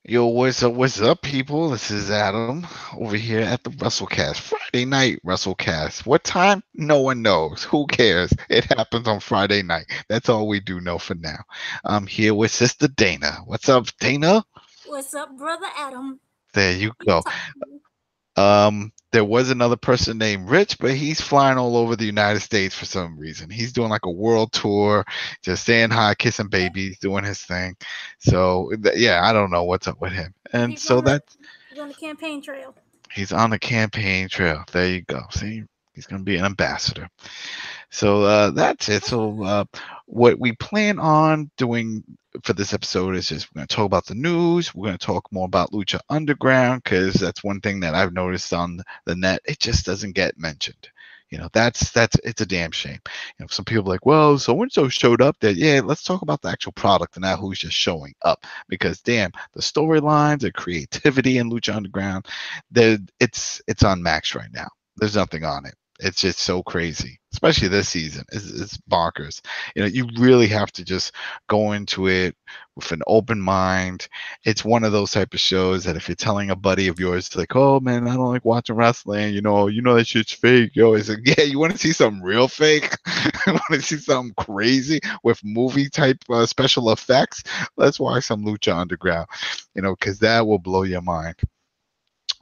Yo, what's up, people? This is Adam over here at the Wrestlecast, Friday Night Wrestlecast. What time? No one knows. Who cares? It happens on Friday night. That's all we do know for now. I'm here with Sister Dana. What's up, Dana? What's up, brother Adam? There you You go. talk to me. There was another person named Rich, but he's flying all over the United States for some reason. He's doing like a world tour, just saying hi, kissing babies, doing his thing. So yeah, I don't know what's up with him. And He's so on the that he's on the campaign trail. he's on the campaign trail. There you go. See, he's going to be an ambassador. So that's it. So what we plan on doing for this episode is just we're going to talk about the news. We're going to talk more about Lucha Underground because that's one thing that I've noticed on the net. It just doesn't get mentioned. That's it's a damn shame. Some people are like, well, so and so showed up. That yeah, let's talk about the actual product and not who's just showing up. Because damn, the storylines, the creativity in Lucha Underground, it's unmatched right now. There's nothing on it. It's just so crazy, especially this season. It's bonkers. You really have to just go into it with an open mind. It's one of those type of shows that if you're telling a buddy of yours, like, "Oh man, I don't like watching wrestling," that shit's fake. You always like, "Yeah, you want to see something real fake? You want to see something crazy with movie type special effects? Let's watch some Lucha Underground, because that will blow your mind."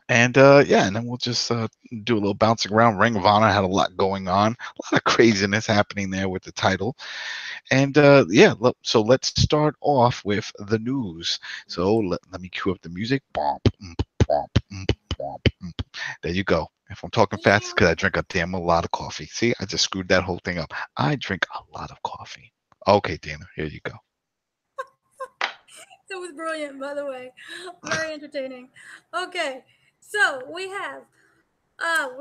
And yeah, and then we'll just do a little bouncing around. Ring of Honor had a lot going on, a lot of craziness happening there with the title. And yeah, so let's start off with the news. So let me cue up the music. Bomp, bomp, bomp. There you go. If I'm talking fast, it's Yeah. because I drink a damn a lot of coffee. See, I just screwed that whole thing up. I drink a lot of coffee. Okay, Dana, here you go. That was brilliant, by the way. Very entertaining. Okay, so we're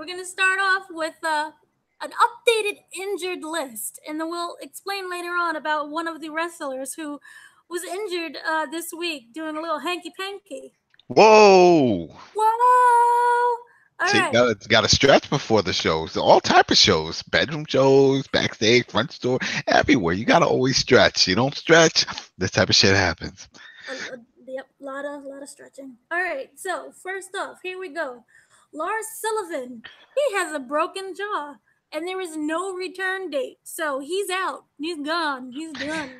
gonna start off with an updated injured list, and then we'll explain later on about one of the wrestlers who was injured this week doing a little hanky panky. Whoa! Whoa! All See, right. got to stretch before the shows. All type of shows, bedroom shows, backstage, front store, everywhere. You got to always stretch. You don't stretch, this type of shit happens. Yep, lot of stretching. All right, so first off, here we go. Lars Sullivan, he has a broken jaw, and there is no return date, so he's out. He's gone. He's done.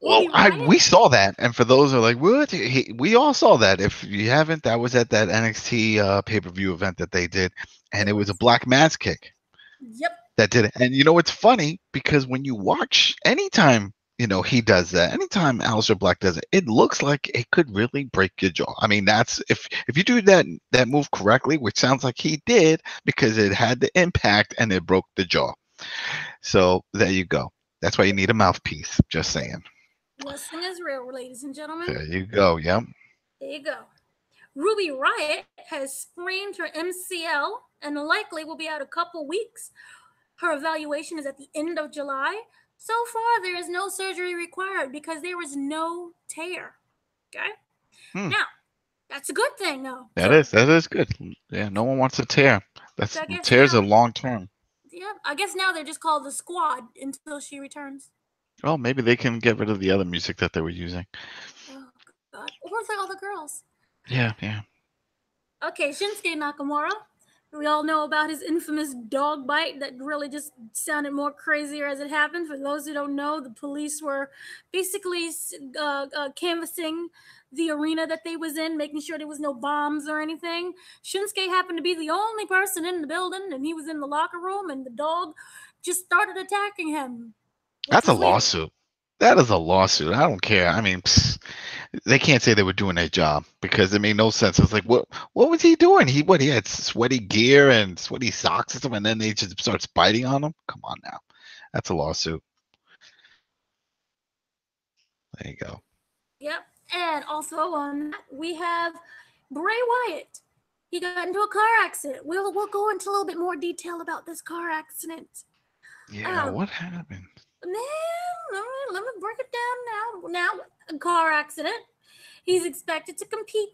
Well, Ruby Riot, we saw that, and for those who are like, "What?" We all saw that. If you haven't, that was at that NXT pay-per-view event that they did, and it it was a was. black mass kick Yep. that did it. And it's funny because when you watch, anytime he does that, anytime Aleister Black does it, it looks like it could really break your jaw. I mean, that's if you do that move correctly, which sounds like he did, because it had the impact and it broke the jaw. So there you go. That's why you need a mouthpiece. Just Yep. saying. Wrestling is real, ladies and gentlemen. There you go. Yep. There you go. Ruby Riot has sprained her MCL and likely will be out a couple weeks. Her evaluation is at the end of July. So far, there is no surgery required because there was no tear. Okay? Hmm. Now, that's a good thing, though. That is good. Yeah, no one wants to tear. So That's I guess tears now, are long term. yeah, I guess now they're just called the squad until she returns. Well, maybe they can get rid of the other music that they were using. Oh, God. Or it's like all the girls. Yeah, yeah. Okay, Shinsuke Nakamura. We all know about his infamous dog bite that really just sounded more crazier as it happened. For those who don't know, the police were basically canvassing the arena that they was in, making sure there was no bombs or anything. Shinsuke happened to be the only person in the building, and he was in the locker room, and the dog just started attacking him, which That's a was weird. lawsuit. That is a lawsuit. I don't care. I mean, they can't say they were doing their job because it made no sense. It's like, what was he doing? He had sweaty gear and sweaty socks and stuff, and then they just starts biting on him. Come on now, that's a lawsuit. There you go. Yep. And also on that, we have Bray Wyatt. He got into a car accident. We'll go into a little bit more detail about this car accident. Yeah, Um, what happened? let me break it down now. Now, a car accident. He's expected to compete.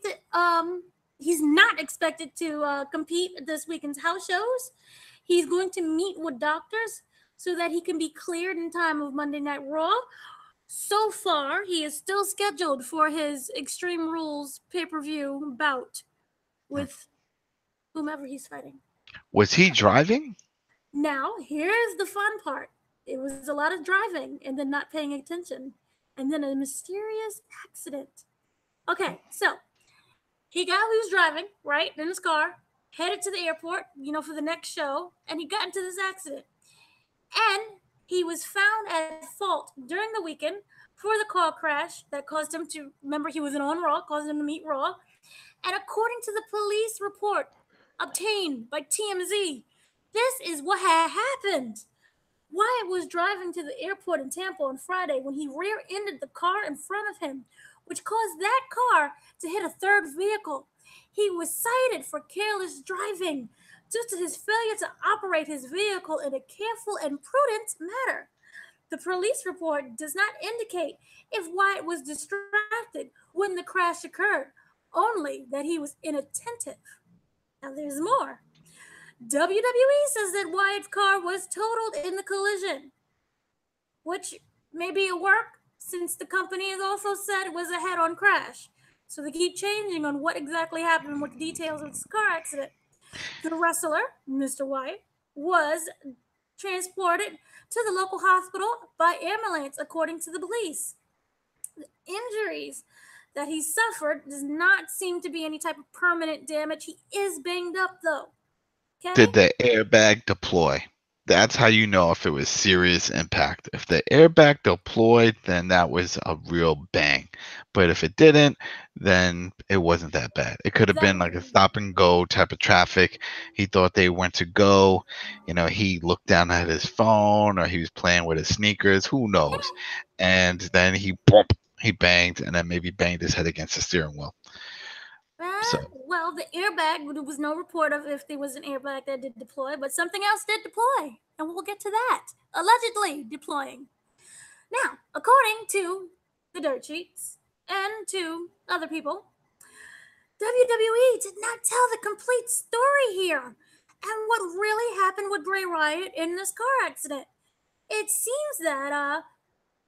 He's not expected to compete at this weekend's house shows. He's going to meet with doctors so that he can be cleared in time of Monday Night Raw. So far, he is still scheduled for his Extreme Rules pay-per-view bout with whomever he's fighting. Was he driving? Now, here's the fun part. It was a lot of driving and then not paying attention, and then a mysterious accident. Okay, so he was driving, right, in his car, headed to the airport, for the next show, and he got into this accident. And he was found at fault during the weekend for the car crash that caused him to, remember, he was on Raw, caused him to meet Raw. And according to the police report obtained by TMZ, this is what had happened. Wyatt was driving to the airport in Tampa on Friday when he rear-ended the car in front of him, which caused that car to hit a third vehicle. He was cited for careless driving due to his failure to operate his vehicle in a careful and prudent manner. The police report does not indicate if Wyatt was distracted when the crash occurred, only that he was inattentive. Now there's more. WWE says that Wyatt's car was totaled in the collision, which may be a work since the company has also said it was a head-on crash. So they keep changing on what exactly happened and what the details of this car accident. The wrestler, Mr. Wyatt, was transported to the local hospital by ambulance, according to the police. The injuries that he suffered does not seem to be any type of permanent damage. He is banged up, though. Okay? Did the airbag deploy? That's how you know if it was serious impact. If the airbag deployed, then that was a real bang. But if it didn't, then it wasn't that bad. It could have been like a stop and go type of traffic. He thought they went to go. He looked down at his phone, or he was playing with his sneakers. Who knows? And then he banged, and then maybe banged his head against the steering wheel. Well, the airbag, there was no report of if there was an airbag that did deploy, but something else did deploy, and we'll get to that. Allegedly deploying. Now, according to the dirt sheets and to other people, WWE did not tell the complete story here and what really happened with Bray Wyatt in this car accident. It seems that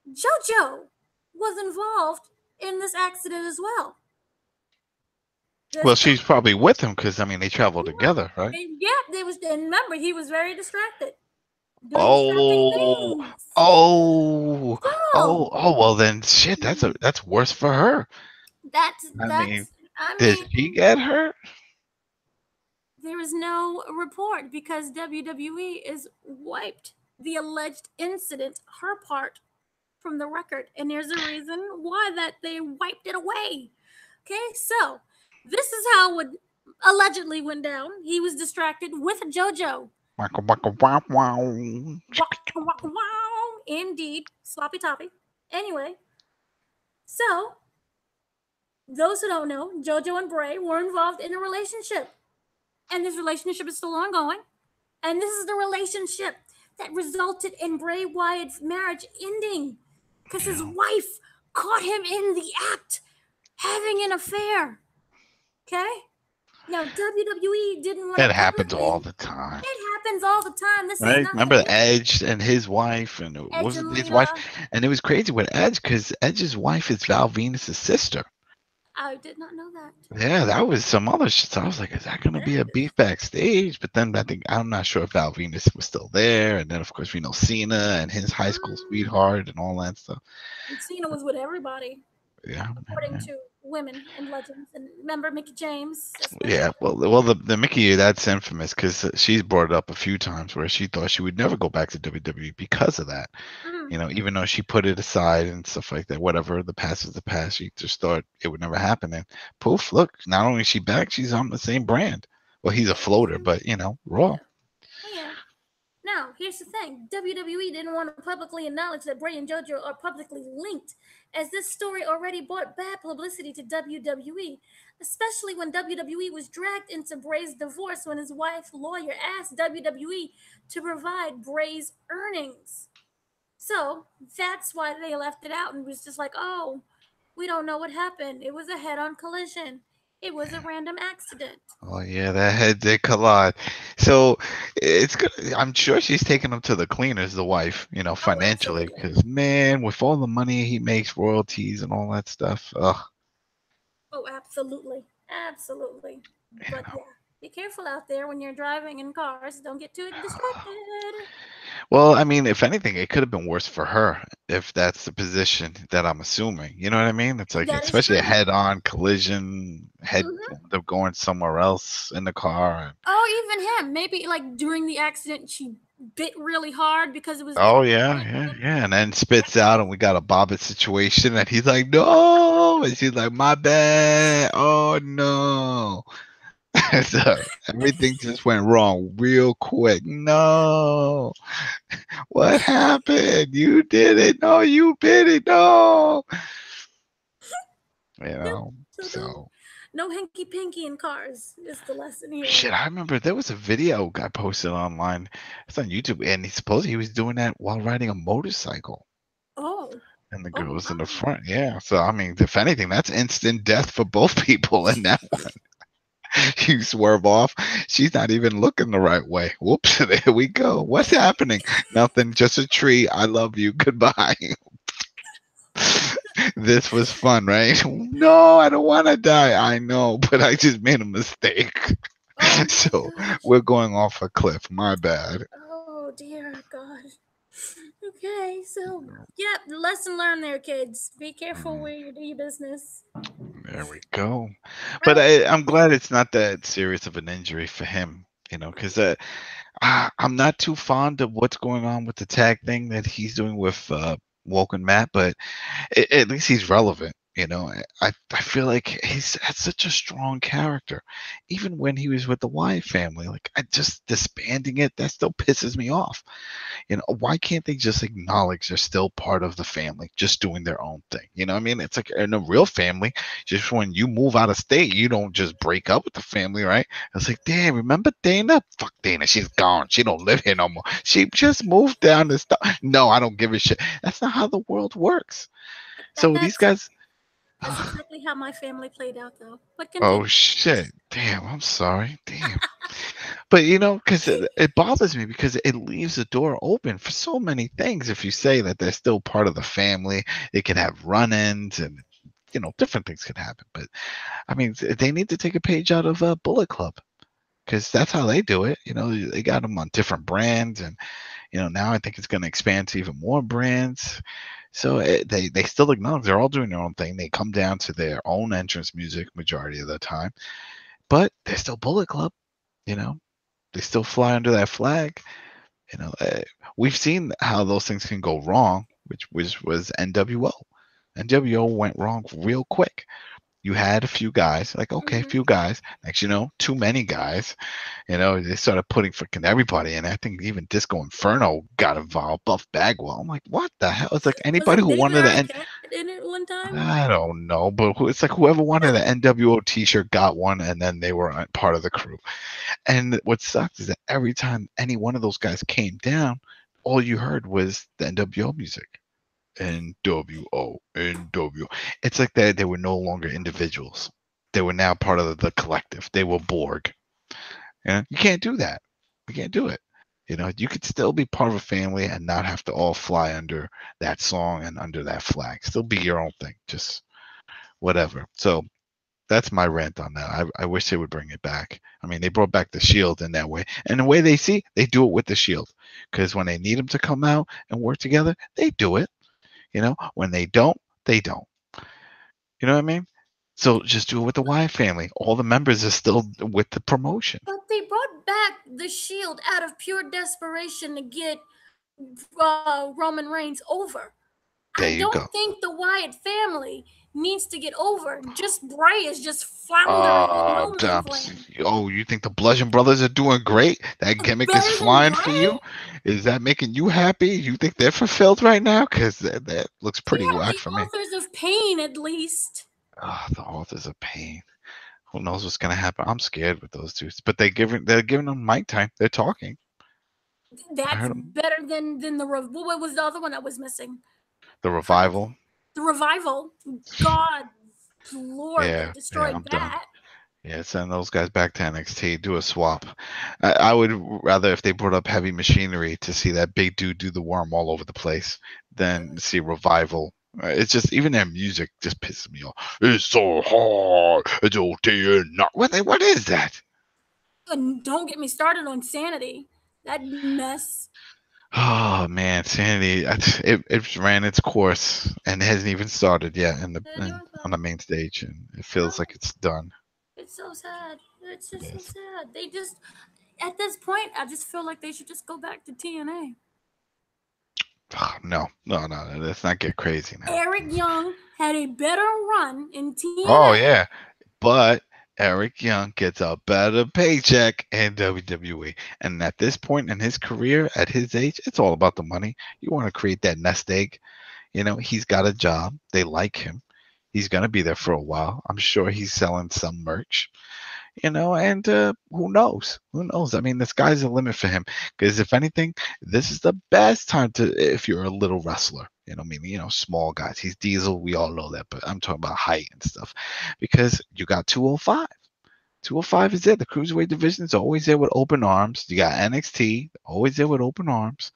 Jojo was involved in this accident as well. Well, she's probably with him because they traveled together, right? Yeah, and remember, he was very distracted. Oh. Well, then shit. That's worse for her. Did she get hurt? There is no report because WWE is wiped the alleged incident, her part, from the record, and there's a reason why that they wiped it away. Okay, so this is how it allegedly went down. He was distracted with Jojo. Indeed, sloppy toppy. Anyway, so those who don't know, Jojo and Bray were involved in a relationship, and this relationship is still ongoing. And this is the relationship that resulted in Bray Wyatt's marriage ending because his wife caught him in the act having an affair. Okay? Now, WWE didn't want to. It happens all the time. It happens all the time. This right? is not. Remember Edge and his wife, and it wasn't his wife, and it was crazy with Edge because Edge's wife is Val Venus' sister. I did not know that. Yeah, that was some other shit. So I was like, is that going to be a beef backstage? But then I'm not sure if Val Venus was still there. And then, of course, we know Cena and his high school sweetheart and all that stuff. And Cena was with everybody. Yeah. According to women and legends. And remember Mickie James? Yeah, well, the Mickie, that's infamous because she's brought it up a few times where she thought she would never go back to WWE because of that. Mm-hmm. Even though she put it aside and stuff like that, whatever, the past is the past. She just thought it would never happen. And poof, look, not only is she back, she's on the same brand. Well, he's a floater, but, Raw. Yeah. Now, here's the thing. WWE didn't want to publicly acknowledge that Bray and JoJo are publicly linked, as this story already brought bad publicity to WWE, especially when WWE was dragged into Bray's divorce when his wife's lawyer asked WWE to provide Bray's earnings. So that's why they left it out and was just like, oh, we don't know what happened. It was a head-on collision. It was a random accident. Oh yeah, that head did collide. So it's good. I'm sure she's taking him to the cleaners, the wife, Oh, financially, absolutely. because man, with all the money he makes, royalties and all that stuff, Oh, absolutely. Absolutely. you But yeah, be careful out there when you're driving in cars. Don't get too distracted. Well, I mean, if anything, it could have been worse for her if that's the position that I'm assuming. You know what I mean? It's like, That is especially a true. head-on collision, head Hmm. end up going somewhere else in the car. Oh, even him. Maybe like during the accident, she bit really hard because it was Oh getting yeah, tight. yeah, yeah, and then spits out, and we got a Bobbitt situation, and he's like, "No," and she's like, "My bad." Oh no! So everything just went wrong real quick. No, what happened? You did it. No, you did it. No, Yep. So don't, So no hanky panky in cars is the lesson here. shit. I remember there was a video got posted online. It's on YouTube, and he supposedly he was doing that while riding a motorcycle. Oh, And the oh girl was in the my. front. Yeah. So I mean, if anything, that's instant death for both people in that one. You swerve off. She's not even looking the right way. Whoops. There we go. What's happening? Nothing. Just a tree. I love you. Goodbye. This was fun, right? No, I don't want to die. I know, but I just made a mistake. Oh my So gosh. we're going off a cliff. My bad. Oh dear God. Okay, so yeah, lesson learned there, kids. Be careful Mm, where you do your business. there we go. But Oh, I'm glad it's not that serious of an injury for him, because I'm not too fond of what's going on with the tag thing that he's doing with Woken Matt, but at least he's relevant. I feel like he's had such a strong character, even when he was with the Wyatt family. Like, I just disbanding it, that still pisses me off. Why can't they just acknowledge they're still part of the family, just doing their own thing? I mean, it's like in a real family, just when you move out of state, you don't just break up with the family, right? It's like, damn, remember Dana? Fuck Dana, she's gone. She don't live here no more. She just moved down the stuff. No, I don't give a shit. That's not how the world works. that So these that's guys. that's exactly how my family played out, though. But Oh continue. shit. Damn, I'm sorry. Damn. But because it bothers me because it leaves the door open for so many things. If you say that they're still part of the family, it can have run-ins and different things can happen. But I mean, they need to take a page out of Bullet Club because that's how they do it. They got them on different brands, and now I think it's going to expand to even more brands. So they still acknowledge they're all doing their own thing. They come down to their own entrance music majority of the time, but they're still Bullet Club. You know, they still fly under that flag. We've seen how those things can go wrong, which was NWO. NWO went wrong real quick. You had a few guys, like okay, a Hmm. few guys. Next, too many guys. They started putting freaking everybody in. I think even Disco Inferno got involved. Buff Bagwell. I'm like, what the hell? It's like anybody Wasn't who David wanted to end. Arquette in it one time? I don't know, but it's like whoever wanted an NWO T-shirt got one, and then they were part of the crew. And what sucks is that every time any one of those guys came down, all you heard was the NWO music. NWO, NWO. It's like they were no longer individuals. They were now part of the collective. They were Borg. You can't do that. You can't do it. You could still be part of a family and not have to all fly under that song and under that flag. Still be your own thing. Just whatever. So that's my rant on that. I wish they would bring it back. I mean, they brought back the Shield in that way, and the way they see, they do it with the Shield, because when they need them to come out and work together, they do it. When they don't, they don't. You know what I mean? So just do it with the Wyatt family. All the members are still with the promotion. But they brought back the Shield out of pure desperation to get Roman Reigns over. There I you don't go. think the Wyatt family needs to get over. Just Bray is just floundering in no man's land. You think the Bludgeon Brothers are doing great? That gimmick is Better than flying for Bray? you? Is that making you happy? You think they're fulfilled right now? Because that looks pretty Yeah, whack the for me. authors of pain, at least. The authors of pain. Who knows what's gonna happen? I'm scared with those two. But they're giving them mic time. They're talking. I That's heard them. better than the what was the other one that was missing? The I forgot. revival. The revival. God, Lord, they Yeah, destroyed I'm done. that. Yeah, send those guys back to NXT, do a swap. I would rather if they brought up Heavy Machinery to see that big dude do the worm all over the place than see Revival. It's just even their music just pisses me off. It's so hard. It's all day and night. What is that? And don't get me started on Sanity. That mess. Oh man, Sanity! It ran its course and hasn't even started yet on the main stage, and it feels like it's done. It's so sad. It's It just so is. sad. They just, at this point, I just feel like they should just go back to TNA. No, no, no, let's not get crazy now. Eric Young had a better run in Oh TNA. yeah, but Eric Young gets a better paycheck in WWE. And at this point in his career, at his age, it's all about the money. You want to create that nest egg. He's got a job. They like him. He's going to be there for a while. I'm sure he's selling some merch, and who knows? Who knows? I mean, the sky's the limit for him. Because if anything, this is the best time to, if you're a little wrestler, small guys. He's Diesel. We all know that. But I'm talking about height and stuff. Because you got 205. 205 is there. The cruiserweight division is always there with open arms. You got NXT, always there with open arms.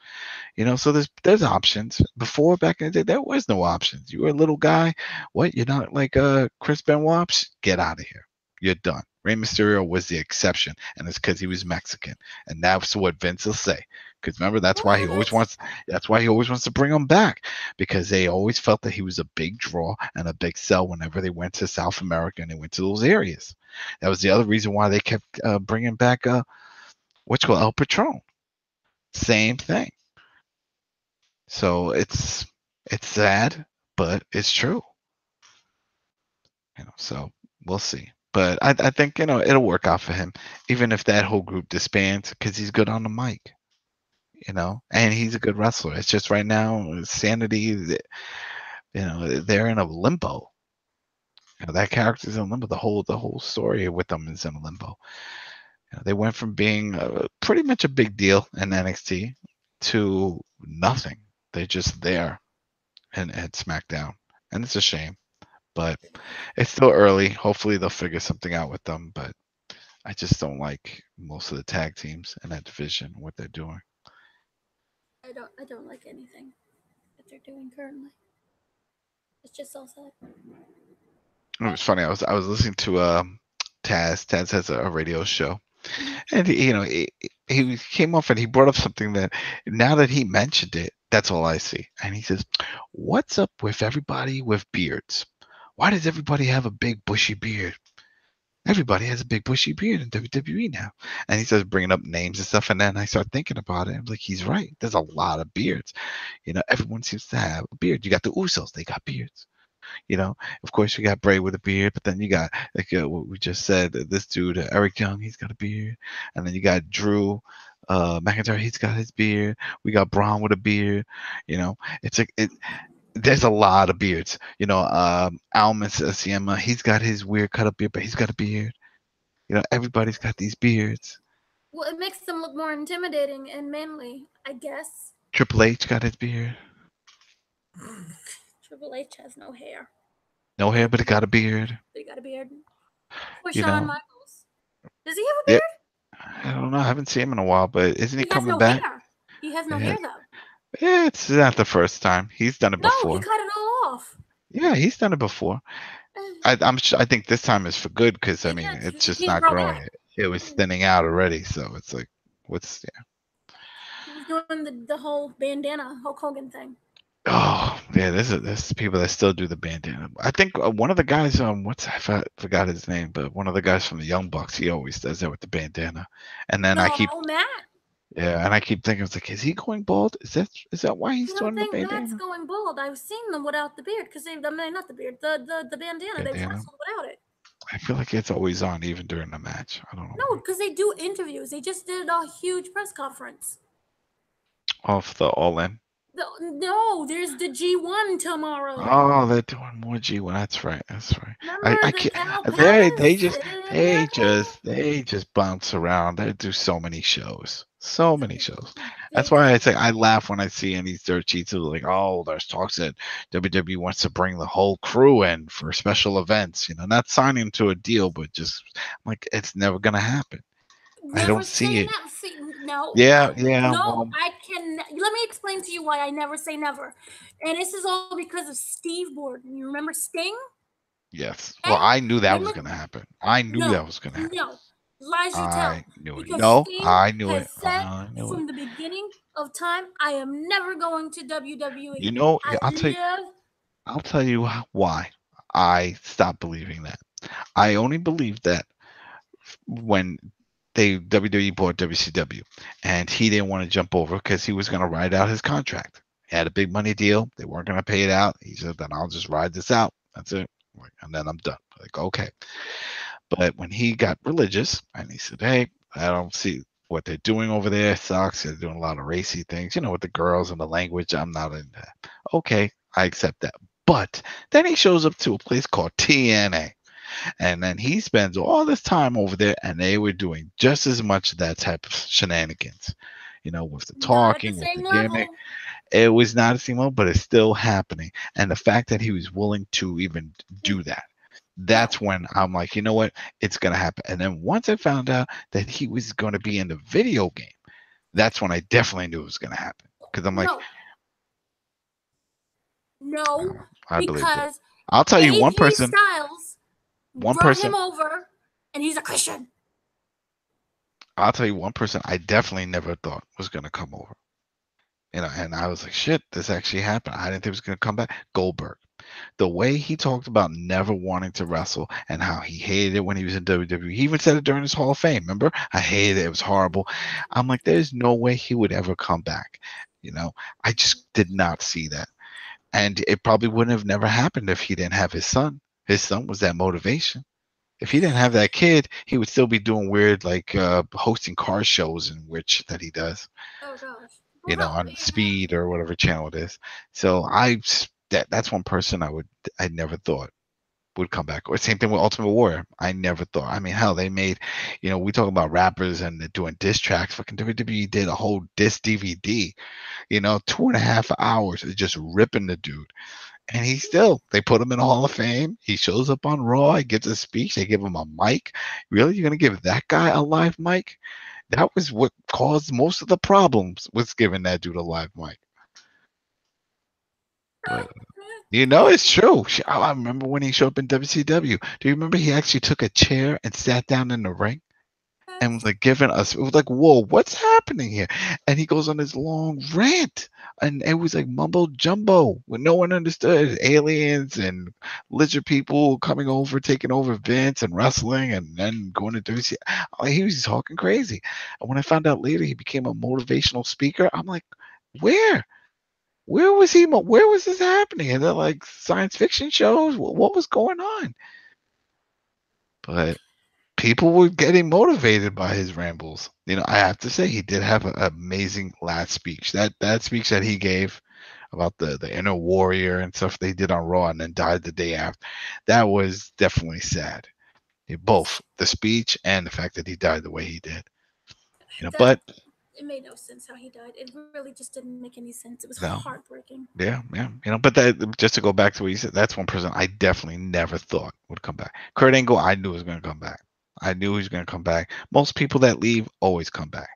So there's options. Before, back in the day, there was no options. You were a little guy. What? You're not like Chris Benoit? Get out of here. You're done. Rey Mysterio was the exception, and it's because he was Mexican, and that's what Vince will say. Because remember, that's why he always wants. That's why he always wants to bring him back, because they always felt that he was a big draw and a big sell whenever they went to South America and they went to those areas. That was the other reason why they kept bringing back what's called El Patron. Same thing. So it's sad, but it's true. So we'll see. But I think it'll work out for him, even if that whole group disbands, because he's good on the mic, and he's a good wrestler. It's just right now, Sanity, they're in a limbo. That character's in limbo. The whole story with them is in a limbo. They went from being pretty much a big deal in NXT to nothing. They're just there and at SmackDown, and it's a shame. But it's still early. Hopefully they'll figure something out with them. But I just don't like most of the tag teams in that division, what they're doing. I don't like anything that they're doing currently. It's just so sad. It was funny. I was listening to Taz. Taz has a radio show, and he came off and he brought up something that now that he mentioned it, that's all I see. And he says, "What's up with everybody with beards? Why does everybody have a big bushy beard? Everybody has a big bushy beard in WWE now." And he starts bringing up names and stuff. And then I start thinking about it. I'm like, he's right. There's a lot of beards. Everyone seems to have a beard. You got the Usos. They got beards. Of course, you got Bray with a beard. But then you got, like what we just said, this dude, Eric Young, he's got a beard. And then you got Drew McIntyre. He's got his beard. We got Braun with a beard. It's like there's a lot of beards. Almas Siema, he's got his weird cut up beard, but he's got a beard. Everybody's got these beards. Well, it makes them look more intimidating and manly, I guess. Triple H got his beard. Triple H has no hair. No hair, but he got a beard. He got a beard. Or Shawn Michaels. Does he have a beard? I don't know. I haven't seen him in a while, but isn't he coming back? Hair. He has no hair, though. Yeah, it's not the first time. He's done it before. No, he cut it all off. Yeah, he's done it before. I think this time is for good because I mean it's just not growing. It was thinning out already, so it's like He was doing the whole bandana Hulk Hogan thing. Oh yeah, there's people that still do the bandana. I think one of the guys I forgot his name, but one of the guys from the Young Bucks, he always does that with the bandana. And then Matt. Yeah, and I keep thinking, it's like, is he going bald? Is that why he's doing the bandana? Matt's going bald. I've seen them without the beard because not the beard, the bandana. They've wrestled without it. I feel like it's always on, even during the match. I don't know. No, because they do interviews. They just did a huge press conference. Off the All In. No, there's the G1 tomorrow. Oh, they're doing more G1. That's right. I can't. They just bounce around. They do so many shows. So many shows. That's They, why I say I laugh when I see any dirt sheets of like, oh, there's talks that WWE wants to bring the whole crew in for special events. Not signing to a deal, but just like it's never gonna happen. I never don't say see it. never. See, no, Yeah, yeah. no. Well, I can. Let me explain to you why I never say never. And this is all because of Steve Borden. You remember Sting? yes. Okay? Well, I knew that was Remember? gonna happen. I knew No, that was gonna happen. no. Lies you I tell. knew it. Because No, Sting I knew it. has said I knew it. from the beginning of time, I am never going to WWE. I I'll tell you. live. I'll tell you why I stopped believing that. I only believed that when they WWE bought WCW, and he didn't want to jump over because he was going to ride out his contract. He had a big money deal. They weren't going to pay it out. He said, "Then I'll just ride this out. That's it, and then I'm done." Like, okay. But when he got religious and he said, "Hey, I don't see what they're doing over there. It sucks. They're doing a lot of racy things, with the girls and the language. I'm not into that." Okay, I accept that. But then he shows up to a place called TNA. And then he spends all this time over there, and they were doing just as much of that type of shenanigans, with the Not at the talking, with same the gimmick. level. It was not a same level, but it's still happening. And the fact that he was willing to even do that, No, that's when I'm like, you know what? It's going to happen. And then once I found out that he was going to be in the video game, that's when I definitely knew it was going to happen. Because I'm like, no, no. I believed it. Because I'll tell you AJ Styles one brought him person, over, and he's a Christian. I'll tell you one person I definitely never thought was going to come over. And I was like, shit, this actually happened. I didn't think it was going to come back. Goldberg. The way he talked about never wanting to wrestle and how he hated it when he was in WWE. He even said it during his Hall of Fame. Remember? I hated it. It was horrible. I'm like, there's no way he would ever come back. I just did not see that. And it probably wouldn't have never happened if he didn't have his son. His son was that motivation. If he didn't have that kid, he would still be doing weird, like hosting car shows and which that he does, Oh gosh. Well, on no. Speed or whatever channel it is. So that's one person I never thought would come back. Or same thing with Ultimate Warrior. I never thought. I mean, hell, they made, we talk about rappers and they're doing diss tracks. Fucking WWE did a whole diss DVD, 2.5 hours of just ripping the dude. And they put him in the Hall of Fame. He shows up on Raw. He gives a speech. They give him a mic. Really? You're going to give that guy a live mic? That was what caused most of the problems, was giving that dude a live mic. But it's true. I remember when he showed up in WCW. Do you remember he actually took a chair and sat down in the ring and was like giving us? It was like, whoa, what's happening here? And he goes on this long rant, and it was like mumbo jumbo when no one understood. Aliens and lizard people coming over, taking over Vince and wrestling, and then going to WCW. He was talking crazy. And when I found out later he became a motivational speaker, I'm like, where? Where was he? Where was this happening? And then like science fiction shows? What was going on? But people were getting motivated by his rambles. I have to say he did have an amazing last speech. That speech that he gave about the inner warrior and stuff they did on Raw and then died the day after. That was definitely sad. Both the speech and the fact that he died the way he did. But it made no sense how he died. It really just didn't make any sense. It was no. heartbreaking. Yeah. But that, just to go back to what you said, that's one person I definitely never thought would come back. Kurt Angle, I knew was going to come back. I knew he was going to come back. Most people that leave always come back.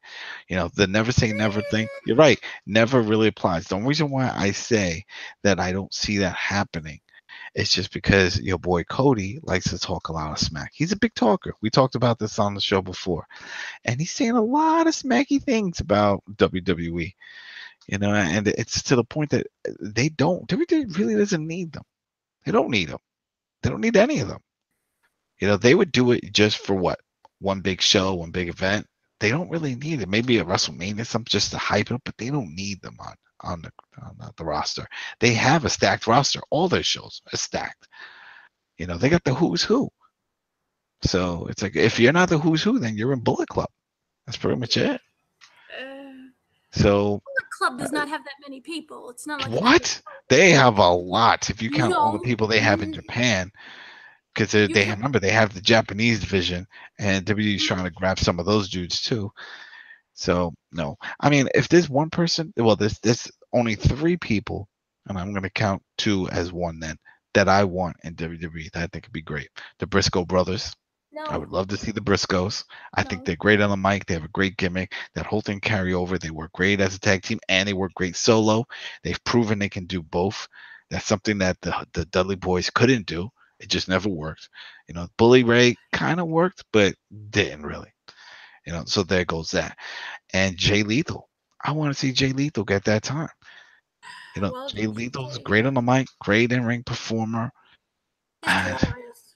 The never say never thing. You're right. Never really applies. The only reason why I say that I don't see that happening is just because your boy Cody likes to talk a lot of smack. He's a big talker. We talked about this on the show before. And he's saying a lot of smacky things about WWE. And it's to the point that WWE really doesn't need them. They don't need them. They don't need any of them. They would do it just for what? One big show, one big event. They don't really need it. Maybe a WrestleMania, something just to hype it up, but they don't need them on the roster. They have a stacked roster. All their shows are stacked. They got the who's who. So it's like, if you're not the who's who, then you're in Bullet Club. That's pretty much it. So Bullet Club does not have that many people. It's not like what? They have a lot. If you count all the people they have in Japan, because remember they have the Japanese division, and WWE's trying to grab some of those dudes too. So no, I mean, if there's one person, well, there's only three people, and I'm gonna count two as one then that I want in WWE that I think would be great. The Briscoe brothers. I No, would love to see the Briscoes. I think no. they're great on the mic. They have a great gimmick. That whole thing carry over. They work great as a tag team and they work great solo. They've proven they can do both. That's something that the Dudley boys couldn't do. It just never worked. Bully Ray kind of worked, but didn't really. So there goes that. And Jay Lethal. I want to see Jay Lethal get that time. Well, Jay Lethal's Jay, great on the mic, great in ring performer. he's And glorious.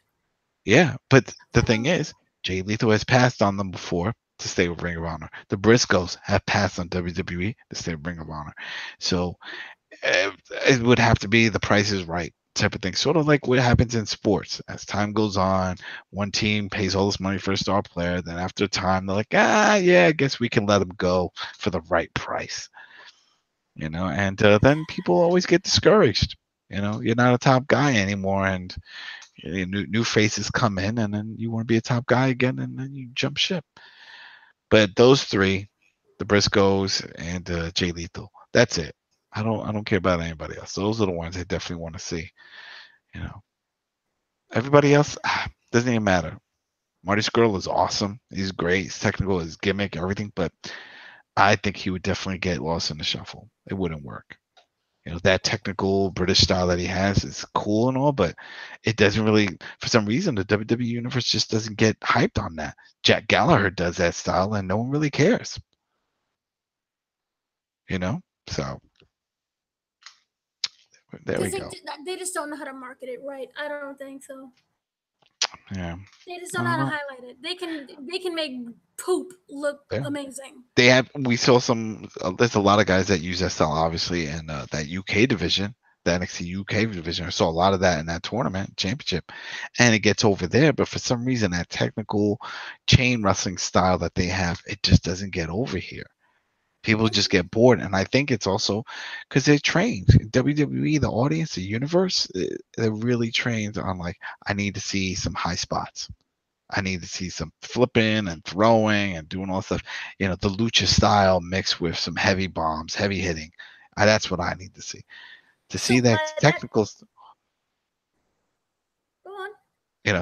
yeah, but the thing Um, is, Jay Lethal has passed on them before to stay with Ring of Honor. The Briscoes have passed on WWE to stay with Ring of Honor. So it would have to be the price is right type of thing. Sort of like what happens in sports. As time goes on, one team pays all this money for a star player. Then after time, they're like, yeah, I guess we can let him go for the right price. And then people always get discouraged. You're not a top guy anymore, and new faces come in, and then you want to be a top guy again, and then you jump ship. But those three, the Briscoes and Jay Lethal, that's it. I don't care about anybody else. Those are the ones I definitely want to see. You know, Everybody else doesn't even matter. Marty Skrull is awesome. He's great. He's technical, his gimmick, everything. But I think he would definitely get lost in the shuffle. It wouldn't work. That technical British style that he has is cool and all, but it doesn't really, for some reason, the WWE universe just doesn't get hyped on that. Jack Gallagher does that style, and no one really cares. You know, so there we because go. they just don't know how to market it right. I don't think so. Yeah, They just I don't know don't how to know. highlight it. They can make poop look Yeah. amazing. They have. We saw some. There's a lot of guys that use that style, obviously, in that UK division, the NXT UK division. I saw a lot of that in that tournament championship, and it gets over there. But for some reason, that technical chain wrestling style that they have, it just doesn't get over here. People It's just get bored, and I think it's also because they're trained. WWE, the audience, the universe, they're really trained on like, I need to see some high spots. I need to see some flipping and throwing and doing all that stuff. The lucha style mixed with some heavy bombs, heavy hitting. That's what I need to see. To see so that that technical, go on.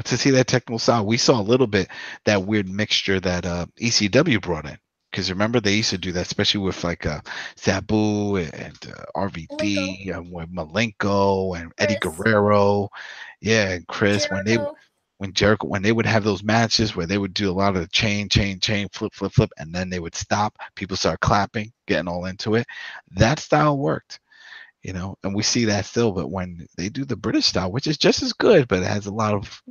to see that technical style. We saw a little bit that weird mixture that ECW brought in. Because remember, they used to do that, especially with like Sabu and Malenko, RVD and with Malenko and Eddie Chris, Guerrero, yeah, and Chris Jericho. when Jericho when they would have those matches where they would do a lot of the chain, flip, flip, flip, and then they would stop. People start clapping, getting all into it. That style worked, and we see that still. But when they do the British style, which is just as good, but it has a lot of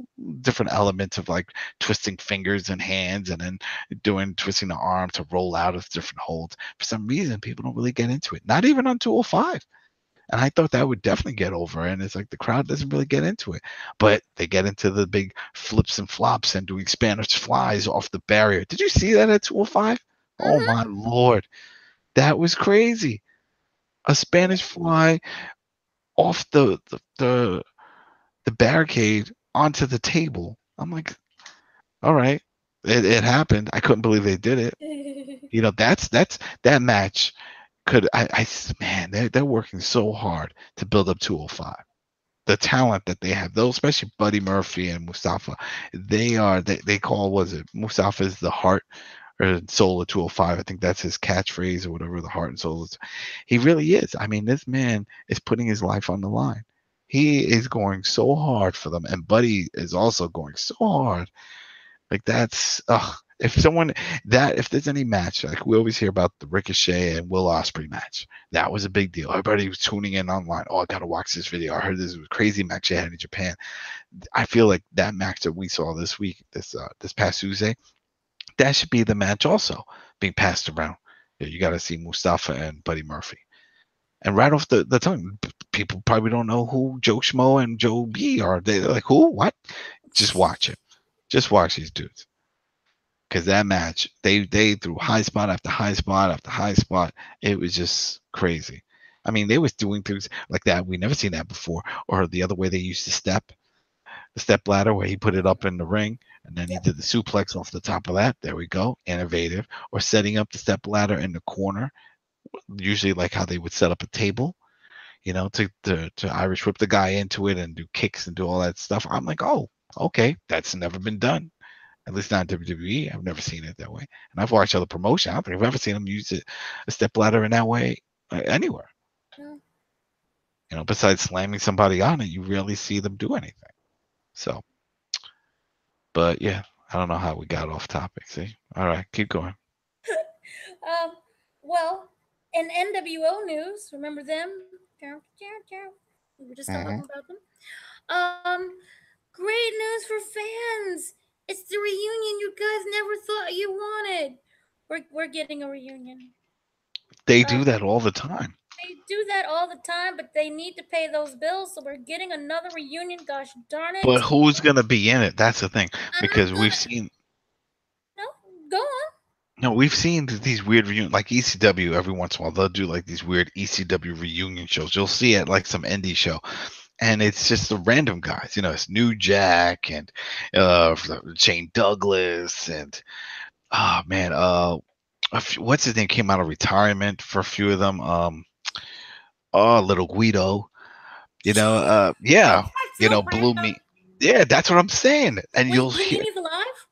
different elements of like twisting fingers and hands, and then doing twisting the arm to roll out of different holds. For some reason, people don't really get into it. Not even on 205. And I thought that would definitely get over. And it's like the crowd doesn't really get into it. But they get into the big flips and flops and doing Spanish flies off the barrier. Did you see that at 205? Oh Mm-hmm. my Lord. That was crazy. A Spanish fly off the barricade onto the table. I'm like, all right. It happened. I couldn't believe they did it. That's that match could man, they're working so hard to build up 205. The talent that they have, those especially Buddy Murphy and Mustafa, they call, was it Mustafa is the heart or soul of 205. I think that's his catchphrase or whatever, the heart and soul is. He really is. I mean, this man is putting his life on the line. He is going so hard for them, and Buddy is also going so hard. Like that's if there's any match, like we always hear about the Ricochet and Will Ospreay match, that was a big deal. Everybody was tuning in online. Oh, I gotta watch this video. I heard this was a crazy match they had in Japan. I feel like that match that we saw this week, this past Tuesday, that should be the match also being passed around. Yeah, you got to see Mustafa and Buddy Murphy. And right off the tongue, people probably don't know who Joe Schmo and Joe B are. They're like, who? What? Just watch it. Just watch these dudes. Because that match, they threw high spot after high spot after high spot. It was just crazy. I mean, they was doing things like that. We never seen that before. Or the other way they used to step. the step ladder where he put it up in the ring, and then he did the suplex off the top of that. There we go, innovative. Or setting up the step ladder in the corner, usually like how they would set up a table, to Irish whip the guy into it and do kicks and do all that stuff. I'm like, oh, okay, that's never been done. At least not in WWE. I've never seen it that way. And I've watched other promotions. I don't think I've ever seen them use a step ladder in that way anywhere. Yeah. Besides slamming somebody on it, you rarely see them do anything. So, but yeah, I don't know how we got off topic. See, all right, keep going. Well, in NWO news, remember them? We were just talking Mm-hmm. about them. Great news for fans! It's the reunion you guys never thought you wanted. We're getting a reunion. They do that all the time. They do that all the time, but they need to pay those bills, so we're getting another reunion. Gosh darn it! But who's gonna be in it? That's the thing, because No, we've seen. go on. No, we've seen these weird reunions, like ECW. Every once in a while, they'll do like these weird ECW reunion shows. You'll see it like some indie show, and it's just the random guys. It's New Jack and Shane Douglas and oh man, what's his name came out of retirement for a few of them. Little Guido. Yeah, Blue Meat. Yeah, that's what I'm saying. And Wait, you'll Blue hear Meanie's alive?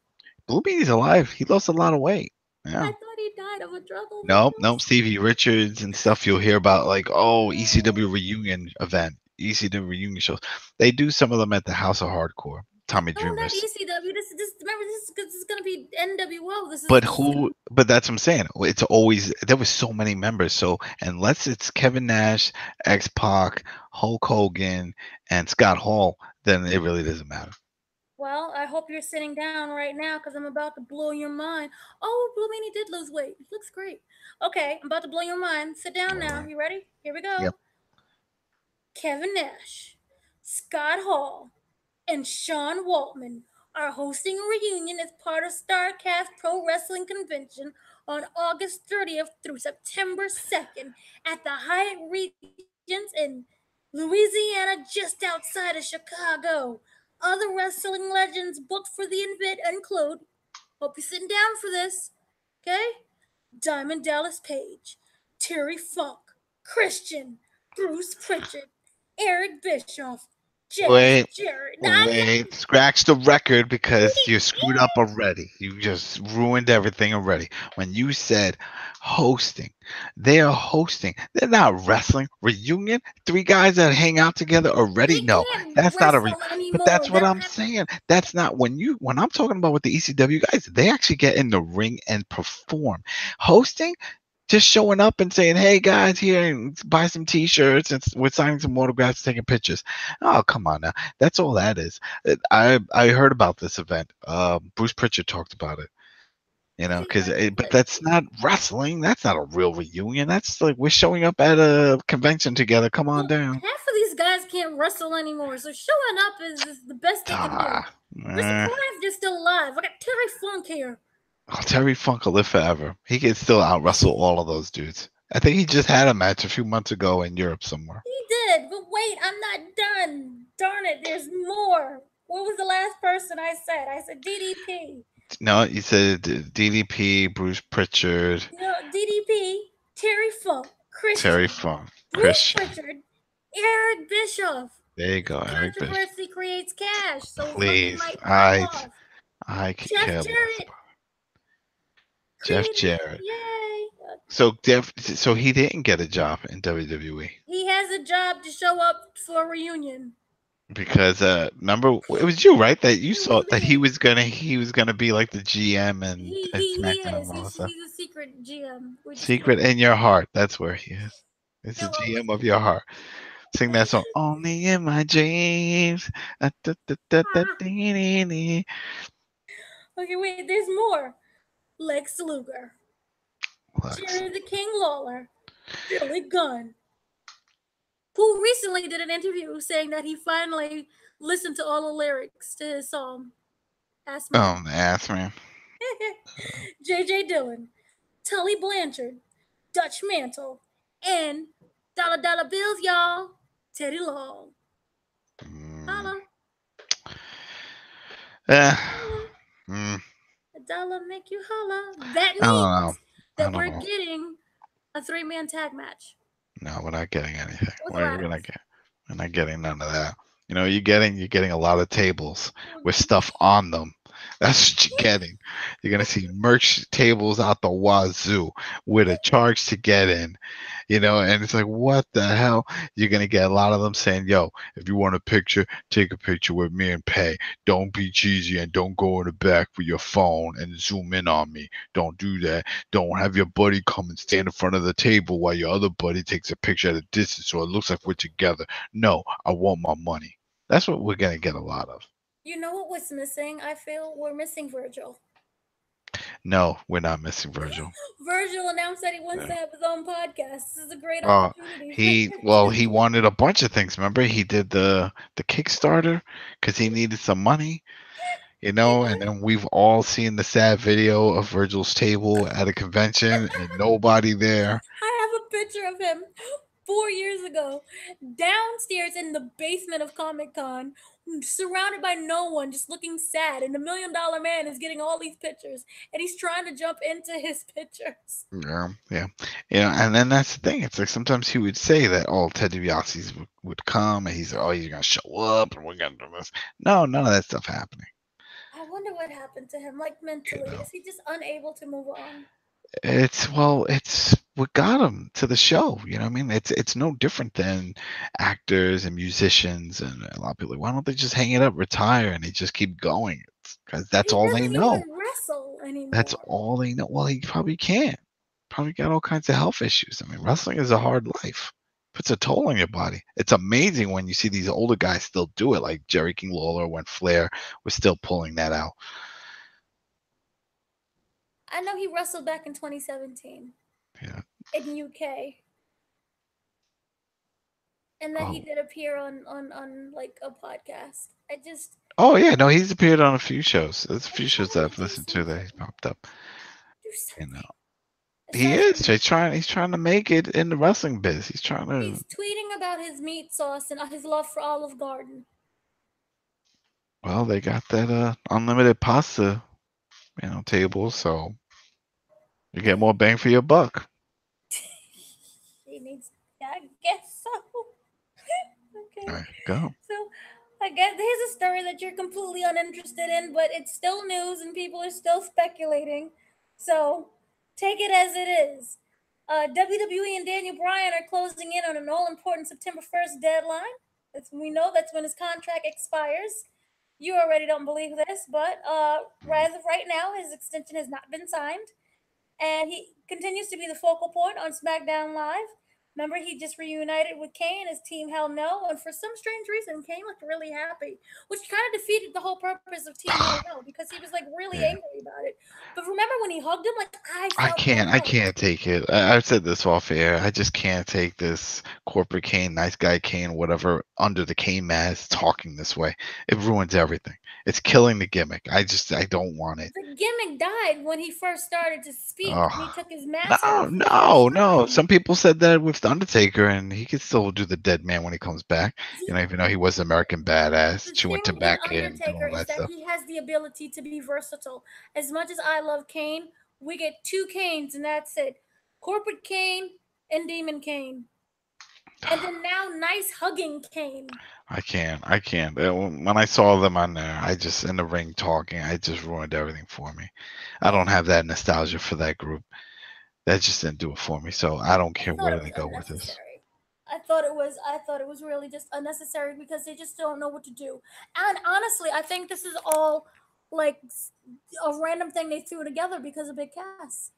Blue Meat's alive. He lost a lot of weight. Yeah. I thought he died of a drug No, overdose. Stevie Richards and stuff you'll hear about, like, ECW reunion event, ECW reunion shows. They do some of them at the House of Hardcore, Tommy No, not Dreamers. ECW. Remember, this is going to be NWO. But that's what I'm saying. It's always, there was so many members. So unless it's Kevin Nash, X-Pac, Hulk Hogan, and Scott Hall, then it really doesn't matter. Well, I hope you're sitting down right now because I'm about to blow your mind. Oh, Blue Meanie did lose weight. It looks great. Okay, I'm about to blow your mind. Sit down now. You ready? Here we go. Yep. Kevin Nash, Scott Hall, and Sean Waltman are hosting a reunion as part of StarCast Pro Wrestling Convention on August 30th through September 2nd at the Hyatt Regency in Louisiana, just outside of Chicago. Other wrestling legends booked for the event include, hope you're sitting down for this, okay? Diamond Dallas Page, Terry Funk, Christian, Bruce Pritchard, Eric Bischoff, Jeff Jarrett. Wait, scratch the record because you screwed up already. You just ruined everything already. When you said hosting, they are hosting. They're not wrestling. Reunion? Three guys that hang out together already? No, that's not a But that's what I'm saying. That's not when I'm talking about with the ECW guys, they actually get in the ring and perform. Hosting? Just showing up and saying, "Hey guys, here and buy some T-shirts and we're signing some autographs, taking pictures." Oh, come on now, that's all that is. I heard about this event. Bruce Pritchard talked about it. But that's not wrestling. That's not a real reunion. That's like we're showing up at a convention together. Come on down. Half of these guys can't wrestle anymore, so showing up is the best they can do. We're surprised they're still alive. I got Terry Funk here. Oh, Terry Funk will live forever. He can still out wrestle all of those dudes. I think he just had a match a few months ago in Europe somewhere. He did, but wait, I'm not done. Darn it, there's more. What was the last person I said? I said DDP. No, you said DDP, Bruce Pritchard. No, DDP, Terry Funk, Christian. Terry Funk, Bruce Pritchard, Eric Bischoff. There you go, Eric Bischoff. Controversy creates cash, so please, I can care less. Jeff Jarrett. Yay! So he didn't get a job in WWE. He has a job to show up for a reunion. Because remember, it was you, right? That you saw that he was gonna be like the GM and SmackDown and all that stuff. He's a secret GM. Secret in your heart. That's where he is. It's the GM of your heart. Sing that song. Only in my dreams. Okay, wait. There's more. Lex Luger, Jerry the King Lawler, Billy Gunn, who recently did an interview saying that he finally listened to all the lyrics to his song, Ass Man. Oh, Ass Man. J.J. Dillon, Tully Blanchard, Dutch Mantle, and $dollar bills, y'all, Teddy Long. Holla. Eh, mm, A dollar make you holla. That I don't know. means I that don't we're know. getting a three-man tag match No, we're not getting anything. with We're not ladders. getting. We're not getting none of that. You're getting a lot of tables We're- with stuff on them. That's what you're getting. You're gonna see merch tables out the wazoo with a charge to get in. And it's like, what the hell? You're gonna get a lot of them saying, "Yo, if you want a picture, take a picture with me and pay. Don't be cheesy and don't go in the back with your phone and zoom in on me. Don't do that. Don't have your buddy come and stand in front of the table while your other buddy takes a picture at a distance so it looks like we're together. No, I want my money." That's what we're gonna get a lot of. You know what was missing? I feel we're missing Virgil. No, we're not missing Virgil. Virgil announced that he wants Yeah. to have his own podcast. This is a great Uh, opportunity for he him well, to. he wanted a bunch of things. Remember, he did the Kickstarter because he needed some money. And then we've all seen the sad video of Virgil's table at a convention and nobody there. I have a picture of him 4 years ago, downstairs in the basement of Comic Con, surrounded by no one, just looking sad. And the $1 Million Man is getting all these pictures, and he's trying to jump into his pictures. Yeah, yeah, and then that's the thing. It's like sometimes he would say that all Ted DiBiase's would come, and he's like, "Oh, you're gonna show up, and we're gonna do this." No, none of that stuff happening. I wonder what happened to him, like You mentally. know, Is he just unable to move on? it's what got him to the show. You know what I mean? It's no different than actors and musicians, and a lot of people are like, why don't they just hang it up, retire, and they just keep going? Because that's He all they doesn't know. even wrestle That's anymore. all they know. Well, he probably can't. Probably got all kinds of health issues. I mean, wrestling is a hard life. Puts a toll on your body. It's amazing when you see these older guys still do it, like Jerry King Lawler when Flair was still pulling that out. I know he wrestled back in 2017 Yeah. in UK, and that he Oh. did appear on like a podcast. I just Oh yeah, no, he's appeared on a few shows. There's a I few tell shows him that to I've do listened to that he's something. popped up. Do You know, something. he Aside is. from He's trying to make it in the wrestling biz. He's trying to. he's tweeting about his meat sauce and his love for Olive Garden. Well, they got that unlimited pasta, table, so you get more bang for your buck. He needs, yeah, I guess so. Okay, There you go. so I guess here's a story that you're completely uninterested in, but it's still news and people are still speculating. So take it as it is. WWE and Daniel Bryan are closing in on an all-important September 1st deadline. We know that's when his contract expires. You already don't believe this, but as of right now, his extension has not been signed, and he continues to be the focal point on SmackDown Live. Remember, he just reunited with Kane. His team Hell No, and for some strange reason, Kane looked really happy, which kind of defeated the whole purpose of Team Hell No because he was like really Yeah. angry about it. But remember when he hugged him? Like I I felt that can't. I hug. can't take it. I've said this off air. I just can't take this corporate Kane, nice guy Kane, whatever, under the Kane mask talking this way. It ruins everything. It's killing the gimmick. I don't want it. The gimmick died when he first started to speak. When he Oh, took his mask no, off for the no, first no. time. Some people said that with the Undertaker, and he could still do the dead man when he comes back. He, Even though he was American badass, the chewing thing in tobacco and doing Undertaker all is that that stuff. he has the ability to be versatile. As much as I love Kane, we get two Kanes and that's it. Corporate Kane and Demon Kane. And then now nice hugging Kane. I can't. I can't. When I saw them on there, I just in the ring talking, I just ruined everything for me. I don't have that nostalgia for that group. That just didn't do it for me. So I don't I care thought where it they was go with this. unnecessary. I thought it was really just unnecessary because they just don't know what to do. And honestly, I think this is all like a random thing they threw together because of Big Cass.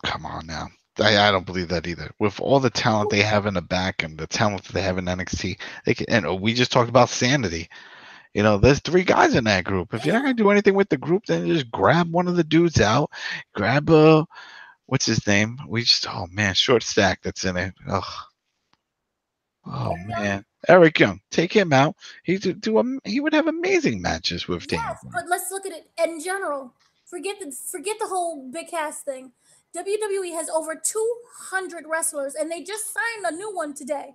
Come on now. I don't believe that either. With all the talent they have in the back and the talent that they have in NXT, they can, and we just talked about Sanity. There's three guys in that group. If you're not gonna do anything with the group, then just grab one of the dudes out. Grab what's his name? We just oh man, short stack that's in it. Oh Eric Young. man, Eric Young, take him out. He would have amazing matches with Daniel Yes, Bryan. but let's look at it in general. Forget the whole Big Cass thing. WWE has over 200 wrestlers, and they just signed a new one today.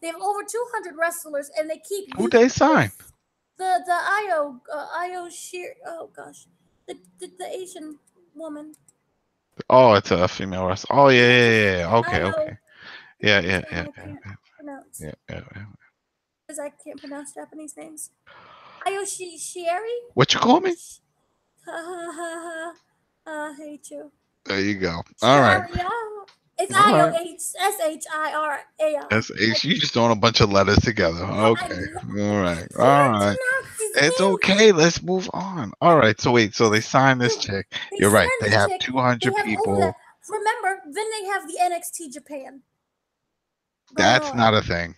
They have over 200 wrestlers, and they keep Who using they sign? this. The Io Sheer. Oh gosh, the Asian woman. Oh, it's a female wrestler. Oh, yeah, Yeah, yeah, just yeah, yeah. Okay, Io. okay. Yeah, That's yeah, the one yeah, I yeah, can't pronounce yeah, yeah, yeah. because I can't pronounce Japanese names. Io Shieri. What you call me? Ha ha ha ha. I hate you. There you go. All right, Sharia. It's all I O right. H S H I R A I. That's H. You just throwing a bunch of letters together. I Okay. All right. All can't right. pronounce his It's name. okay. Let's move on. All right. So wait. So they signed this So chick. they You're right. signed They this have chick. They 200 have all that. people. Remember, then they have the NXT Japan going That's on. not a thing.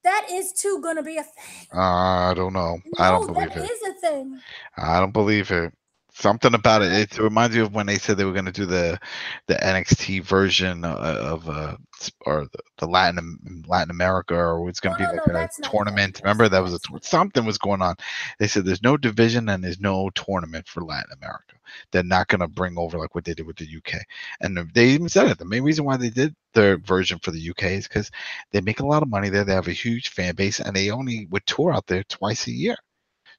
That is too gonna be a thing. I don't know. I don't No, that believe it. is a thing. I don't believe it. Something about it. It reminds you of when they said they were going to do the NXT version of or the Latin America, or it's going Oh to be no, like no, a that's not a thing. tournament. Remember that was That's something was going on. They said there's no division and there's no tournament for Latin America. They're not going to bring over like what they did with the UK. And they even said it. The main reason why they did their version for the UK is because they make a lot of money there. They have a huge fan base, and they only would tour out there twice a year.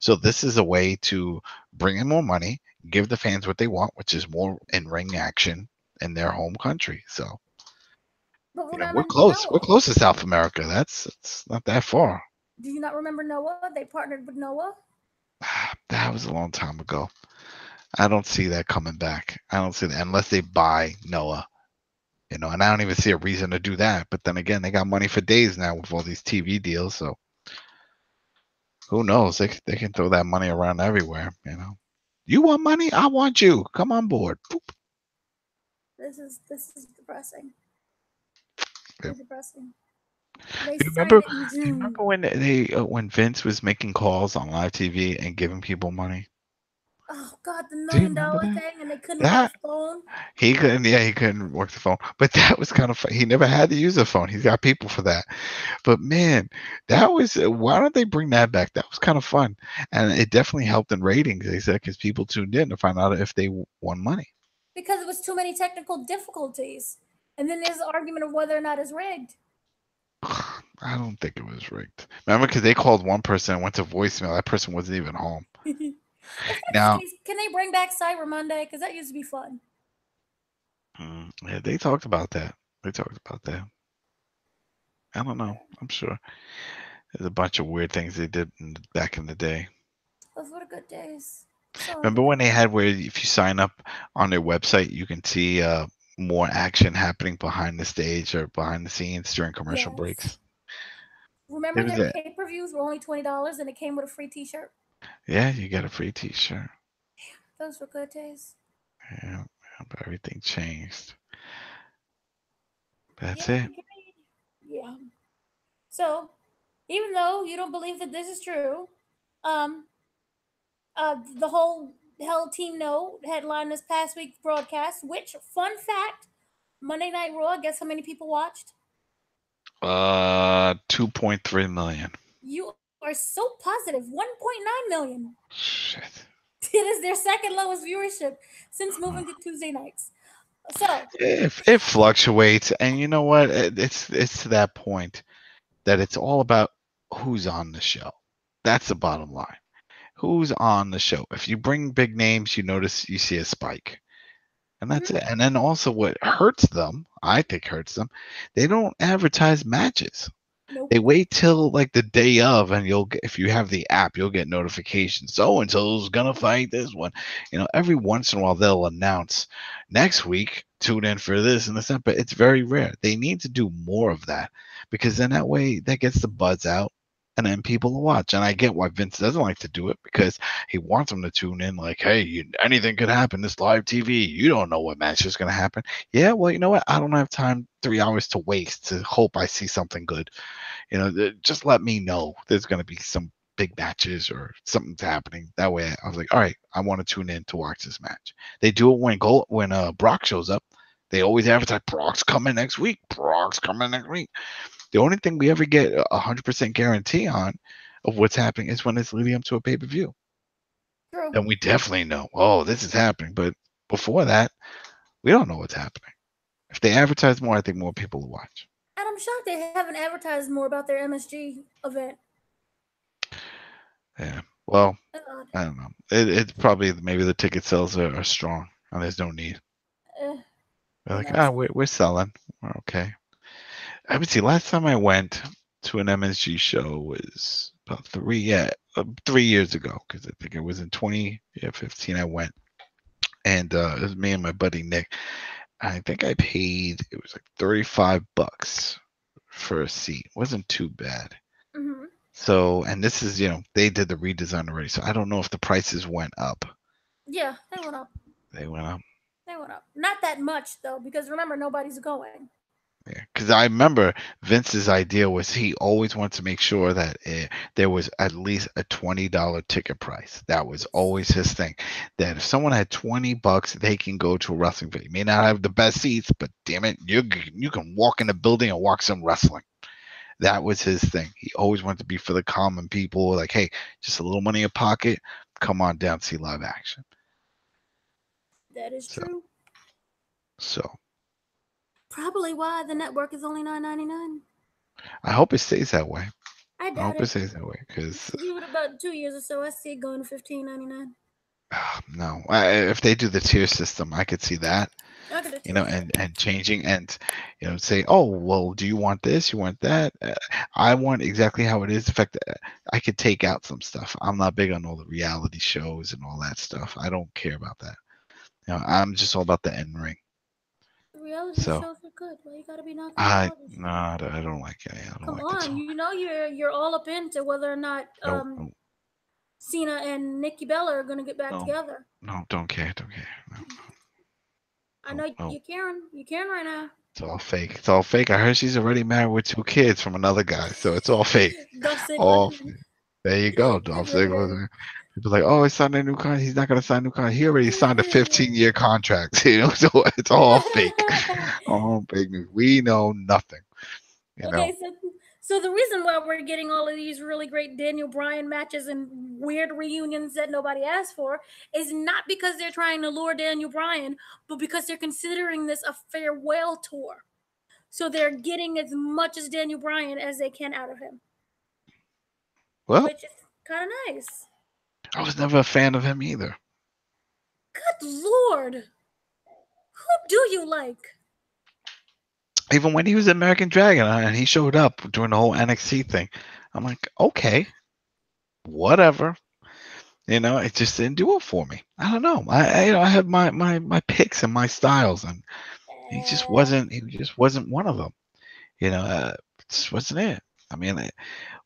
So this is a way to bring in more money, give the fans what they want, which is more in-ring action in their home country. So But we're remember close. We're Noah. close to South America. That's it's not that far. Do you not remember Noah? They partnered with Noah. That was a long time ago. I don't see that coming back. I don't see that unless they buy Noah. And I don't even see a reason to do that. But then again, they got money for days now with all these TV deals. So who knows? They can throw that money around everywhere. You want money? I want you. Come on board. Boop. This is depressing. Yeah. Very depressing. They Do you signed remember? it in Do you June. remember when Vince was making calls on live TV and giving people money? Oh God, the Do you million remember dollar that? thing, and they couldn't work the That phone. he couldn't. Yeah, he couldn't work the phone. But that was kind of fun. He never had to use a phone. He's got people for that. But man, that was. Why don't they bring that back? That was kind of fun, and it definitely helped in ratings. They said because people tuned in to find out if they won money. Because it was too many technical difficulties. And then there's the argument of whether or not it's rigged. I don't think it was rigged. Remember, because they called one person and went to voicemail. That person wasn't even home. If that's the Now, case, can they bring back Cyber Monday? Because that used to be fun. yeah, they talked about that. They talked about that. I don't know. I'm sure there's a bunch of weird things they did back in the day. Those were the good days. So Remember when they had where if you sign up on their website, you can see more action happening behind the stage or behind the scenes during commercial yes. breaks. It Remember was their it. pay-per-views were only $20 and it came with a free T-shirt. Yeah, you get a free T-shirt. Those were good days. Yeah, but everything changed. That's Yeah, it. yeah. So even though you don't believe that this is true, um, the whole Hell Team No headline this past week's broadcast. Which fun fact? Monday Night Raw. Guess how many people watched? 2.3 million. You are so positive. 1.9 million. Shit. It is their second lowest viewership since moving to Tuesday nights. So It fluctuates, and you know what? It's to that point that it's all about who's on the show. That's the bottom line. Who's on the show? If you bring big names, you see a spike. And that's it. And then also what hurts them, I think hurts them, they don't advertise matches. nope. They wait till like the day of, and you'll get, if you have the app, you'll get notifications. So and so's gonna fight this one. Every once in a while they'll announce next week, tune in for this and this, but it's very rare. They need to do more of that because then that way that gets the buzz out and then people will watch. And I get why Vince doesn't like to do it because he wants them to tune in like, hey, anything could happen. This live TV, you don't know what match is going to happen. Yeah, well, you know what? I don't have time 3 hours to waste to hope I see something good. Just let me know there's going to be some big matches or something's happening. That way I was like, all right, I want to tune in to watch this match. They do it when Brock shows up. They always advertise Brock's coming next week. Brock's coming next week. The only thing we ever get 100% guarantee on of what's happening is when it's leading up to a pay-per-view. True. Then we definitely know, oh, this is happening. But before that, we don't know what's happening. If they advertise more, I think more people will watch. And I'm shocked they haven't advertised more about their MSG event. Yeah. Well, God. I don't know. It's probably maybe the ticket sales are strong and there's no need. Uh, They're who like, knows? we're selling. We're okay. I would see. Last time I went to an MSG show was about 3 years ago because I think it was in 2015. I went, and it was me and my buddy Nick. I think I paid it was like $35 for a seat. It wasn't too bad. Hmm. So, and this is they did the redesign already, so I don't know if the prices went up. Yeah, they went up. They went up. They went up. Not that much though, because remember nobody's going. Yeah, because I remember Vince's idea was he always wanted to make sure that there was at least a $20 ticket price. That was always his thing. That if someone had $20, they can go to a wrestling venue. You may not have the best seats, but damn it, you can walk in the building and watch some wrestling. That was his thing. He always wanted to be for the common people. Like, hey, just a little money in your pocket, come on down, see live action. That is So, true. so Probably why the network is only $9.99. I hope it stays that way. I I doubt hope it it. stays that way because Give it about 2 years or so. I see it going to $15.99. no, if they do the tier system, I could see that. I could do And changing and say, oh well, do you want this, you want that, I want exactly how it is. In fact, I could take out some stuff. I'm not big on all the reality shows and all that stuff. I don't care about that. I'm just all about the end ring. The reality So shows are good. Why you gotta be knocking the I reality no, shows? I don't like any. I don't Come like it on, all. you know you're all up into whether or not No, no, Cena and Nikki Bella are gonna get back no, together. no, don't care. No, I no, know no. you can right now. It's all fake. It's all fake. I heard she's already married with 2 kids from another guy, so it's all fake. Dolph Ziggler. All there you go, Dolph Ziggler. People like, oh, he signed a new contract. He's not gonna sign a new contract. He already signed a 15-year contract. So it's all fake. All fake news. We know nothing. You know. Okay, so the reason why we're getting all of these really great Daniel Bryan matches and weird reunions that nobody asked for is not because they're trying to lure Daniel Bryan, but because they're considering this a farewell tour. So they're getting as much as Daniel Bryan as they can out of him, Well, which is kind of nice. I was never a fan of him either. Good Lord. Who do you like? Even when he was American Dragon and he showed up during the whole NXT thing, I'm like, okay, whatever. It just didn't do it for me. I don't know. I have my picks and my styles, and he just wasn't. He just wasn't one of them. Just wasn't it. I mean,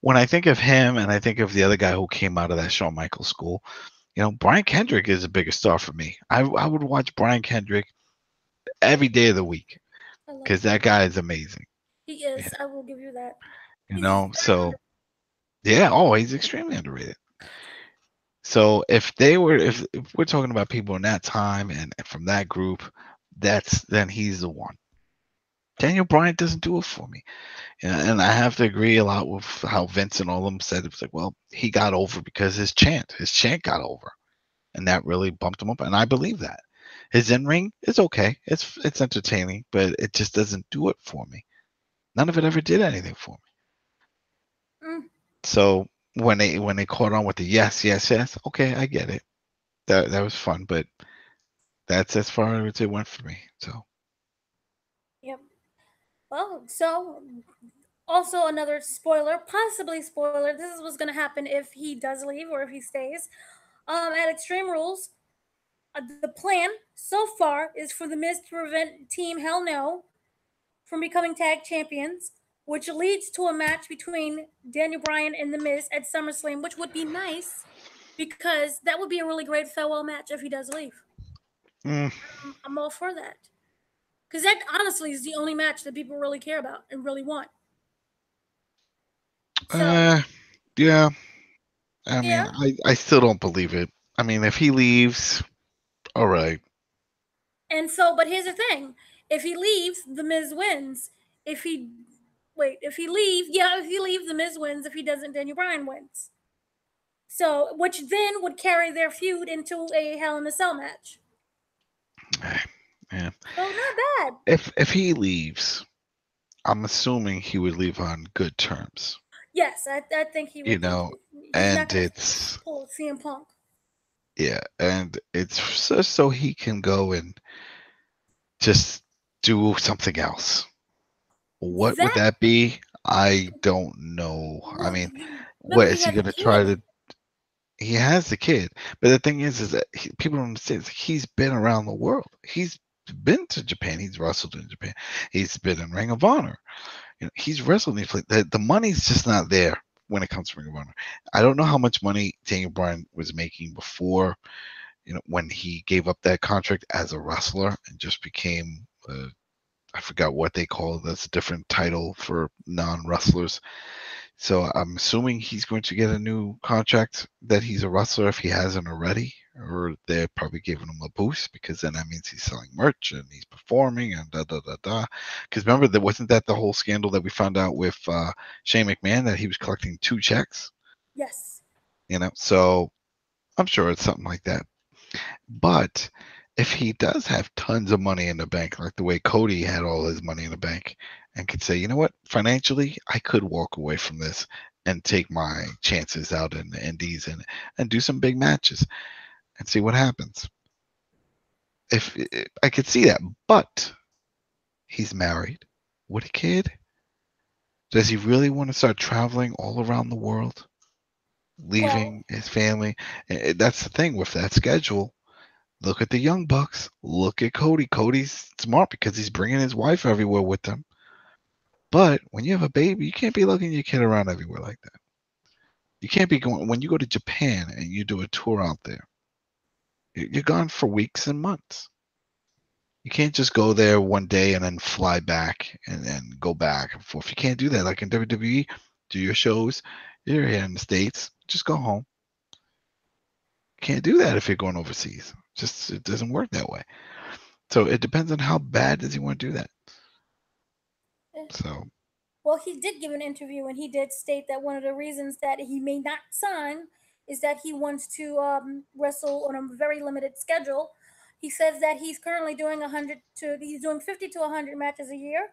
when I think of him and I think of the other guy who came out of that Shawn Michaels school, Brian Kendrick is a bigger star for me. I would watch Brian Kendrick every day of the week because that guy is amazing. He is. I will give you that. So yeah. Oh, he's extremely underrated. So if we're talking about people in that time and from that group, then he's the one. Daniel Bryan doesn't do it for me. And I have to agree a lot with how Vince and all of them said it was like, well, he got over because his chant got over. And that really bumped him up. And I believe that. His in-ring is okay. It's entertaining, but it just doesn't do it for me. None of it ever did anything for me. Mm. So when they caught on with the yes, okay, I get it. That was fun, but that's as far as it went for me. So Yep. Well, so also another spoiler, possibly spoiler. This is what's going to happen if he does leave or if he stays. At Extreme Rules, the plan so far is for the Miz to prevent Team Hell No from becoming tag champions, which leads to a match between Daniel Bryan and the Miz at SummerSlam, which would be nice because that would be a really great farewell match if he does leave. I'm all for that. Because that honestly is the only match that people really care about and really want. So, yeah. I mean, yeah. I still don't believe it. I mean, if he leaves, all right. And so, but here's the thing: if he leaves, the Miz wins. If he if he leaves, the Miz wins. If he doesn't, Daniel Bryan wins. So, which then would carry their feud into a Hell in a Cell match. Yeah. So not bad. If he leaves, I'm assuming he would leave on good terms. Yes, I think he would. And it's pull CM Punk. Yeah, and it's just so he can go and just do something else. What would That that be? I don't know. I well, mean, what remember is he he has a gonna try kid. to? He has the kid, but the thing is that people don't understand. He's been around the world. He's been to Japan. He's wrestled in Japan. He's been in Ring of Honor. He's wrestled in these places. The money's just not there when it comes to Ring of Honor. I don't know how much money Daniel Bryan was making before, when he gave up that contract as a wrestler and just became, I forgot what they call it. That's a different title for non-wrestlers. So I'm assuming he's going to get a new contract that he's a wrestler if he hasn't already, or they're probably giving him a boost because then that means he's selling merch and he's performing and da da da da. Because remember, wasn't that the whole scandal that we found out with Shane McMahon that he was collecting two checks? Yes. So I'm sure it's something like that. But if he does have tons of money in the bank, like the way Cody had all his money in the bank, and could say, you know what, financially, I could walk away from this and take my chances out in the indies and do some big matches and see what happens. If I could see that, but he's married with a kid. Does he really want to start traveling all around the world, Well, leaving his family? That's the thing with that schedule. Look at the Young Bucks. Look at Cody. Cody's smart because he's bringing his wife everywhere with him. But when you have a baby, you can't be lugging your kid around everywhere like that. You can't be going when you go to Japan and you do a tour out there. You're gone for weeks and months. You can't just go there one day and then fly back and then go back and forth. You can't do that. Like in WWE, do your shows. You're here in the States. Just go home. You can't do that if you're going overseas. Just it doesn't work that way. So it depends on how bad does he want to do that. eh, So well, he did give an interview and he did state that one of the reasons that he may not sign is that he wants to wrestle on a very limited schedule. He says that he's currently doing 50 to 100 matches a year,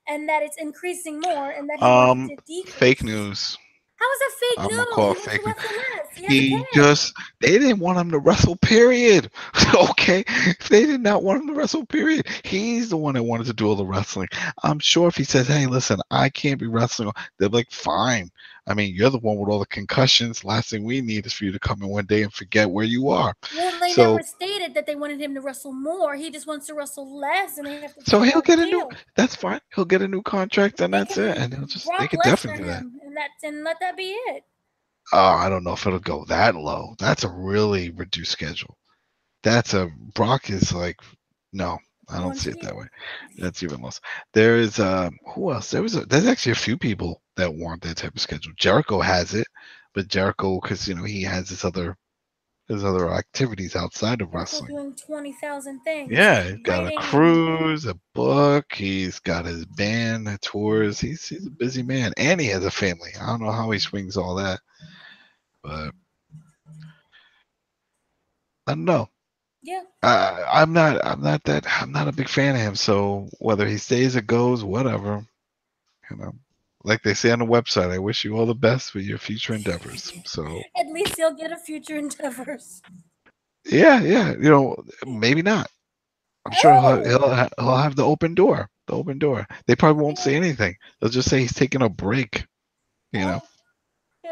and that it's increasing more, and that he wants it to fake decrease. news. How is that fake I'm gonna news? call He it wants to fake news. wrestle less. He has a He kid. just they didn't want him to wrestle, period. Okay. They did not want him to wrestle, period. He's the one that wanted to do all the wrestling. I'm sure if he says, hey, listen, I can't be wrestling, they're like, fine. I mean, you're the one with all the concussions. Last thing we need is for you to come in one day and forget where you are. Well, they So never stated that they wanted him to wrestle more. He just wants to wrestle less, and they have to figure so out he'll a get a new deal. that's fine. He'll get a new contract and They that's it. And can they Brock could Lesnar definitely do that. him, and let that be it. I don't know if it'll go that low. That's a really reduced schedule. That's a Brock is like, no, I don't One see it that tier. way. That's even less. There is who else? There's actually a few people that want that type of schedule. Jericho has it, but Jericho, because he has his other activities outside of Jericho's wrestling. doing 20,000 things. Yeah, He's he's got a writing and cruise, a book. He's got his band that tours. He's a busy man, and he has a family. I don't know how he swings all that, but I don't know. yeah. I'm not a big fan of him. So whether he stays or goes, whatever, you know. Like they say on the website, I wish you all the best with your future endeavors. So At least he'll get a future endeavors. yeah, yeah, maybe not. I'm sure Oh, he'll have the open door. The open door. They probably won't yeah. say anything. They'll just say he's taking a break. You know, Oh,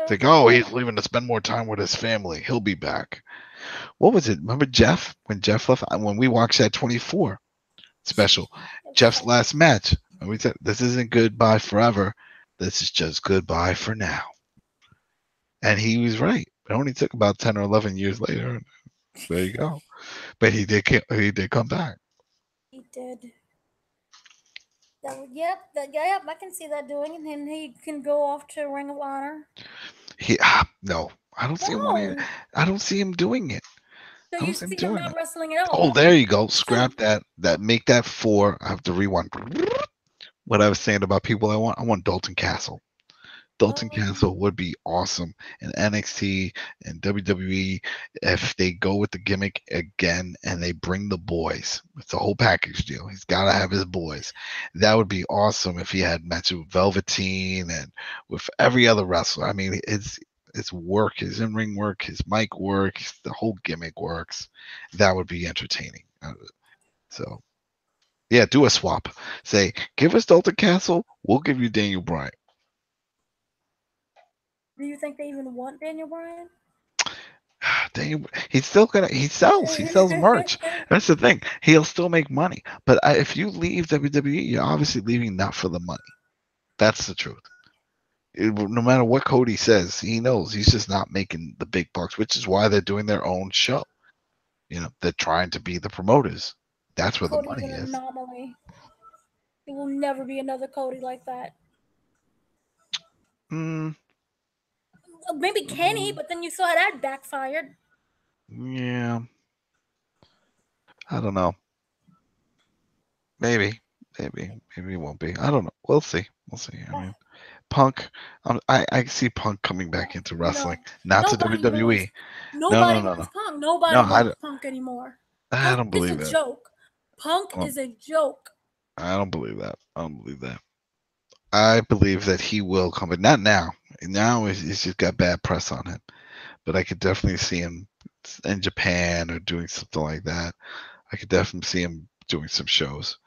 it's yeah. like, oh, he's leaving to spend more time with his family. He'll be back. What was it? Remember Jeff when Jeff left? When we watched that 24 special, Jeff's last match. And we said, this isn't goodbye forever. This is just goodbye for now. And he was right. It only took about 10 or 11 years later. There you go. But he did come back. He did. Yep. I can see that doing, and then he can go off to Ring of Honor. No, I don't see him wanting. No, I don't see him doing it. so I you don't see him see him doing not it. wrestling at Oh, all. there you go. So Scrap that. Make that 4. I have to rewind. What I was saying about people I want. I want Dalton Castle. Dalton um, Castle would be awesome in NXT and WWE if they go with the gimmick again and they bring the boys. It's a whole package deal. He's got to have his boys. That would be awesome if he had matches with Velveteen and with every other wrestler. I mean, his work, his in-ring work, his mic work, the whole gimmick works, that would be entertaining. So yeah, do a swap. Say, give us Dalton Castle, we'll give you Daniel Bryan. Do you think they even want Daniel Bryan? Daniel, he's still gonna he sells merch. That's the thing. He'll still make money. But if you leave WWE, you're obviously leaving not for the money. That's the truth. No matter what Cody says, he knows he's just not making the big bucks, which is why they're doing their own show. They're trying to be the promoters. That's where the Cody's money an is. anomaly. There will never be another Cody like that. Mm, Maybe Kenny, but then you saw that backfired. yeah. I don't know. Maybe it won't be. I don't know. We'll see. I mean, Punk. I see Punk coming back into wrestling, not to WWE. Nobody No. wants Punk. Nobody wants Punk anymore. I don't believe It's a that. joke. Punk is a joke. I don't believe that. I believe that he will come, but not now. Now he's just got bad press on him. But I could definitely see him in Japan or doing something like that. I could definitely see him doing some shows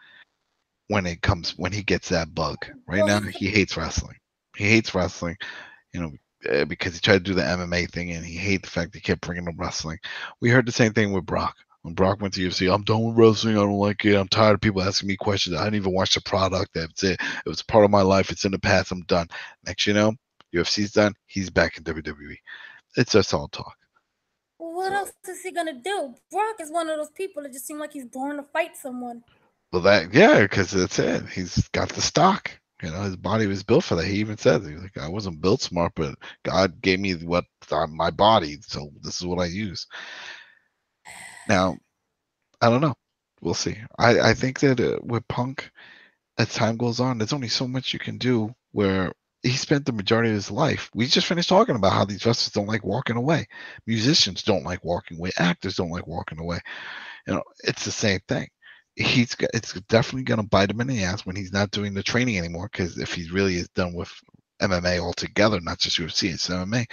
when he gets that bug. Right now, he hates wrestling. He hates wrestling, because he tried to do the MMA thing, and he hates the fact they kept bringing him wrestling. We heard the same thing with Brock. When Brock went to UFC, I'm done with wrestling. I don't like it. I'm tired of people asking me questions. I didn't even watch the product. That's it. It was part of my life. It's in the past. I'm done. Next, UFC's done. He's back in WWE. It's just all talk. Well, what else is he gonna do? Brock is one of those people that just seem like he's born to fight someone. Well, because that's it. He's got the stock. His body was built for that. He even said, he was like, I wasn't built smart, but God gave me what's on my body, so this is what I use. Now, I don't know. We'll see. I think that with Punk, as time goes on, there's only so much you can do where he spent the majority of his life. We just finished talking about how these wrestlers don't like walking away. Musicians don't like walking away. Actors don't like walking away. It's the same thing. It's definitely going to bite him in the ass when he's not doing the training anymore, because if he really is done with MMA altogether, not just UFC, it's MMA,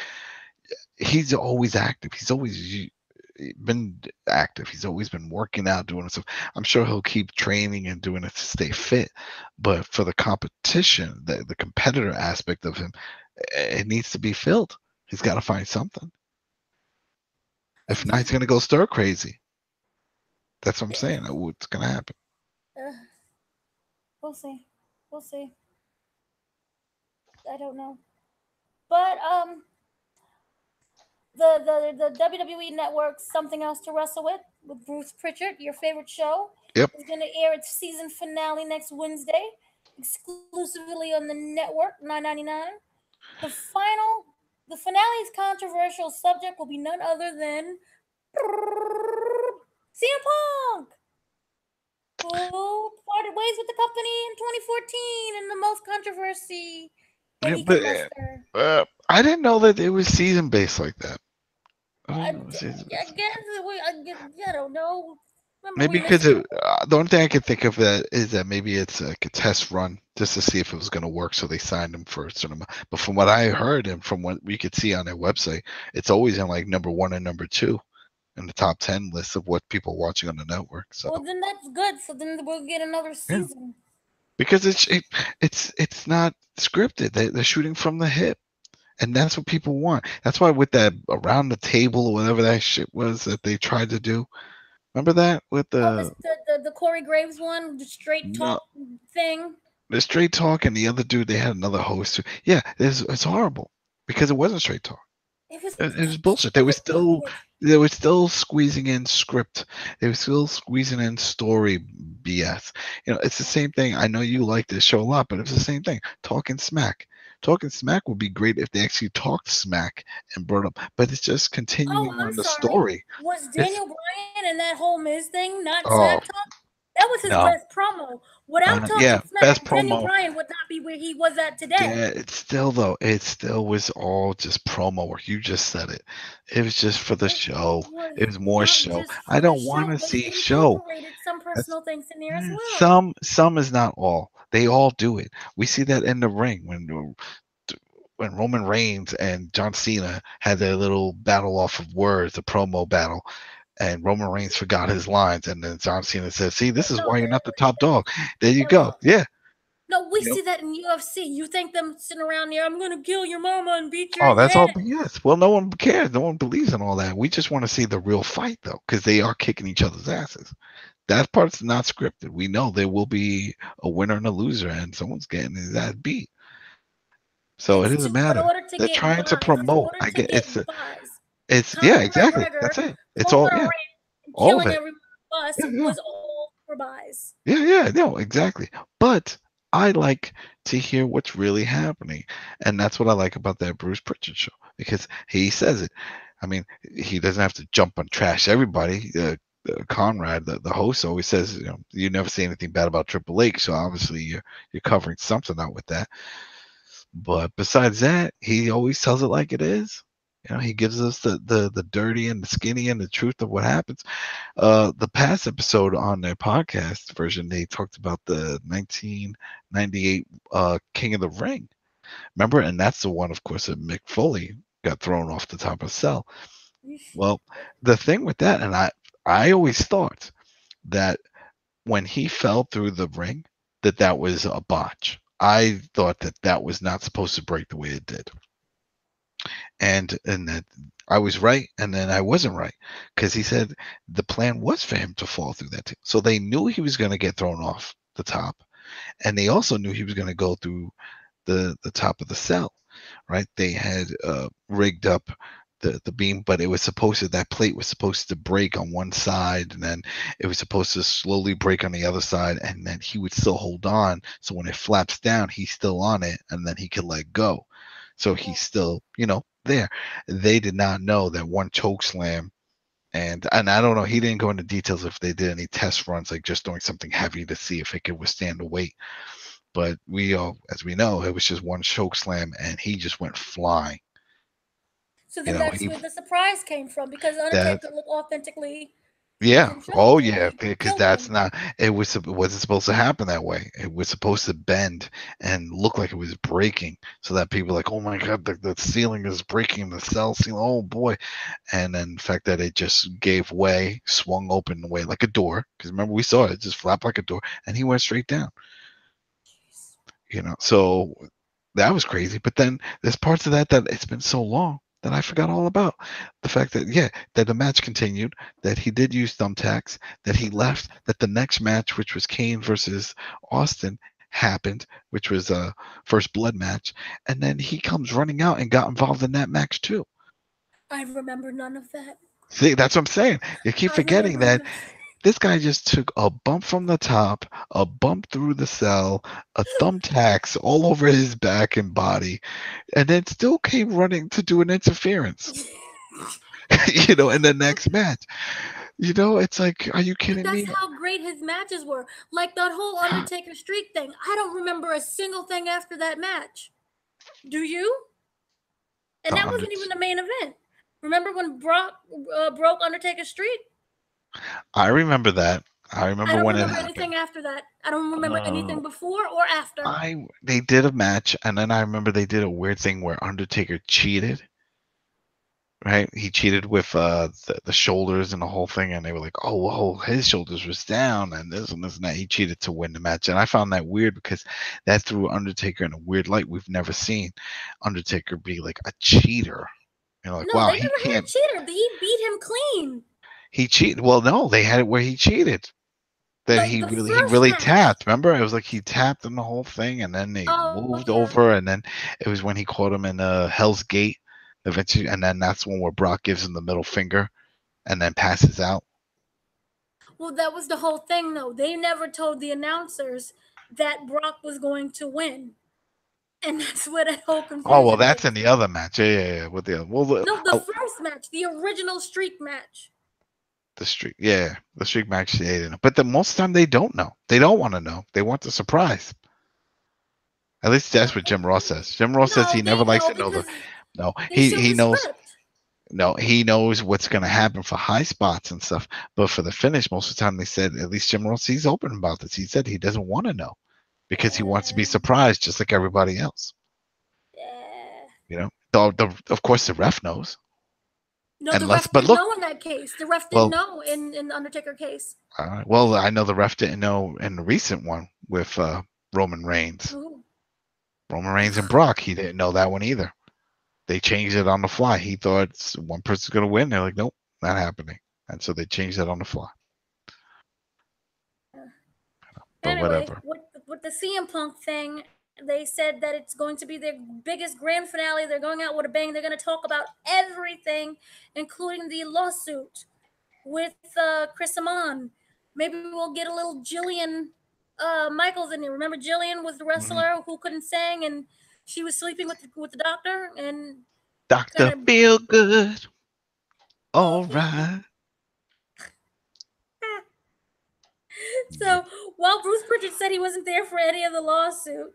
he's always active. He's always been active. He's always been working out, doing stuff. I'm sure he'll keep training and doing it to stay fit, but for the competition, the competitor aspect of him, it needs to be filled. He's got to find something. If not, he's going to go stir crazy. That's what I'm saying. What's going to happen? We'll see. I don't know. But the WWE Network, Something Else to Wrestle with Bruce Pritchard, your favorite show, is going to air its season finale next Wednesday, exclusively on the network, $9.99. The finale's controversial subject will be none other than CM Punk, who parted ways with the company in 2014 in the most controversy that he could muster. I didn't know that it was season based like that. I don't know. Maybe because the only thing I can think of that is that maybe it's like a test run just to see if it was going to work, so they signed him for a certain amount. But from what I heard and from what we could see on their website, it's always in like number 1 and number 2 in the top 10 list of what people are watching on the network. So well, then that's good. So then we'll get another season. Yeah. Because it's not scripted. They're shooting from the hip. And that's what people want. That's why with that around the table or whatever that shit was that they tried to do. Remember that with the Corey Graves one, the straight talk thing. The straight talk and the other dude, they had another host too. Yeah, it's horrible because it wasn't straight talk. It was bullshit. They were still squeezing in script. They were still squeezing in story BS. It's the same thing. I know you like this show a lot, but it's the same thing. Talking smack. Talking smack would be great if they actually talked smack and brought up, but it's just continuing on the story. Was Daniel Bryan and that whole Miz thing not smack talk? That was his best promo. Without talking smack, Daniel Bryan would not be where he was at today. Yeah, it still was all just promo work. You just said it. It was just for the show. It was more show. I don't want to see show. Some personal things in there as well. Some is not all. They all do it. We see that in the ring when when Roman Reigns and John Cena had their little battle off of words, the promo battle, and Roman Reigns forgot his lines, and then John Cena said, "See, this is No, why you're not the top dog." There you no, go. no. Yeah. No, we You know? see that in UFC. You think them sitting around there, I'm gonna kill your mama and beat your Oh, that's all head. BS. Well, no one cares. No one believes in all that. We just want to see the real fight, though, because they are kicking each other's asses. That part's not scripted. We know there will be a winner and a loser, and someone's getting his ass beat. So it It's doesn't to in matter. order to They're get trying to buys. It's in promote. order I to get get buys. it's yeah, Conor exactly. McGregor That's it. It's pulling all a yeah, ring and all of killing it. everyone bus Yeah, yeah. was all for buys. Yeah, yeah, no, exactly. But I like to hear what's really happening. And that's what I like about that Bruce Pritchard show because he says it. I mean, he doesn't have to jump on trash everybody. Conrad, the host, always says, you never say anything bad about Triple H, so obviously you're covering something out with that. But besides that, he always tells it like it is. He gives us the dirty and the skinny and the truth of what happens. The past episode on their podcast version, they talked about the 1998 King of the Ring. Remember? And that's the one, of course, that Mick Foley got thrown off the top of the cell. Well, the thing with that, and I always thought that when he fell through the ring, that was a botch. I thought that was not supposed to break the way it did. And that I was right, and then I wasn't right because he said the plan was for him to fall through that. So they knew he was going to get thrown off the top, and they also knew he was going to go through the top of the cell, right? They had rigged up the beam, but it was supposed to that plate was supposed to break on one side, and then it was supposed to slowly break on the other side, and then he would still hold on. So when it flaps down, he's still on it, and then he could let go. So he's still, there. They did not know that one choke slam, and I don't know. He didn't go into details if they did any test runs, like just doing something heavy to see if it could withstand the weight. But we all, as we know, it was just one choke slam, and he just went flying. So then that's He where the surprise came from because that Undertaker looked authentically yeah. in Oh trouble when yeah, he because killed that's him. not. It wasn't supposed to happen that way. It was supposed to bend and look like it was breaking, so that people are like, oh my god, the ceiling is breaking, the cell ceiling. Oh boy, and then the fact that it just gave way, swung open the way like a door. Because remember we saw it just flap like a door, and he went straight down. So that was crazy. But then there's parts of that it's been so long that I forgot all about. The fact that that the match continued, that he did use thumbtacks, that he left, that the next match, which was Kane versus Austin, happened, which was a first blood match, and then he comes running out and got involved in that match too. I remember none of that. See, that's what I'm saying. You keep I forgetting remember that none. this guy just took a bump from the top, a bump through the cell, a thumbtacks all over his back and body, and then still came running to do an interference. In the next match. It's like, are you But kidding that's me? how great his matches were. Like that whole Undertaker streak thing. I don't remember a single thing after that match. Do you? And The that under- wasn't even the main event. Remember when Brock broke Undertaker's streak? I remember that. I I remember don't when it remember happened. anything after that. I don't remember Uh, anything before or after. they did a match, and then I remember they did a weird thing where Undertaker cheated. Right, he cheated with the shoulders and the whole thing, and they were like, "Oh, whoa, his shoulders was down, and this and this and that." He cheated to win the match, and I found that weird because that threw Undertaker in a weird light. We've never seen Undertaker be like a cheater. Like, No, wow, they he never had a can't. cheater. He beat him clean. He cheated. Well, no, they had it where he cheated. That No, he the really he first really match. tapped. Remember, it was like he tapped in the whole thing, and then they Oh moved yeah. over, and then it was when he caught him in Hell's Gate eventually, and then that's when where Brock gives him the middle finger, and then passes out. Well, that was the whole thing, though. They never told the announcers that Brock was going to win, and that's where that whole Oh well, confusion that's came in the from. other match. Yeah. With the No, the oh, first match, the original streak match. the streak. Yeah, the streak match. They didn't know. But the most of the time they don't know. They don't want to know. They want the surprise. At least that's what Jim Ross says. Jim Ross says No, he they never likes know to know the. because No, they he show he the knows. script. No, he knows what's going to happen for high spots and stuff. But for the finish, most of the time they said, at least Jim Ross, he's open about this. He said he doesn't want to know because he wants to be surprised just like everybody else. Yeah. Of course the ref knows. No, the Unless, ref but didn't look, know in that case. The ref didn't well, know in the Undertaker case. well, I know the ref didn't know in the recent one with Roman Reigns. Ooh. Roman Reigns and Brock, he didn't know that one either. They changed it on the fly. He thought one person's going to win. They're like, nope, not happening. And so they changed it on the fly. But Anyway, whatever. with the CM Punk thing, they said that it's going to be their biggest grand finale. They're going out with a bang. They're going to talk about everything, including the lawsuit with Chris Amon. Maybe we'll get a little Jillian Michaels in here. Remember Jillian was the Mm-hmm. wrestler who couldn't sing, and she was sleeping with the doctor and kind Doctor of. Feel Good. All right. Yeah. So while Bruce Pritchard said he wasn't there for any of the lawsuit,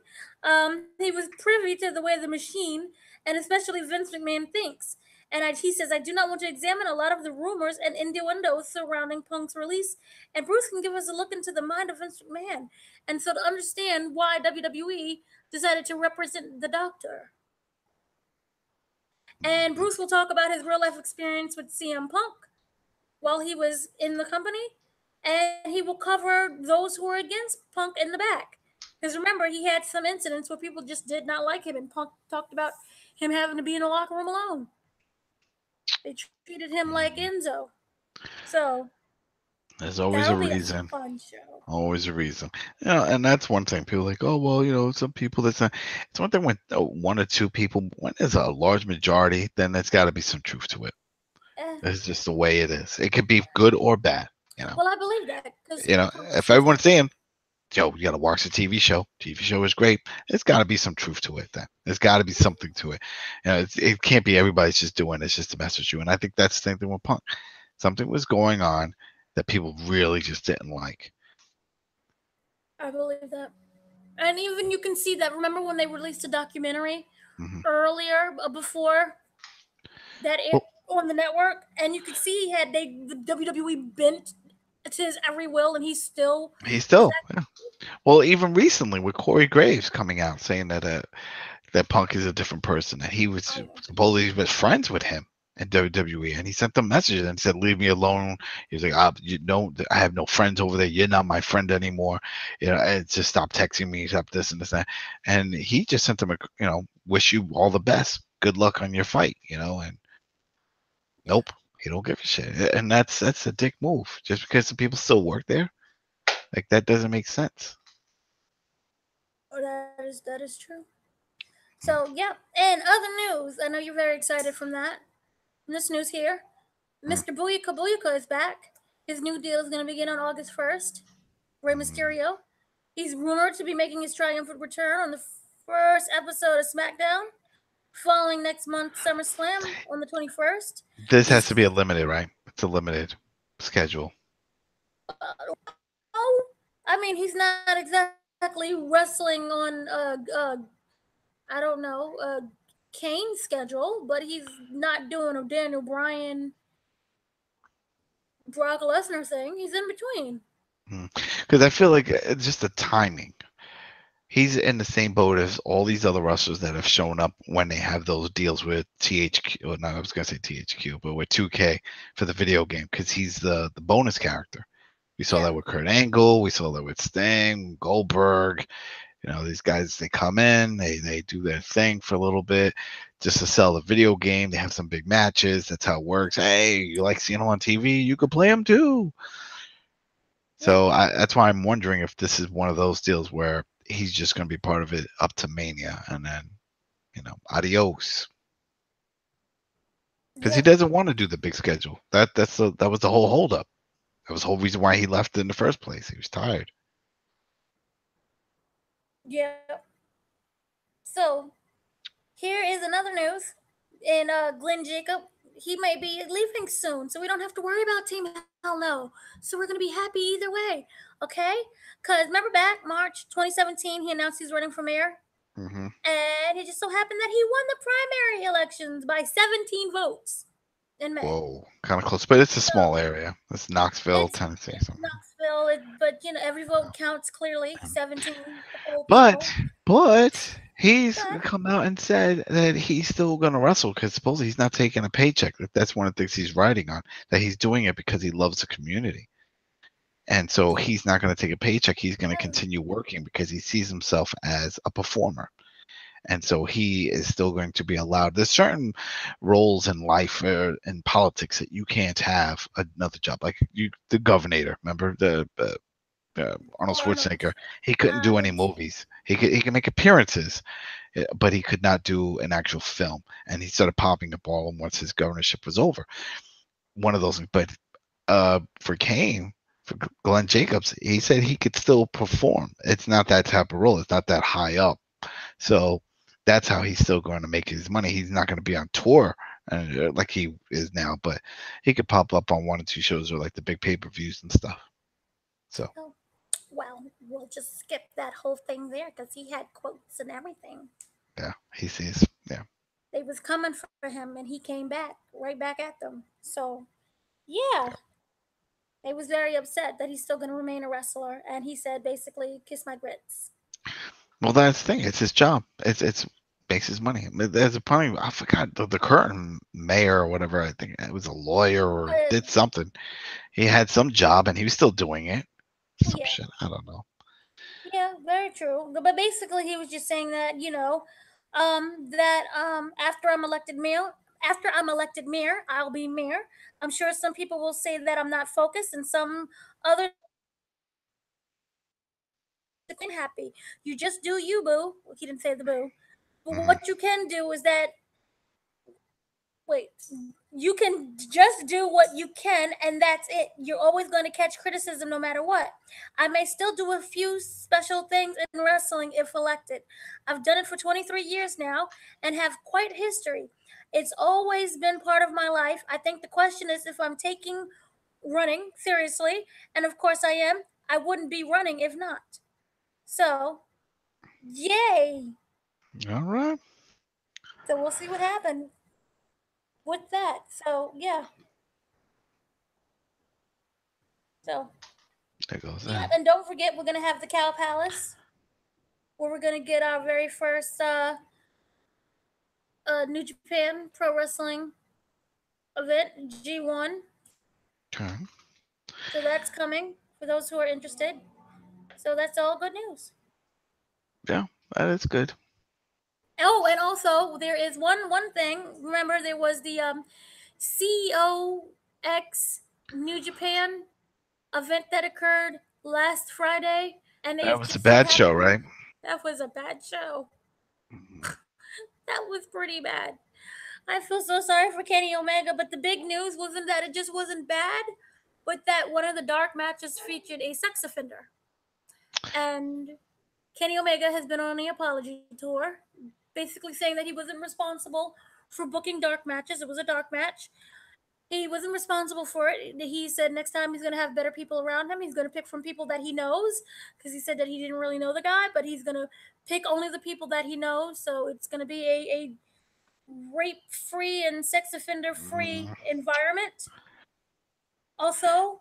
he was privy to the way the machine and especially Vince McMahon thinks. And he says, I do not want to examine a lot of the rumors and innuendos surrounding Punk's release. And Bruce can give us a look into the mind of Vince McMahon. And so to understand why WWE decided to represent the doctor. And Bruce will talk about his real life experience with CM Punk while he was in the company, and he will cover those who were against Punk in the back. Because remember, he had some incidents where people just did not like him, and Punk talked about him having to be in a locker room alone. They treated him like Enzo. So There's always that'll a be a reason. fun show. Always a reason. And that's one thing. People are like, oh, well, some people that's not. It's one thing when one or two people, when there's a large majority, then there's got to be some truth to it. It's just the way it is. It could be good or bad. Well, I believe that because If everyone's saying, yo, you got to watch the TV show. TV show is great. There's got to be some truth to it. Then there's got to be something to it. It can't be everybody's just doing it's just to mess with you. And I think that's the same thing with Punk. Something was going on that people really just didn't like. I believe that. And even you can see that. Remember when they released a documentary earlier, before that on the network, and you could see he had the WWE bent to his every will, and he's still. Yeah. Well, even recently with Corey Graves coming out saying that Punk is a different person, and he was supposedly was friends with him in WWE, and he sent them messages and said, "Leave me alone." He was like, I have no friends over there. You're not my friend anymore. And just stop texting me, stop this and this and that." And he just sent them wish you all the best, good luck on your fight, and nope, he don't give a shit, and that's a dick move. Just because the people still work there, like that doesn't make sense. Oh, that is true. So yeah, and other news. I know you're very excited from that. This news here, Mr. Booyaka is back. His new deal is going to begin on August 1st. Rey Mysterio. He's rumored to be making his triumphant return on the first episode of SmackDown, following next month's SummerSlam on the 21st. This has to be a limited, right? It's a limited schedule. Oh, I mean, he's not exactly wrestling on I don't know, Kane's schedule, but he's not doing a Daniel Bryan, Brock Lesnar thing. He's in between. Because I feel like it's just the timing. He's in the same boat as all these other wrestlers that have shown up when they have those deals with THQ. Well, no, I was going to say THQ, but with 2K for the video game, because he's the bonus character. We saw that with Kurt Angle. We saw that with Sting, Goldberg. These guys, they come in, they do their thing for a little bit just to sell the video game. They have some big matches. That's how it works. Hey, you like seeing them on TV? You could play them too. So that's why I'm wondering if this is one of those deals where he's just going to be part of it up to Mania, and then, adios. Because he doesn't want to do the big schedule. That was the whole holdup. That was the whole reason why he left in the first place. He was tired. Yeah. So here is another news. And Glenn Jacob, he may be leaving soon, so we don't have to worry about Team Hell No. So we're gonna be happy either way, okay? Cause remember back March 2017, he announced he's running for mayor, and it just so happened that he won the primary elections by 17 votes in May. Whoa, kind of close, but it's a small area. It's Knoxville, Tennessee. Knoxville, but every vote counts clearly. 17. But He's Okay. come out and said that he's still going to wrestle because supposedly he's not taking a paycheck. That's one of the things he's writing on, that he's doing it because he loves the community. And so he's not going to take a paycheck. He's going to continue working because he sees himself as a performer. And so he is still going to be allowed. There's certain roles in life in politics that you can't have another job, like the governor. Remember Arnold Arnold. Schwarzenegger? He couldn't do any Arnold. movies. He could make appearances, but he could not do an actual film. And he started popping up all once his governorship was over. One of those, but for Kane, for Glenn Jacobs, he said he could still perform. It's not that type of role. It's not that high up. So that's how he's still going to make his money. He's not going to be on tour like he is now, but he could pop up on one or two shows or like the big pay-per-views and stuff. So Oh, well, we'll just skip that whole thing there because he had quotes and everything. yeah, he sees. Yeah. They was coming for him, and he came back right back at them. So yeah, they was very upset that he's still going to remain a wrestler, and he said basically, "Kiss my grits." Well, that's the thing. It's his job. It's makes his money. There's a probably I forgot the current mayor or whatever. I think it was a lawyer or Uh, did something. He had some job and he was still doing it. Some yeah, shit. I don't know. yeah, very true. But basically, he was just saying that after I'm elected mayor, I'll be mayor. I'm sure some people will say that I'm not focused, and some others happy. You just do you, boo. He didn't say the boo. But Hmm. what you can do is that wait, you can just do what you can, and that's it. You're always going to catch criticism no matter what. I may still do a few special things in wrestling if elected. I've done it for 23 years now and have quite history. It's always been part of my life. I think the question is if I'm taking running seriously, and of course I am. I wouldn't be running if not. So, yay! All right. So we'll see what happens with that. So yeah. So There goes yeah, that. and don't forget we're gonna have the Cow Palace where we're gonna get our very first New Japan Pro Wrestling event G1. Okay. So that's coming for those who are interested. So that's all good news. Yeah, that is good. Oh, and also there is one thing. Remember there was the COX New Japan event that occurred last Friday, and That they was a just so bad show, happened right? that was a bad show. Mhm. That was pretty bad. I feel so sorry for Kenny Omega, but the big news wasn't that it just wasn't bad, but that one of the dark matches featured a sex offender. And Kenny Omega has been on the apology tour, basically saying that he wasn't responsible for booking dark matches. It was a dark match. He wasn't responsible for it. He said next time he's going to have better people around him. He's going to pick from people that he knows because he said that he didn't really know the guy, but he's going to pick only the people that he knows. So it's going to be a rape free and sex offender free Mm. environment. Also,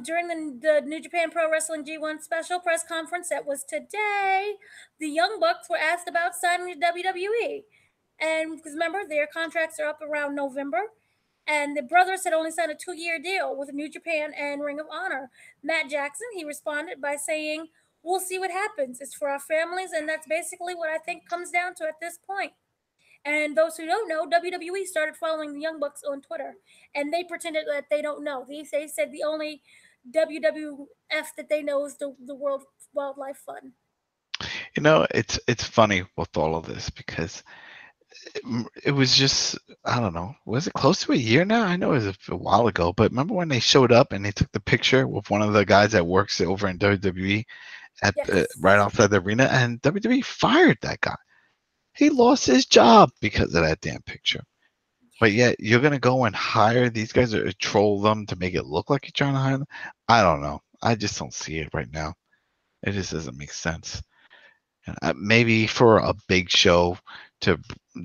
during the New Japan Pro Wrestling G1 special press conference that was today, the Young Bucks were asked about signing to WWE. And because remember, their contracts are up around November. And the brothers had only signed a 2-year deal with New Japan and Ring of Honor. Matt Jackson, he responded by saying, "We'll see what happens. It's for our families." And that's basically what I think comes down to at this point. And those who don't know, WWE started following the Young Bucks on Twitter, and they pretended that they don't know. They said the only WWF that they know is the World Wildlife Fund. It's funny with all of this because it was just I don't know. Was it close to a year now? I know it was a while ago, but remember when they showed up and they took the picture with one of the guys that works over in WWE at right Yes. outside the arena, and WWE fired that guy. He lost his job because of that damn picture. But yet you're gonna go and hire these guys or troll them to make it look like you're trying to hire them. I don't know. I just don't see it right now. It just doesn't make sense. Maybe for a big show to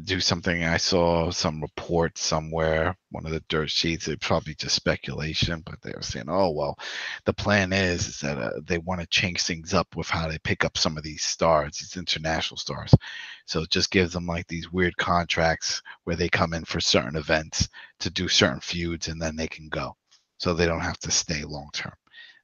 do something. I saw some report somewhere, one of the dirt sheets. It's probably just speculation, but they were saying, "Oh well, the plan is that they want to change things up with how they pick up some of these stars, these international stars. So it just gives them like these weird contracts where they come in for certain events to do certain feuds, and then they can go, so they don't have to stay long term."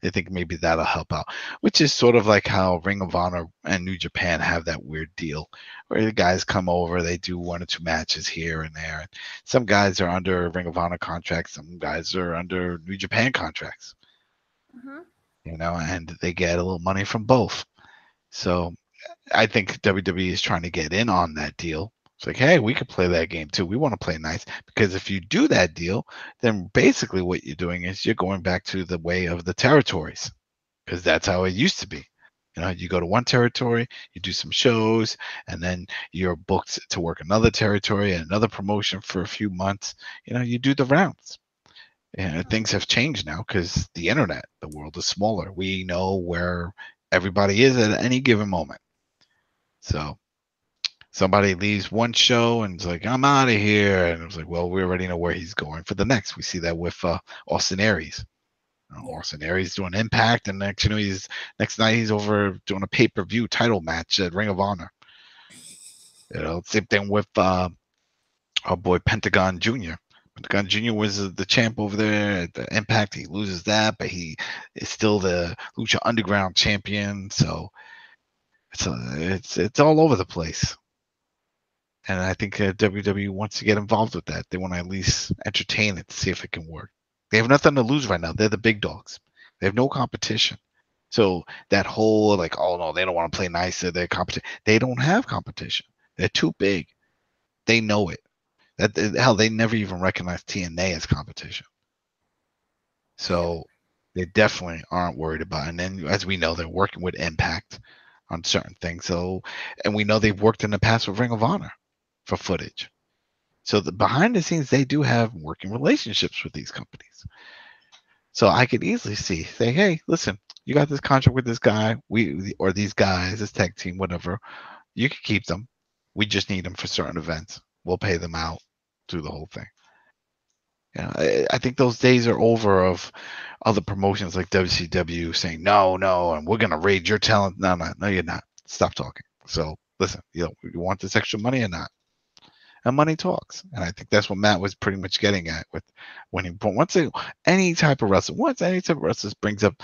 I think maybe that'll help out, which is sort of like how Ring of Honor and New Japan have that weird deal where the guys come over, they do one or two matches here and there. And some guys are under Ring of Honor contracts, some guys are under New Japan contracts, Mm-hmm. and they get a little money from both. So I think WWE is trying to get in on that deal. It's like, hey, we could play that game too. We want to play nice because if you do that deal, then basically what you're doing is you're going back to the way of the territories because that's how it used to be. You go to one territory, you do some shows, and then you're booked to work another territory and another promotion for a few months. You do the rounds. And things have changed now because the internet, the world is smaller. We know where everybody is at any given moment. So somebody leaves one show and it's like, I'm out of here. And it's like, well, we already know where he's going for the next. We see that with Austin Aries. Yeah. Austin Aries doing Impact, and next night he's over doing a pay-per-view title match at Ring of Honor. Same thing with our boy Pentagon Jr. Pentagon Jr. was the champ over there at the Impact. He loses that, but he is still the Lucha Underground champion. So it's all over the place. And I think WWE wants to get involved with that. They want to at least entertain it to see if it can work. They have nothing to lose right now. They're the big dogs. They have no competition. So that whole like, oh no, they don't want to play nicer. They're competition. They don't have competition. They're too big. They know it. Hell, they never even recognize TNA as competition. Yep. So they definitely aren't worried about it. And then, as we know, they're working with Impact on certain things. So, and we know they've worked in the past with Ring of Honor for footage. So the behind the scenes, they do have working relationships with these companies. So I could easily say, hey, listen, you got this contract with this guy, or these guys, this tag team, whatever. You can keep them. We just need them for certain events. We'll pay them out through the whole thing. I think those days are over of other promotions like WCW saying no, no, and we're gonna raid your talent. No, no, no, you're not. Stop talking. So listen, you want this extra money or not? And money talks. And I think that's what Matt was pretty much getting at with when he any type of wrestler, once any type of wrestler brings up,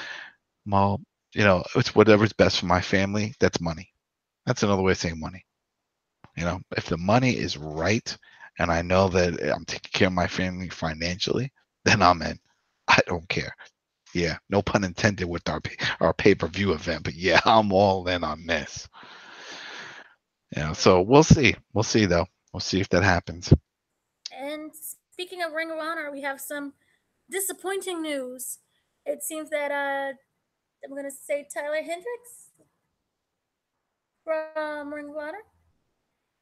well, it's whatever's best for my family. That's money. That's another way of saying money. If the money is right, and I know that I'm taking care of my family financially, then I'm in. I don't care. Yeah, no pun intended with our pay-per-view event, but yeah, I'm all in on this. So we'll see. We'll see though. We'll see if that happens. And speaking of Ring of Honor, we have some disappointing news. It seems that I'm gonna say Tyler Hendricks from Ring of Honor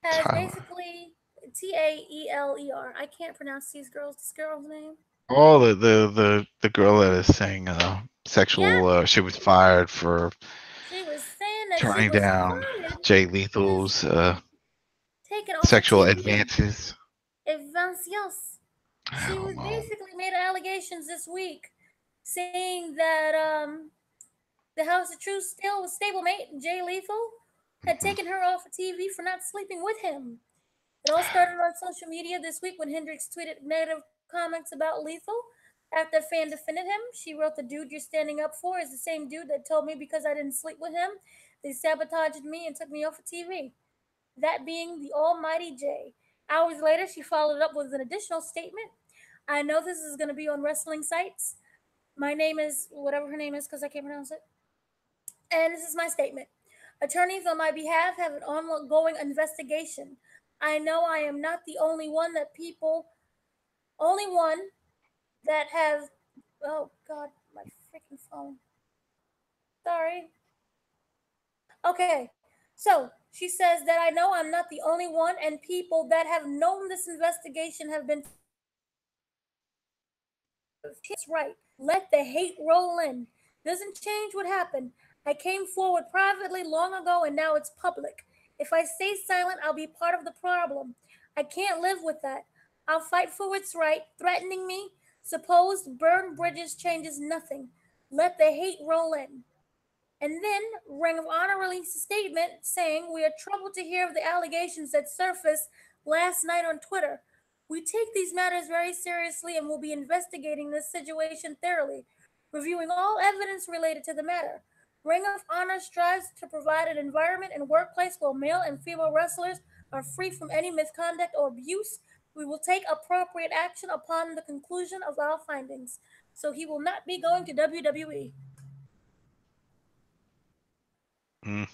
has Tyler. basically Taeler. I can't pronounce this girl's name. Oh, the girl that is saying Yeah, sexual. She was fired for she was saying that she turning was down fired Jay because Lethal's taken off of sexual TV. advances. Advances. I She don't was know. basically made allegations this week saying that the House of Truth still stablemate Jay Lethal had Mhm. taken her off of TV for not sleeping with him. It all started on social media this week when Hendricks tweeted negative comments about Lethal. After a fan defended him, she wrote, "The dude you're standing up for is the same dude that told me because I didn't sleep with him, they sabotaged me and took me off of TV." That being the almighty Jay. Hours later, she followed up with an additional statement. "I know this is going to be on wrestling sites. My name is whatever her name is because I can't pronounce it. And this is my statement. Attorneys on my behalf have an ongoing investigation. I know I am not the only one that have, oh God, my freaking phone. Sorry. Okay, so she says that I know I'm not the only one, and people that have known this investigation have been told that I am sensitive. It's right. Let the hate roll in. Doesn't change what happened. I came forward privately long ago and now it's public. If I stay silent, I'll be part of the problem. I can't live with that. I'll fight for what's right. Threatening me, supposed burn bridges changes nothing. Let the hate roll in. And then Ring of Honor released a statement saying, "We are troubled to hear of the allegations that surfaced last night on Twitter. We take these matters very seriously and will be investigating this situation thoroughly, reviewing all evidence related to the matter. Ring of Honor strives to provide an environment and workplace where male and female wrestlers are free from any misconduct or abuse. We will take appropriate action upon the conclusion of our findings." So he will not be going to WWE. Mm.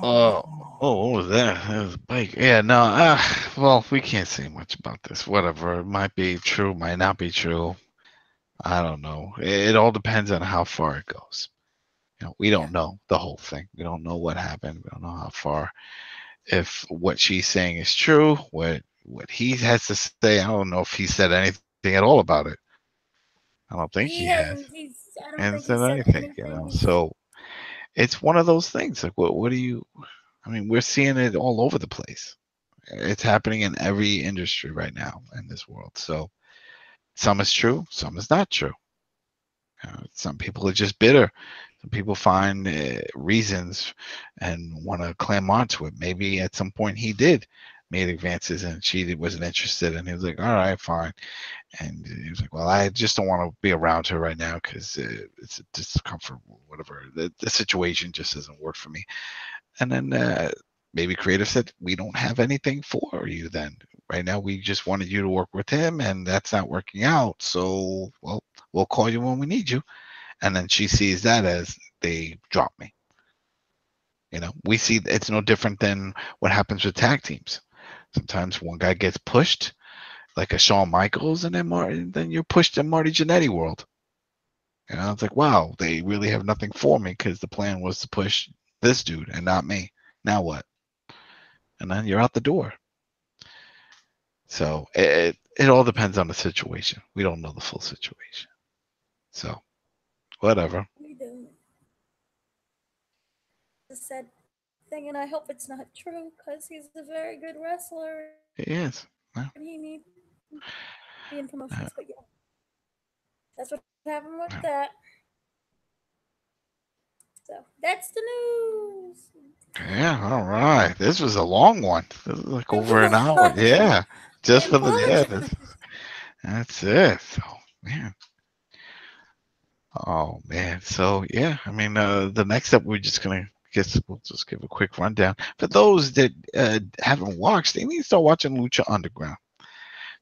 Oh, what was that? That was a bike. Yeah, no. Well, we can't say much about this. Whatever. It might be true, might not be true. I don't know. It all depends on how far it goes. We don't know the whole thing. We don't know what happened. We don't know how far. If what she's saying is true, what he has to say, I don't know if he said anything at all about it. I don't think he He has. hasn't. I don't Hasn't think he said said anything. anything. So it's one of those things. Like, what do you? I mean, we're seeing it all over the place. It's happening in every industry right now in this world. So some is true, some is not true. Some people are just bitter. Some people find reasons and want to clam onto it. Maybe at some point he did made advances and she wasn't interested, and he was like, "All right, fine." And he was like, "Well, I just don't want to be around her right now because it's a discomfort, whatever. The situation just doesn't work for me." And then maybe creative said, "We don't have anything for you then. Right now, we just wanted you to work with him, and that's not working out. So, well, we'll call you when we need you." And then she sees that as they drop me. We see it's no different than what happens with tag teams. Sometimes one guy gets pushed, like a Shawn Michaels, and then you're pushed in Marty Jannetty world. It's like, wow, they really have nothing for me because the plan was to push this dude and not me. Now what? And then you're out the door. So it all depends on the situation. We don't know the full situation. So whatever. We do. The said thing, and I hope it's not true because he's a very good wrestler and he It needs is. Well, to be in uh, promotions. But yeah, that's what happened with uh, that. So that's the news. yeah, all right. This was a long one. This is like I over an hour. Yeah. Just for the apologize. that's it. So man. Oh man. So yeah, I mean the next up we're just gonna guess we'll just give a quick rundown. For those that haven't watched, they need to start watching Lucha Underground.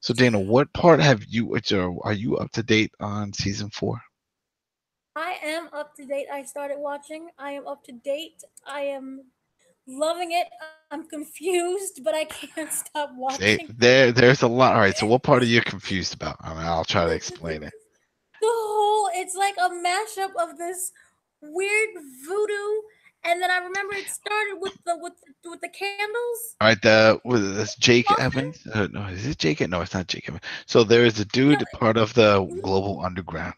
So Dana, what part have you are you up to date on season 4? I am up to date. I started watching. I am up to date. I am loving it. I'm confused, but I can't stop watching. There's a lot. All right, so what part are you confused about? I mean, I'll try to explain it. The whole, it's like a mashup of this weird voodoo, and then I remember it started with the candles. All right, the was this Jake Coffin? Evans? No, is it Jake? No, it's not Jake Evans. So there is a No, dude, part of the Global Underground,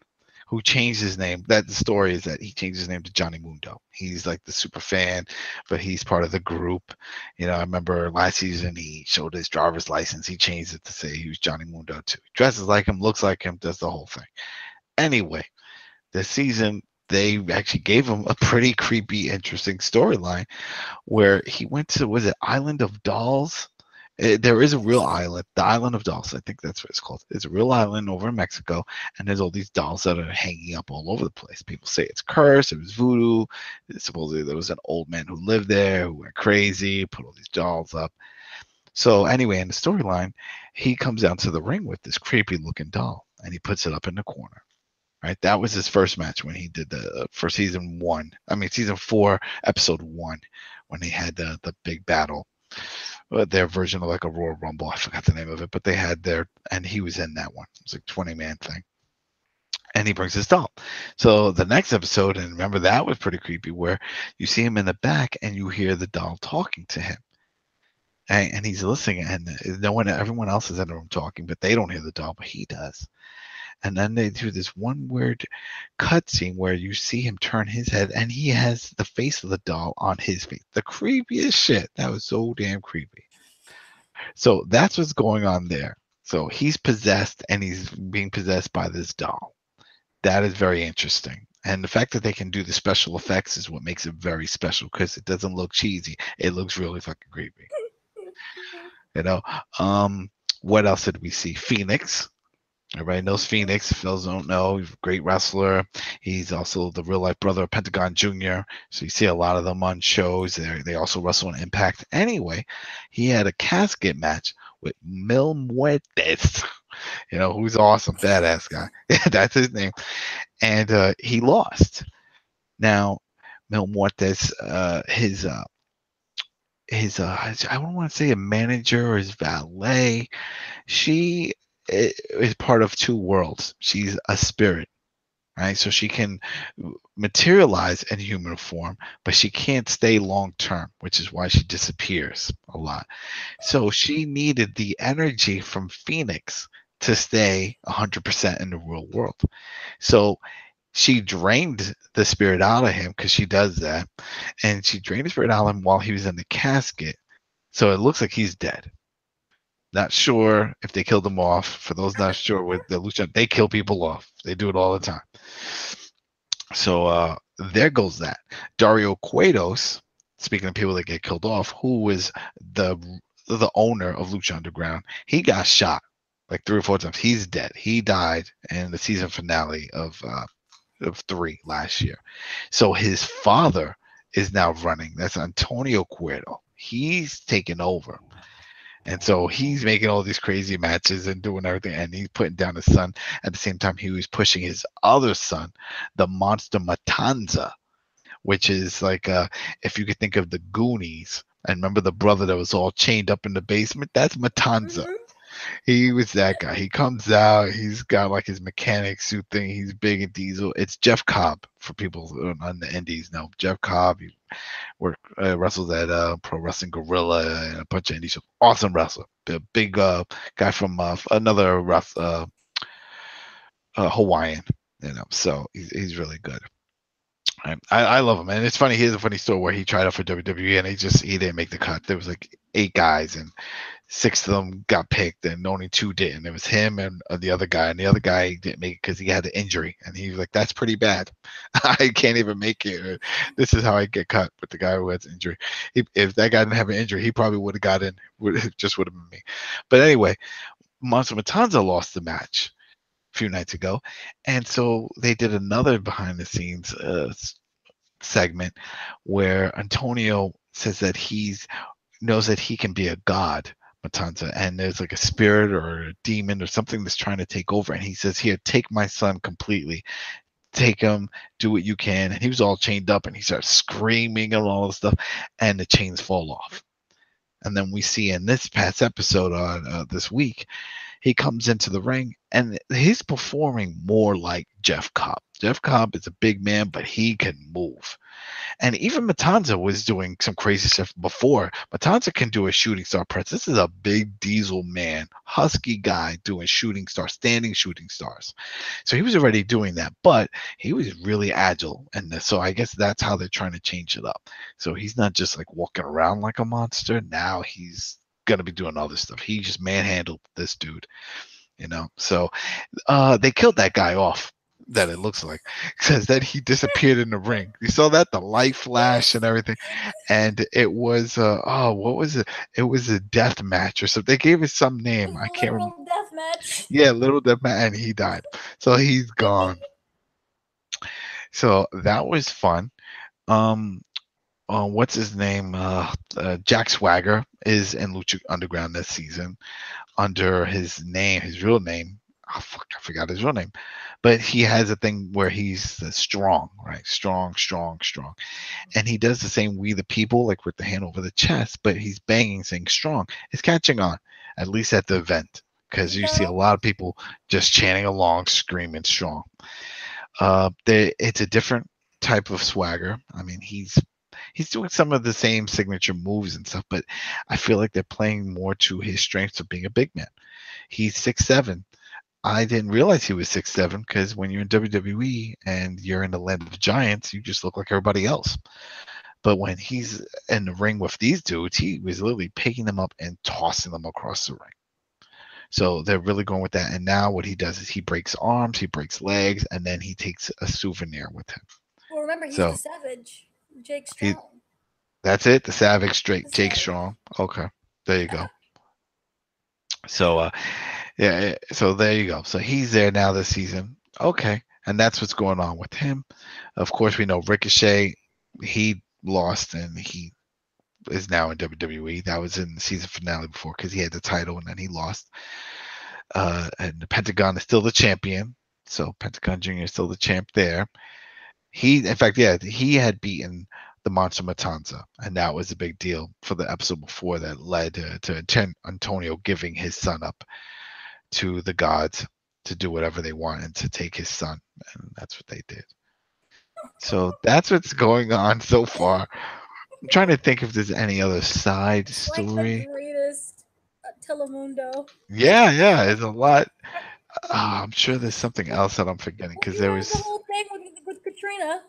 who changed his name. That the story is that he changed his name to Johnny Mundo. He's like the super fan, but he's part of the group. I remember last season he showed his driver's license. He changed it to say he was Johnny Mundo too. Dresses like him, looks like him, does the whole thing. Anyway, this season they actually gave him a pretty creepy, interesting storyline where he went to, was it Island of Dolls? There is a real yes. island, the Island of Dolls. I think that's what it's called. It's a real island over in Mexico, and there's all these dolls that are hanging up all over the place. People say it's cursed, it was voodoo. Supposedly there was an old man who lived there who went crazy, put all these dolls up. So anyway, in the storyline, he comes down to the ring with this creepy looking doll, and he puts it up in the corner. Right, that was his first match when he did for season 1. I mean, season 4, episode 1, when they had the big battle, their version of like a Royal Rumble. I forgot the name of it, but they had and he was in that one. It was like 20-man thing, and he brings his doll. So the next episode, and remember that was pretty creepy, where you see him in the back and you hear the doll talking to him, and he's listening, and no one, everyone else is in the room talking, but they don't hear the doll, but he does. And then they do this one weird cutscene where you see him turn his head, and he has the face of the doll on his face. The creepiest shit. That was so damn creepy. So that's what's going on there. So he's possessed, and he's being possessed by this doll. That is very interesting. And the fact that they can do the special effects is what makes it very special, because it doesn't look cheesy. It looks really fucking creepy. You know, um, what else did we see? Phoenix. Everybody knows Phoenix. If those don't know, he's a great wrestler. He's also the real life brother of Pentagon Jr. So you see a lot of them on shows. They also wrestle on Impact. Anyway, he had a casket match with Mil Muertes, who's awesome, badass guy. That's his name. And he lost. Now, Mil Muertes, I don't want to say a manager or his valet. She is part of two worlds. She's a spirit, right? So she can materialize in human form, but she can't stay long term, which is why she disappears a lot. So she needed the energy from Phoenix to stay 100% in the real world. So she drained the spirit out of him, because she does that, and she drained the spirit out of him while he was in the casket. So it looks like he's dead. Not sure if they killed him off. For those not sure, with the Lucha, they kill people off. They do it all the time. So there goes that. Dario Cuetos, speaking of people that get killed off, who was the owner of Lucha Underground, he got shot like 3 or 4 times. He's dead. He died in the season finale of 3 last year. So his father is now running. That's Antonio Cueto. He's taken over. And so he's making all these crazy matches and doing everything, and he's putting down his son. At the same time, he was pushing his other son, the Monster Matanza, which is like, if you could think of the Goonies, and remember the brother that was all chained up in the basement? That's Matanza. Mm-hmm. He was that guy. He comes out. He's got like his mechanic suit thing. He's big and diesel. It's Jeff Cobb for people on the indies know. Jeff Cobb. He wrestles at Pro Wrestling Gorilla and a bunch of indie shows. Awesome wrestler. Big guy from another Hawaiian. So he's really good. I love him, and it's funny. He has a funny story where he tried out for WWE and he didn't make the cut. There was like 8 guys, and 6 of them got picked, and only 2 didn't. It was him and the other guy, and the other guy didn't make it because he had an injury, and he was like, "That's pretty bad. I can't even make it. This is how I get cut." With the guy who has injury, if that guy didn't have an injury, he probably would have got in. Just would have been me. But anyway, Monster Matanza lost the match few nights ago, and so they did another behind the scenes segment where Antonio says that knows that he can be a god, Matanza, and there's like a spirit or a demon or something that's trying to take over, and he says, "Here, take my son completely, take him, do what you can." And he was all chained up, and he starts screaming and all this stuff, and the chains fall off. And then we see in this past episode on this week, he comes into the ring, and he's performing more like Jeff Cobb. Jeff Cobb is a big man, but he can move. And even Matanza was doing some crazy stuff before. Matanza can do a shooting star press. This is a big diesel man, husky guy doing standing shooting stars. So he was already doing that, but he was really agile. And so I guess that's how they're trying to change it up. So he's not just like walking around like a monster. Now he's going to be doing all this stuff. He just manhandled this dude, So they killed that guy off. That it looks like, because then he disappeared in the ring. You saw that, the light flash and everything, and it was what was it? It was a death match or something. They gave it some name. I can't remember. Death match. Yeah, little death match, and he died. So he's gone. So that was fun. What's his name? Jack Swagger is in Lucha Underground this season under his real name. Oh, fuck, I forgot his real name. But he has a thing where he's strong, right? Strong. And he does the same We the People, like with the hand over the chest, but he's banging, saying strong. It's catching on, at least at the event, because you see a lot of people just chanting along, screaming strong. It's a different type of swagger. I mean, he's he's doing some of the same signature moves and stuff, but I feel like they're playing more to his strengths of being a big man. He's 6'7". I didn't realize he was 6'7" because when you're in WWE and you're in the land of giants, you just look like everybody else. But when he's in the ring with these dudes, he was literally picking them up and tossing them across the ring. So they're really going with that. And now what he does is he breaks arms, he breaks legs, and then he takes a souvenir with him. Well, remember, he's So the Savage, Jake he Strong. that's it, the Savage The Jake Savage. Strong. Okay. There you Yeah. go. So yeah, so there you go. So he's there now this season. Okay. And that's what's going on with him. Of course, we know Ricochet, he lost and he is now in WWE. That was in the season finale before because he had the title and then he lost. And the Pentagon is still the champion. So Pentagon Jr. is still the champ there. In fact, yeah, he had beaten the Monster Matanza, and that was a big deal for the episode before that led to Antonio giving his son up to the gods to do whatever they wanted to take his son, and that's what they did. So that's what's going on so far. I'm trying to think if there's any other side It's like the story. greatest Telemundo. Yeah, there's a lot. I'm sure there's something else that I'm forgetting Well, because you there have the was. whole thing with Katrina.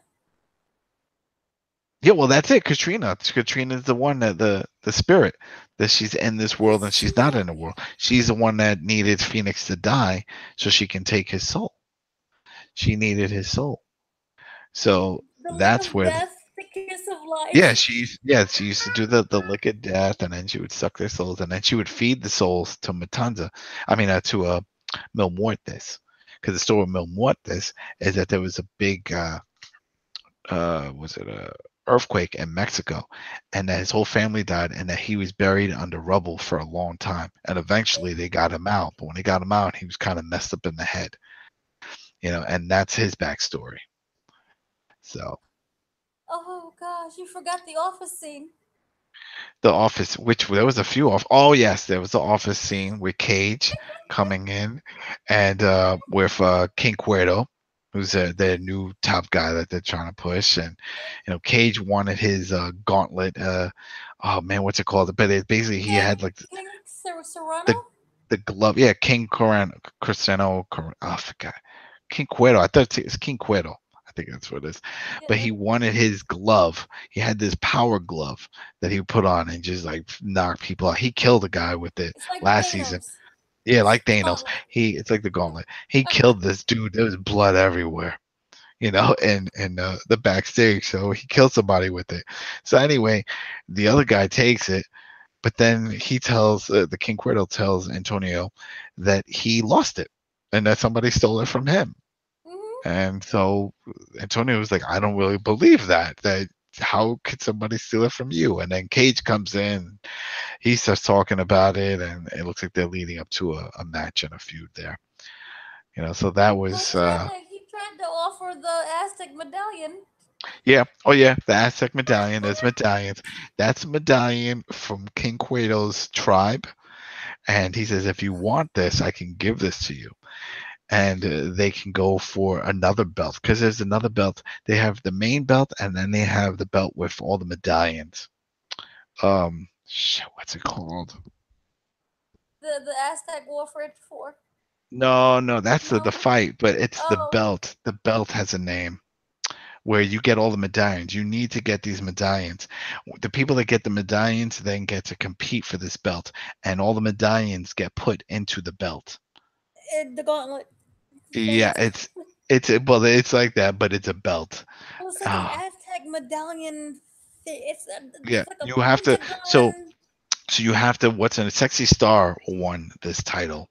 Yeah, well, that's it. Katrina. Katrina's the one that the spirit that she's in this world and she's not in the world. She's the one that needed Phoenix to die so she can take his soul. She needed his soul. So The lick that's of where. death, the kiss of life. She used to do the lick of death, and then she would suck their souls, and then she would feed the souls to Matanza. I mean, to Mil Muertes, because the story of Mil Muertes is that there was a big was it a earthquake in Mexico, and that his whole family died, and that he was buried under rubble for a long time, and eventually they got him out. But when they got him out, he was kind of messed up in the head, and that's his backstory. So Oh gosh, you forgot the office scene. the office, which there was a few off. Oh yes, there was the office scene with Cage coming in, and with King Cuerdo, who's their new top guy that they're trying to push, and Cage wanted his gauntlet. Oh man, what's it called? But basically he had like King the Serrano? the glove. Yeah, King Cristiano. Oh, I forgot. King Cuerdo. I thought it was King Cuerdo. I think that's what it is. But Yeah. he wanted his glove. He had this power glove that he would put on and just like knock people out. He killed a guy with it It's like last season. Thanos. Yeah, like Thanos. Gauntlet. It's like the gauntlet. He killed this dude. There was blood everywhere, in the backstage. So he killed somebody with it. So anyway, the other guy takes it, but then he tells the King Cuerdo tells Antonio that he lost it and that somebody stole it from him. Mm-hmm. And so Antonio was like, I don't really believe that. That how could somebody steal it from you? And then Cage comes in, he starts talking about it, and it looks like they're leading up to a match and a feud there. So that Well, was he tried to offer the Aztec medallion. yeah. Oh yeah, the Aztec medallion. There's medallions. That's a medallion from King Cuerdo's tribe. And he says, if you want this, I can give this to you. And they can go for another belt because there's another belt. They have the main belt, and then they have the belt with all the medallions. What's it called? The Aztec Warfare 4. No, that's the No? fight, but it's the Oh. belt. The belt has a name where you get all the medallions. You need to get these medallions. The people that get the medallions then get to compete for this belt, and all the medallions get put into the belt. The gauntlet. Yeah, it's like that, but it's a belt. Well, it's like an Aztec medallion. It's Yeah, like a you have to. pentagon. So you have to. What's in a Sexy Star won this title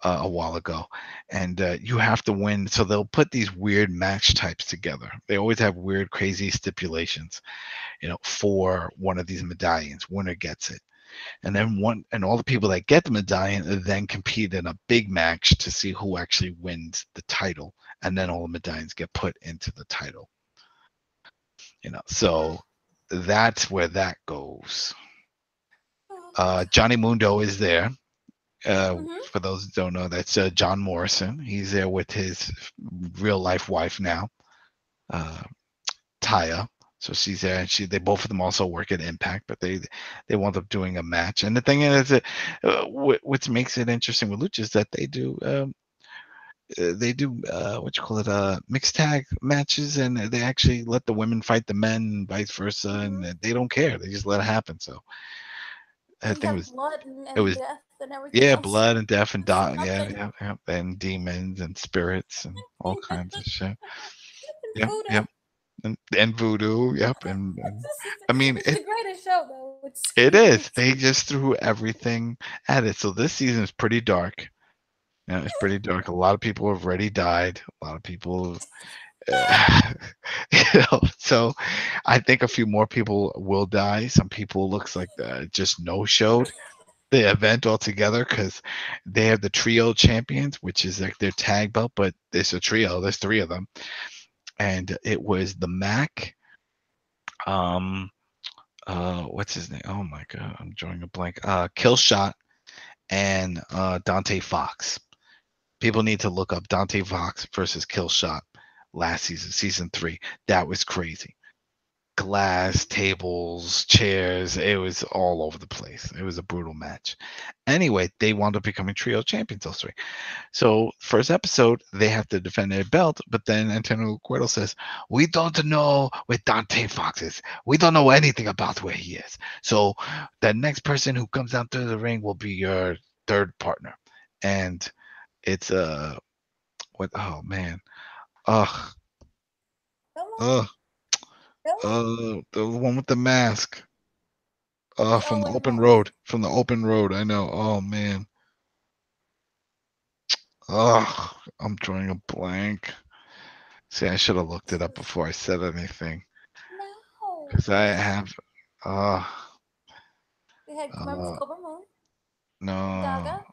a while ago, and you have to win. So they'll put these weird match types together. They always have weird, crazy stipulations, for one of these medallions. Winner gets it, and then all the people that get the medallion then compete in a big match to see who actually wins the title, and then all the medallions get put into the title. So that's where that goes. Johnny Mundo is there. For those who don't know, that's John Morrison. He's there with his real life wife now, Taya. So she's there, and they both of them also work at Impact, but they wound up doing a match. And the thing is that what makes it interesting with Lucha is that they do what you call it mixed tag matches, and they actually let the women fight the men and vice versa, and Hmm. they don't care. They just let it happen. So I You think have blood it and was death and everything yeah, else. blood and death and It's yeah, nothing. yeah, yeah, and demons and spirits and all kinds of shit. Yep, Voodoo. yep, and voodoo. Yep, and I mean It's the greatest show though. It's it is. it's They just threw everything at it. So this season is pretty dark. Yeah, it's pretty dark. A lot of people have already died. A lot of people, so I think a few more people will die. Some people looks like just no showed the event altogether because they have the trio champions, which is like their tag belt, but it's a trio. There's three of them, and it was the Mac. Um, what's his name? Oh my god, I'm drawing a blank. Killshot and Dante Fox. People need to look up Dante Fox versus Killshot last season, season 3. That was crazy. Glass, tables, chairs. It was all over the place. It was a brutal match. Anyway, they wound up becoming trio champions, those three. So, first episode, they have to defend their belt, but then Antonio Cuerdo says, "We don't know where Dante Fox is. We don't know anything about where he is. So, the next person who comes out to the ring will be your third partner." And it's what? Oh man, ugh, come on, ugh, come on. the one with the mask. Oh, From the with the open mask. road. From the open road. I know. Oh man. Ugh, I'm drawing a blank. See, I should have looked it up before I said anything. No, Because I have, uh, we had remember uh, Cobra Moon, no, Daga.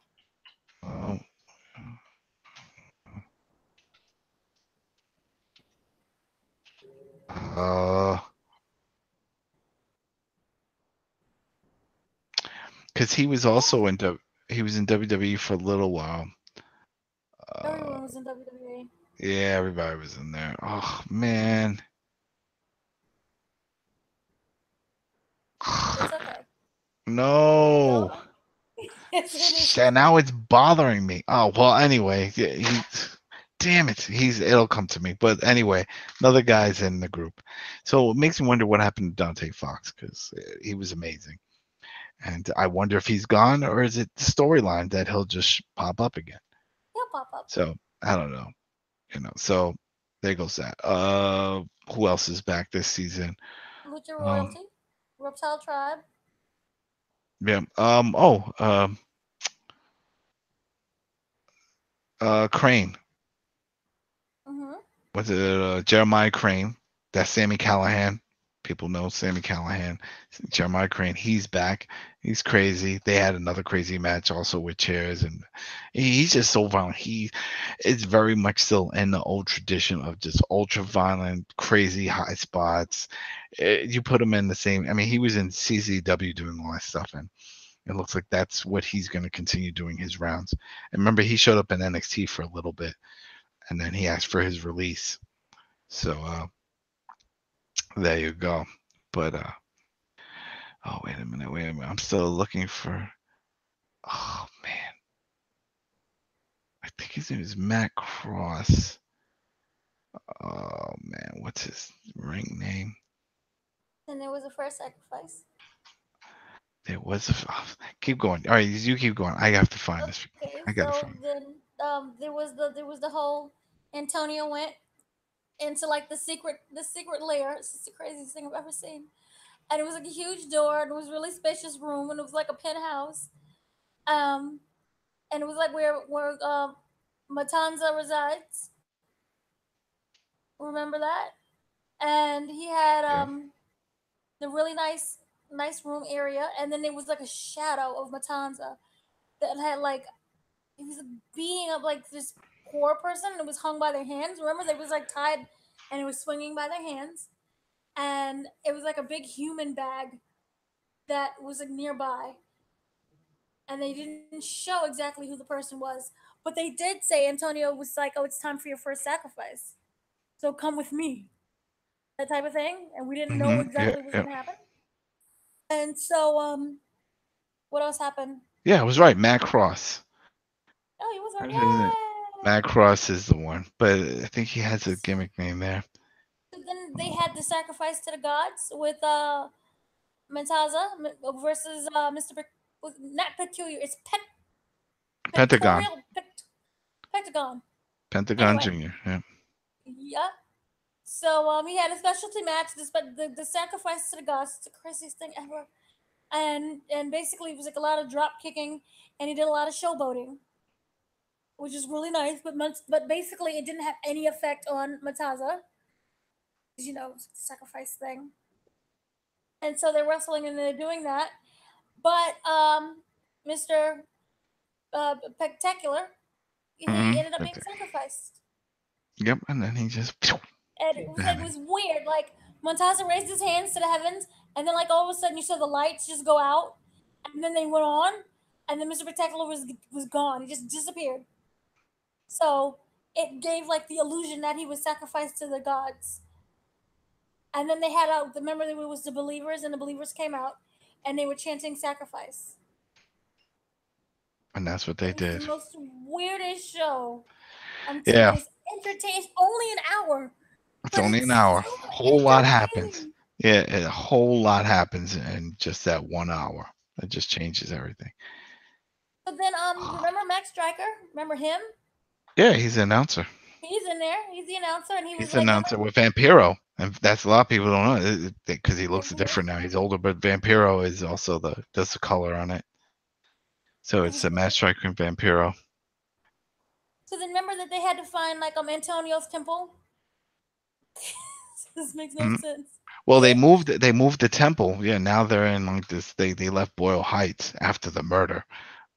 uh, uh, because he was also in he was in WWE for a little while. Uh, Everyone was in WWE. yeah, everybody was in there. Oh man, It's okay. no. Don't. Yes, it is. Now it's bothering me. Oh well. Anyway, yeah, damn it. It'll come to me. But anyway, another guy's in the group, so it makes me wonder what happened to Dante Fox because he was amazing, and I wonder if he's gone or is it the storyline that he'll just pop up again. He'll pop up. So I don't know. So there goes that. Who else is back this season? Lucha Um, Royalty, Reptile Tribe. yeah. Crane. Mm-hmm. Was it Jeremiah Crane? That's Sammy Callahan. People know Sammy Callahan. Jeremiah Crane, he's back. He's crazy. They had another crazy match also with chairs, and he's just so violent. He is very much still in the old tradition of just ultra violent, crazy high spots. You put him in the same. I mean, he was in CZW doing all that stuff, and it looks like that's what he's going to continue doing his rounds. And remember, he showed up in NXT for a little bit, and then he asked for his release. So there you go. But oh wait a minute. I'm still looking for. Oh man, I think his name is Matt Cross. Oh man, what's his ring name? And there was a first sacrifice. There was a. Oh, keep going. All right, you keep going. I have to find this. Okay, I gotta so find. then there was the whole Antonio went into like the secret layer. It's just the craziest thing I've ever seen. And it was like a huge door, and it was a really spacious room, and it was like a penthouse. Um, and it was like where Matanza resides. Remember that? And he had Yeah. the really nice room area, and then there was like a shadow of Matanza that had like it was beating up like this poor person, and it was hung by their hands. Remember, they was like tied, and it was swinging by their hands, and it was like a big human bag that was like nearby, and they didn't show exactly who the person was, but they did say Antonio was like, "Oh, it's time for your first sacrifice, so come with me." that type of thing, and we didn't know Mm-hmm. Yeah, exactly what was yeah. going to happen. And so, what else happened? Yeah, I was right. Matt Cross. Oh, he was right. Uh, Yay! Matt Cross is the one, but I think he has a gimmick name there. So then they had the sacrifice to the gods with Mentaza versus Mr. Not Peculiar. It's Pentagon. Pectorial Pentagon. Pentagon Anyway, Jr. Yeah. yeah. So he had a specialty match. The sacrifice to the gods. It's the craziest thing ever. And basically it was like a lot of drop kicking, and he did a lot of showboating, which is really nice. But basically it didn't have any effect on Mataza. You know, it's the sacrifice thing. And so they're wrestling and they're doing that. But Mr. Spectacular, he ended up Mm-hmm. being sacrificed. Yep, and then he just. And it was weird. Like Montaza raised his hands to the heavens, and then like all of a sudden you saw the lights just go out, and then they went on, and then Mr. Spectacular was gone. He just disappeared. So it gave like the illusion that he was sacrificed to the gods. And then they had out. Remember, it was the believers, and the believers came out, and they were chanting sacrifice. And that's what It they was the did. most weirdest show. I'm telling Yeah, you, it's entertaining. It's only an hour, it's but only an it's hour. so Whole lot happens. entertaining. Yeah, a whole lot happens in just that 1 hour. It just changes everything. So then, remember Max Striker? Remember him? Yeah, he's an announcer. He's in there. He's the announcer, and he was He's an like, announcer with Vampiro, and that's a lot of people don't know because he looks Vampiro. different now. He's older, but Vampiro is also does the color on it. So It it's was a really Matt Striker and Vampiro. So then, remember that they had to find like Antonio's temple. This makes no Mhm. sense. Well, they moved the temple. Yeah, now they're in like this. They left Boyle Heights after the murder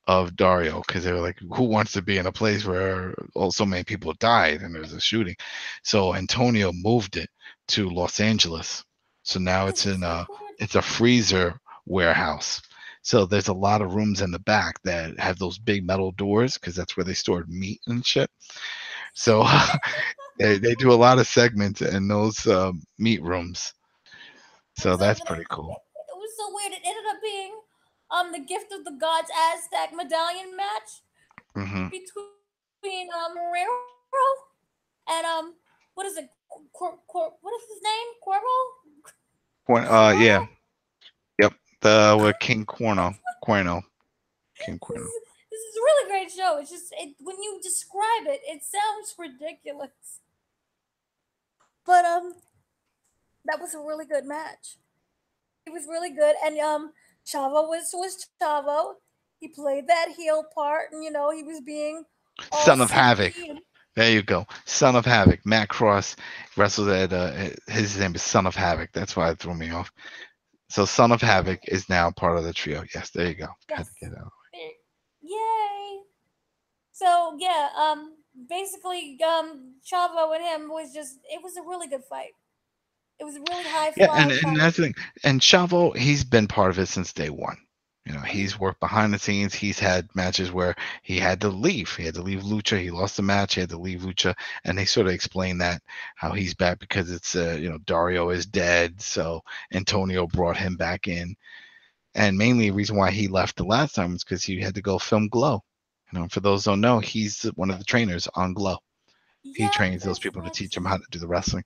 of Dario because they were like, who wants to be in a place where so many people died and there's a shooting? So Antonio moved it to Los Angeles. So now This it's is in so a weird. it's a freezer warehouse. So there's a lot of rooms in the back that have those big metal doors because that's where they stored meat and shit. So they do a lot of segments in those meat rooms. And So so that's then pretty cool. it was so weird. It ended up being the gift of the gods Aztec medallion match Hmm. between Guerrero and what is it? What is his name? Cuervo? Yeah, Cuervo? yep. The with King Cuerno, King This Cuerno. is, this is a really great show. It's just when you describe it, it sounds ridiculous. But that was a really good match. It was really good, and Chavo was Chavo. He played that heel part, and he was being all Son of Havoc. simpy and There you go. Son of Havoc. Matt Cross wrestled at his name is Son of Havoc. That's why it threw me off. So Son of yeah, Havoc is now part of the trio. Yes, there you go. Had to yes, get out. yay! So yeah, basically, Chavo and him was just it was a really good fight. It was a really high Yeah, and, flying and fight. that's the thing. And Chavo, he's been part of it since day one. Mhm. He's worked behind the scenes. He's had matches where he had to leave. He had to leave Lucha. He lost the match. He had to leave Lucha, and they sort of explain that how he's back because it's Dario is dead, so Antonio brought him back in, and mainly the reason why he left the last time was because he had to go film Glow. For those who don't know, he's one of the trainers on Glow. He Yep, trains those that's people to teach them right. how to do the wrestling.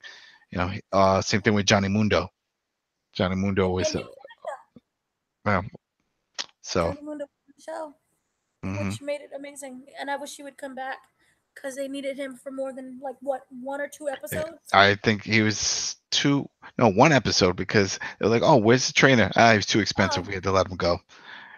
Same thing with Johnny Mundo. Johnny Mundo was And he was on the show. well, so. Johnny Mundo was on the show, Hmm. which made it amazing. And I wish he would come back because they needed him for more than like what 1 or 2 episodes. I think he was one episode because they're like, oh, where's the trainer? He was too expensive. Oh We had to let him go.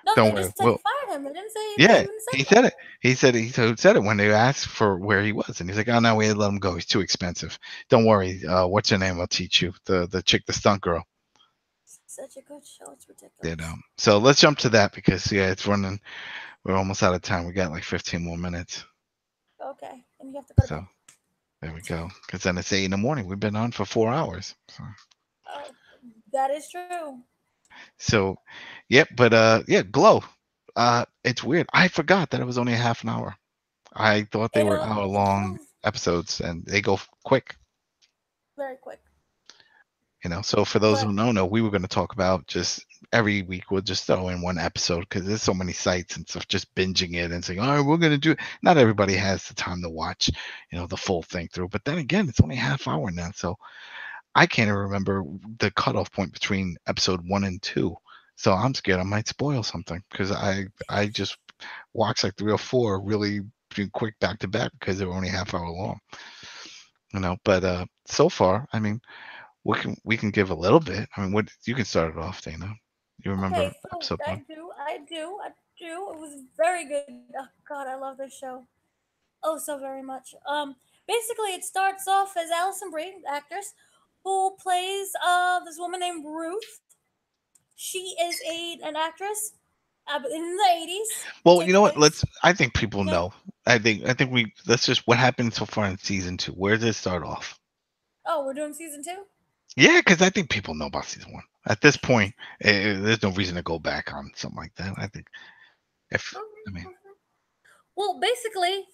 no, Don't they worry. just said he Well, fired him. They didn't say they yeah, didn't say he that. said it. He said it when they asked for where he was, and he's like, oh no, we had to let him go. He's too expensive. Don't worry. What's her name? I'll teach you. The chick, the stunt girl. Such a good show. It's You know. ridiculous. So let's jump to that because it's running. We're almost out of time. We got like 15 more minutes. Okay, and you have to go to So bed. there we go. Because then it's 8 in the morning. We've been on for 4 hours. Oh, that is true. So yep, but yeah, Glow. It's weird. I forgot that it was only a half an hour. I thought they were hour It long goes episodes and they go quick. very quick. So for those But who don't know, we were going to talk about just every week we'll just throw in one episode because there's so many sites and stuff, just binging it and saying, all right, we're going to do it. Not everybody has the time to watch, the full thing through. But then again, it's only a half hour now. So I can't even remember the cutoff point between episode 1 and 2. So I'm scared I might spoil something because I just watched like 3 or 4 really quick back to back because they were only half hour long. But so far, I mean, we can give a little bit. I mean, what you can start it off, Dana. You remember okay, so episode one? I do. It was very good. Oh God, I love this show. Oh, so very much. Basically, it starts off as Alison Brie, the actress, who plays this woman named Ruth. She is an actress in the 80s. Well, you Takes know what? place. I think people Okay. know. I think we let's just what happened so far in season 2. Where did it start off? Oh, we're doing season 2. Yeah, because I think people know about season 1. At this point, there's no reason to go back on something like that. I think if I mean, Okay. Well, basically,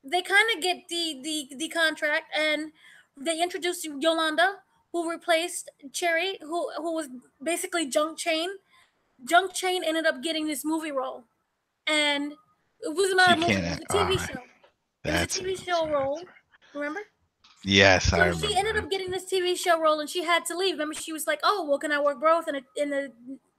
they kind of get the contract, and they introduce Yolanda, who replaced Cherry, who was basically Junk Chain. Junk Chain ended up getting this movie role, and it was so not you a movie; it can't. was a All TV right, show. It was a that's it. TV show role. Remember? Yes, I So she remember ended it. up getting this TV show role, and she had to leave. Remember, she was like, "Oh, well, can I work both?" And in the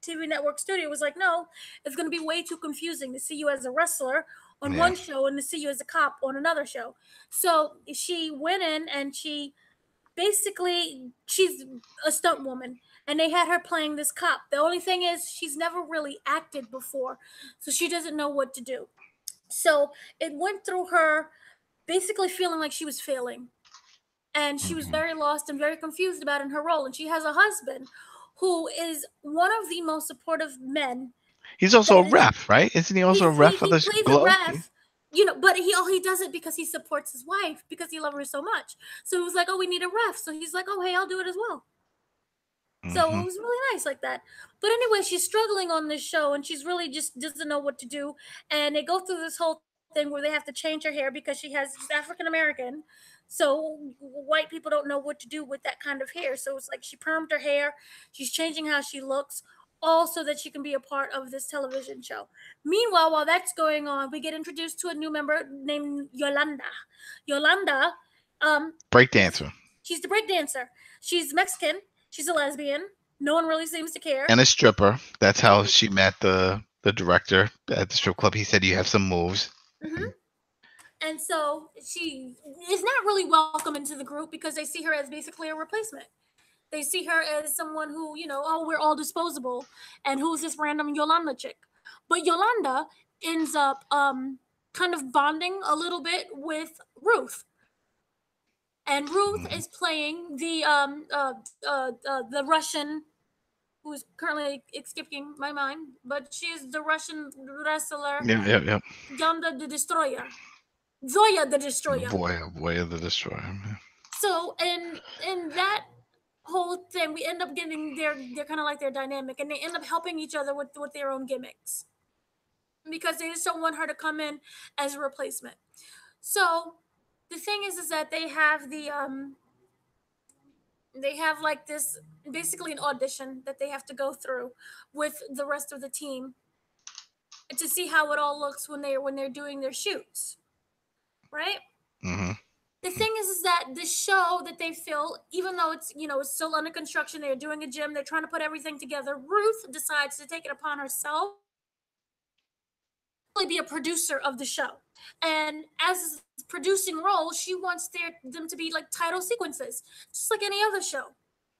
TV network studio was like, "No, it's going to be way too confusing to see you as a wrestler on Yeah, one show and to see you as a cop on another show." So she went in, and she's a stunt woman, and they had her playing this cop. The only thing is, she's never really acted before, so she doesn't know what to do. So it went through her basically feeling like she was failing, and she was hmm very lost and very confused about in her role. And she has a husband who is one of the most supportive men he's also a that is. ref, right? Isn't he also a He's he, ref of he the plays a Glow? ref, but he does it because he supports his wife because he loves her so much. So he was like, "Oh, we need a ref." So he's like, "Oh, hey, I'll do it as well." So Hmm it was really nice like that. But anyway, she's struggling on this show, and she's really just doesn't know what to do. And they go through this whole thing where they have to change her hair because she's African American. So white people don't know what to do with that kind of hair. So it's like she permed her hair. She's changing how she looks, all so that she can be a part of this television show. Meanwhile, while that's going on, we get introduced to a new member named Yolanda. Yolanda, um, Break is dancer she's the break dancer. She's Mexican. She's a lesbian. No one really seems to care. and a stripper. That's how Mhm. she met the director at the strip club. He said you have some moves. Mhm. And And so she is not really welcome into the group because they see her as basically a replacement. They see her as someone who, oh, we're all disposable, and who's this random Yolanda chick? But Yolanda ends up kind of bonding a little bit with Ruth, and Ruth mhm. is playing the Russian who is currently escaping my mind, but she's the Russian wrestler Yeah, yeah, yeah. Yolanda the Destroyer, Zoya the Destroyer. Voy of the Destroyer. Yeah. So in that whole thing, we end up getting they're kind of like their dynamic, and they end up helping each other with their own gimmicks because they just don't want her to come in as a replacement. So the thing is that they have like this basically an audition that they have to go through with the rest of the team to see how it all looks when they're doing their shoots, right? hmm The thing is that the show that they fill, even though it's still under construction, they're doing a gym, they're trying to put everything together. Ruth decides to take it upon herself to be a producer of the show, and as producing role, she wants them to be like title sequences, just like any other show.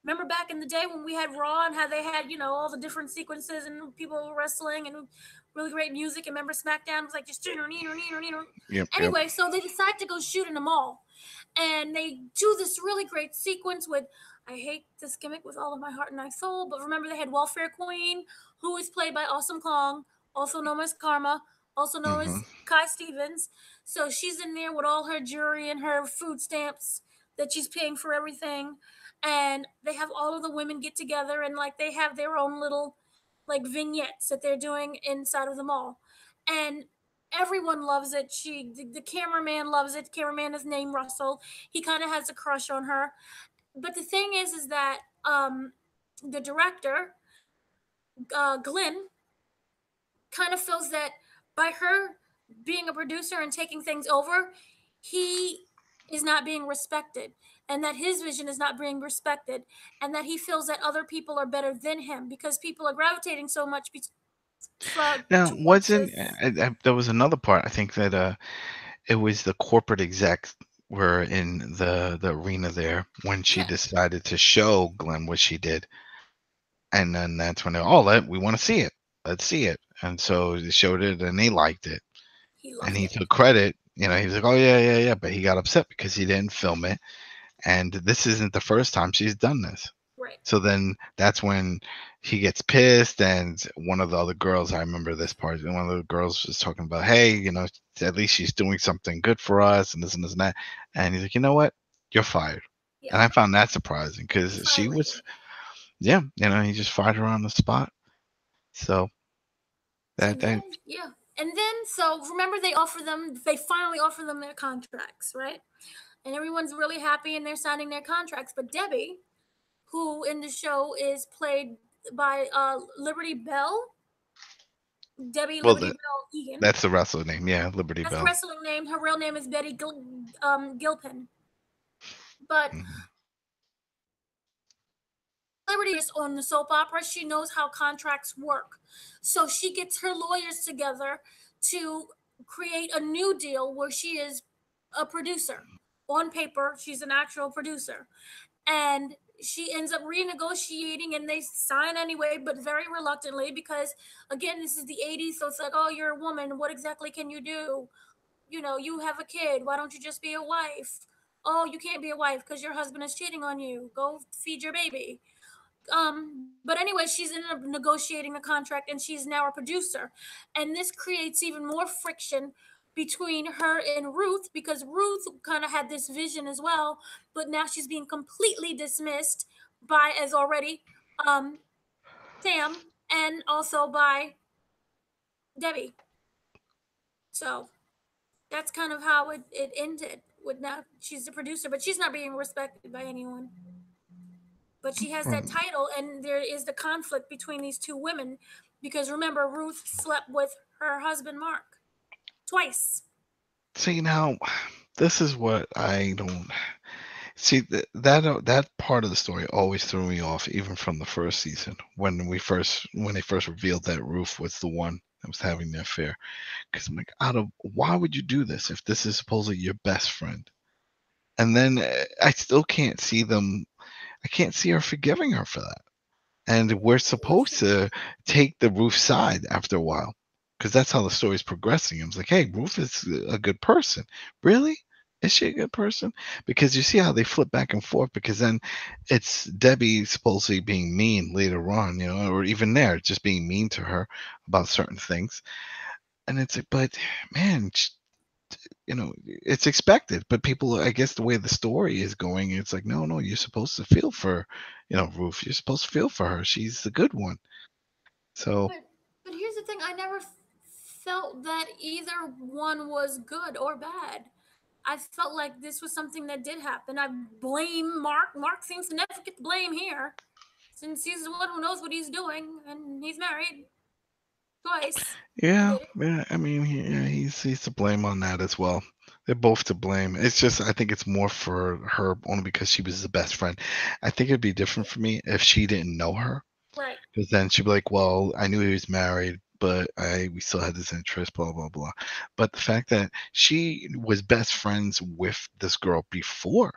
Remember back in the day when we had Raw and how they had all the different sequences and people wrestling and really great music. And remember SmackDown was like just Yep, yep. anyway. So they decide to go shoot in a mall, and they do this really great sequence with. I hate this gimmick with all of my heart and my soul, but remember they had Welfare Queen, who is played by Awesome Kong, also known as Karma, also known hmm as Kai Stevens. So she's in there with all her jewelry and her food stamps that she's paying for everything. And they have all of the women get together, and like they have their own little like vignettes that they're doing inside of the mall. And everyone loves it. The cameraman loves it. The cameraman is named Russell. He kind of has a crush on her. But the thing is that the director, Glenn, kind of feels that by her being a producer and taking things over, he is not being respected, and that his vision is not being respected, and that he feels that other people are better than him because people are gravitating so much Now, towards wasn't his. there was another part? I think that it was the corporate execs were in the arena there when she Yeah, decided to show Glenn what she did, and then that's when they oh we want to see it, let's see it, and so they showed it and they liked it, he and loved he it. took credit. He was like, oh yeah, yeah, yeah, but he got upset because he didn't film it, and this isn't the first time she's done this. Right. So then that's when he gets pissed, and one of the other girls, I remember this part, one of the girls was talking about, hey, at least she's doing something good for us, and this and that. And he's like, you know what? You're fired. Yeah, And I found that surprising he because she finally was, did. yeah, he just fired her on the spot. So So that then, yeah. And then, so remember, they finally offer them their contracts, right? And everyone's really happy and they're signing their contracts. But Debbie, who in the show is played by Liberty Bell, Debbie well, Liberty Bell Egan. that's the wrestler name, yeah, Liberty That's the Bell. wrestling name. Her real name is Betty Gilpin. But Mhm. Liberty is on the soap opera. She knows how contracts work. So she gets her lawyers together to create a new deal where she is a producer. On paper, she's an actual producer. And she ends up renegotiating and they sign anyway, but very reluctantly because, again, this is the 80s. So it's like, oh, you're a woman. What exactly can you do? You have a kid. Why don't you just be a wife? Oh, you can't be a wife because your husband is cheating on you. Go feed your baby. But anyway, she's ended up negotiating a contract and she's now a producer. And this creates even more friction between her and Ruth because Ruth kind of had this vision as well, but now she's being completely dismissed by, as already, um, Sam, and also by Debbie. So that's kind of how it ended. With now she's the producer, but she's not being respected by anyone. But she has that Um, title, and there is the conflict between these two women because remember, Ruth slept with her husband Mark twice. See now, this is what I don't see that part of the story always threw me off, even from the first season when they first revealed that Ruth was the one that was having the affair. Because I'm like, why would you do this if this is supposedly your best friend? And then I still can't see them. I can't see her forgiving her for that. And we're supposed to take the Ruth side after a while, because that's how the story's progressing. I was like, hey, Ruth is a good person. Really? Is she a good person? Because you see how they flip back and forth, because then it's Debbie supposedly being mean later on, or even there, just being mean to her about certain things. And it's like, but man, it's expected. But people, I guess the way the story is going, it's like, no, no, you're supposed to feel for, Ruth. You're supposed to feel for her. She's the good one. So But here's the thing: I never felt that either one was good or bad. I felt like this was something that did happen. I blame Mark. Mark seems to never get the blame here, since he's the one who knows what he's doing, and he's married twice. He yeah, did it. yeah. I mean, he's to blame on that as well. They're both to blame. It's just I think it's more for her only because she was the best friend. I think it'd be different for me if she didn't know her, Right. because then she'd be like, well, I knew he was married, but we still had this interest, blah blah blah. But the fact that she was best friends with this girl before,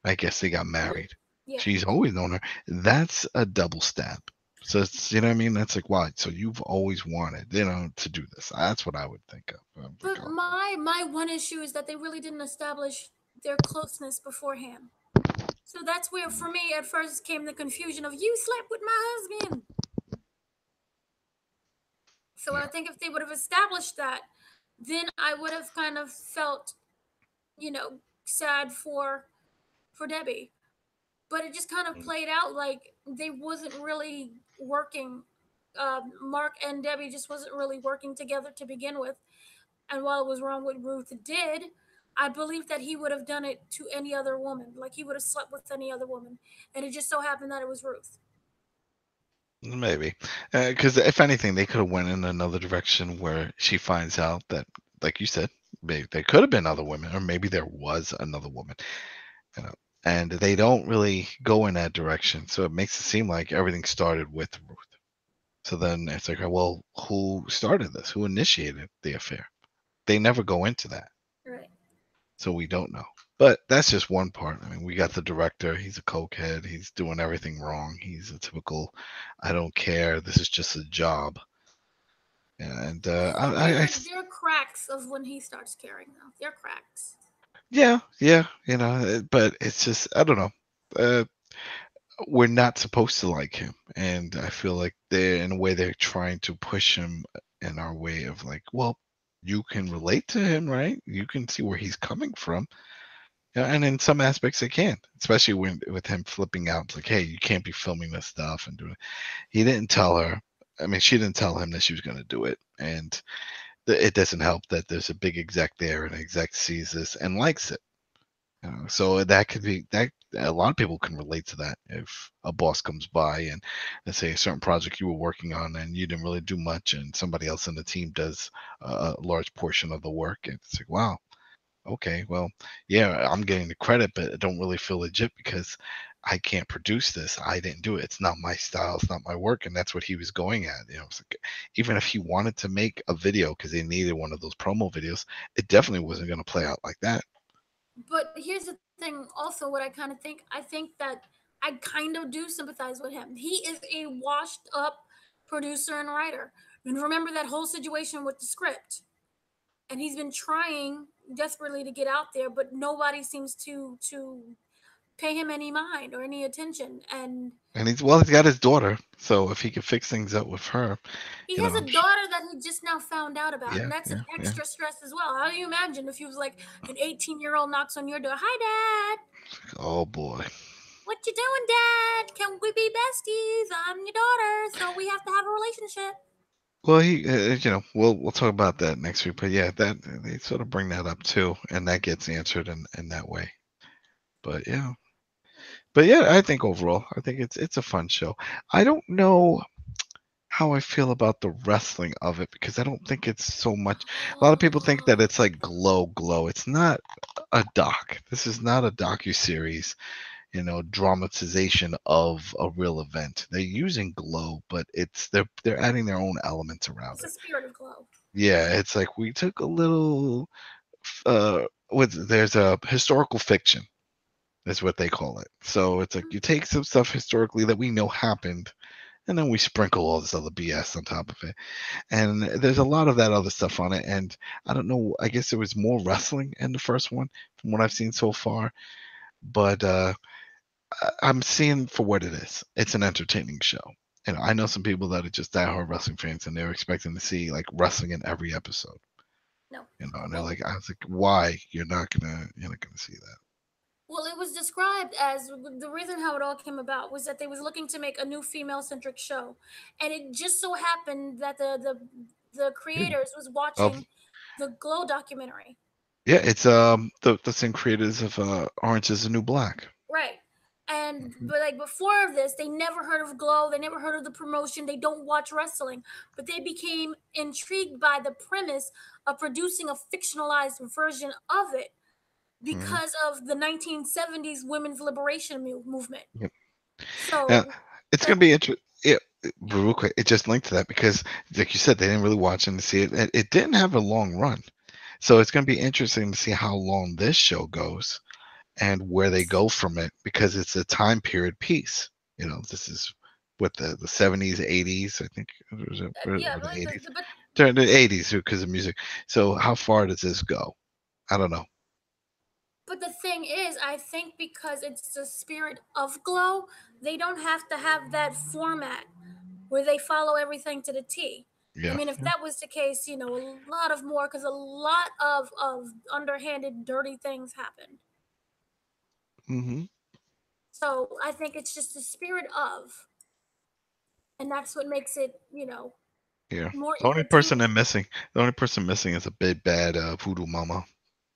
I guess they got Mhm. married. Yeah. She's always known her. That's a double stab. So it's, you know what I mean? That's like, why? So you've always wanted, to do this. That's what I would think of. But my one issue is that they really didn't establish their closeness beforehand. So that's where, for me, at first came the confusion of you slept with my husband. So I Yeah. think if they would have established that, then I would have kind of felt, sad for Debbie. But it just kind of played out like they wasn't really working. Mark and Debbie just wasn't really working together to begin with. And while it was wrong what Ruth did, I believe that he would have done it to any other woman. Like he would have slept with any other woman. And it just so happened that it was Ruth. Maybe, because if anything, they could have went in another direction where she finds out that, like you said, maybe there could have been other women, or maybe there was another woman, you know, and they don't really go in that direction. So it makes it seem like everything started with Ruth. So then it's like, well, who started this? Who initiated the affair? They never go into that, Right. so we don't know. But that's just one part. I mean, we got the director. He's a cokehead. He's doing everything wrong. He's a typical, I don't care. This is just a job. And There are cracks of when he starts caring though. There are cracks. yeah, yeah, but it's just, I don't know. Uh, we're not supposed to like him, and I feel like they're in a way they're trying to push him in our way of like, well, you can relate to him, right? You can see where he's coming from. Yeah, and in some aspects they can, especially when with him flipping out, it's like, hey, you can't be filming this stuff and doing it. He didn't tell her. I mean, she didn't tell him that she was going to do it, and it doesn't help that there's a big exec there, and the exec sees this and likes it. So that could be that. A lot of people can relate to that. If a boss comes by and let's say a certain project you were working on and you didn't really do much, and somebody else in the team does a large portion of the work, and it's like, wow, okay, well, yeah, I'm getting the credit, but I don't really feel legit because I can't produce this. I didn't do it. It's not my style. It's not my work. And that's what he was going at. It's like, even if he wanted to make a video because they needed one of those promo videos, it definitely wasn't going to play out like that. But here's the thing also what I kind of think. I think that I kind of do sympathize with him. He is a washed up producer and writer. And remember that whole situation with the script. And he's been trying desperately to get out there, but nobody seems to pay him any mind or any attention. And And he's got his daughter, so if he could fix things up with her, he you has know, a daughter that he just now found out about, yeah, and that's an yeah, yeah. extra stress as well. How do you imagine if he was like an 18-year-old knocks on your door? Hi, Dad. Oh boy. What you doing, Dad? Can we be besties? I'm your daughter, so we have to have a relationship. Well, we'll talk about that next week. But yeah, that they sort of bring that up too, and that gets answered in that way. But yeah, I think overall, I think it's a fun show. I don't know how I feel about the wrestling of it because I don't think it's so much. A lot of people think that it's like glow. It's not a doc. This is not a docu series, dramatization of a real event. They're using glow, but they're adding their own elements around It's a it. spirit of glow. Yeah, it's like we took a little there's a historical fiction is what they call it. So it's like you take some stuff historically that we know happened, and then we sprinkle all this other BS on top of it. And there's a lot of that other stuff on it. And I don't know, I guess there was more wrestling in the first one from what I've seen so far. But I'm seeing for what it is. It's an entertaining show. And I know some people that are just diehard wrestling fans and they're expecting to see like wrestling in every episode. No. And they're Well, like, I was like, why? You're not gonna see that. well, it was described as the reason how it all came about was that they was looking to make a new female-centric show, and it just so happened that the Yeah. creators was Of watching the Glow documentary. Yeah, it's the same creators of Orange is the New Black. Right. And Mhm. but like before this, they never heard of Glow. They never heard of the promotion. They don't watch wrestling, but they became intrigued by the premise of producing a fictionalized version of it Mhm. because of the 1970s women's liberation movement. Yep. Yeah, So it's that gonna be interesting. Yeah, real quick, it just linked to that because, like you said, they didn't really watch and see it. It didn't have a long run, so it's gonna be interesting to see how long this show goes and where they go from it because it's a time period piece. This is what the 70s, 80s. I think it was yeah, or the like 80s. but During the 80s because of music. So how far does this go? I don't know. the thing is, I think because it's the spirit of Glow, they don't have to have that format where they follow everything to the T. I Yeah. mean, if that was the case, a lot of more, because a lot of underhanded, dirty things happened. Hmm. So I think it's just the spirit of, and that's what makes it, Yeah. more The only person entertaining. they're missing, the only person missing is a big bad voodoo mama.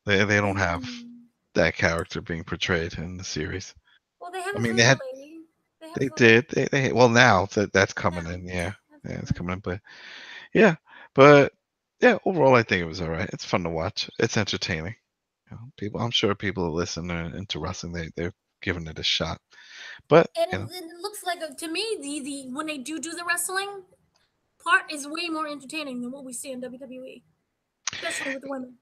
They don't have And that character being portrayed in the series. well, they have I a mean, first lady. They have a they first did they well now that's coming now. in, yeah, That's yeah, it's coming. coming in, yeah, but yeah, overall I think it was all right. It's fun to watch. It's entertaining. People, I'm sure people that listen into wrestling, they're giving it a shot. But And it looks like to me the when they do the wrestling part is way more entertaining than what we see in WWE, especially with the women.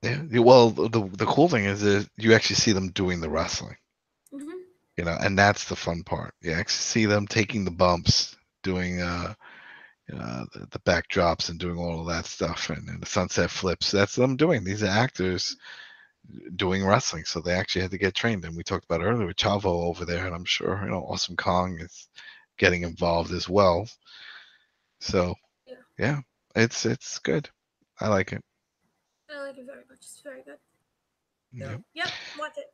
yeah, well, the cool thing is that you actually see them doing the wrestling, Hmm. and that's the fun part. You actually see them taking the bumps, doing the backdrops and doing all of that stuff, and the sunset flips. That's them doing. These are actors doing wrestling, so they actually had to get trained. And we talked about earlier with Chavo over there, and I'm sure Awesome Kong is getting involved as well. So Yeah, yeah, it's good. I like it. I like it very much. It's very good. So Yeah. yep, watch it.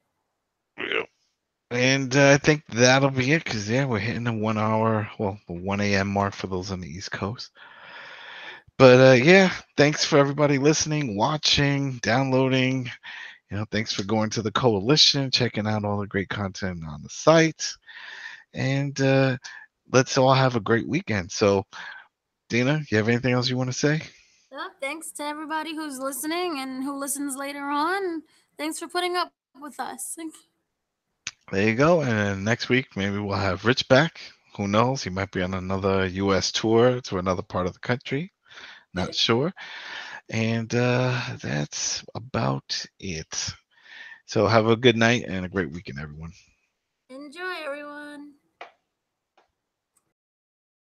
Yeah. And I think that'll be it because yeah, we're hitting the 1 hour, well, the 1 a.m. mark for those on the East Coast. But yeah, thanks for everybody listening, watching, downloading. Thanks for going to the Koalition, checking out all the great content on the site, and let's all have a great weekend. So, Dina, you have anything else you want to say? Thanks to everybody who's listening and who listens later on. Thanks for putting up with us. There you go. And next week, maybe we'll have Rich back. Who knows? He might be on another U.S. tour to another part of the country. Not sure. And that's about it. So have a good night and a great weekend, everyone. Enjoy, everyone.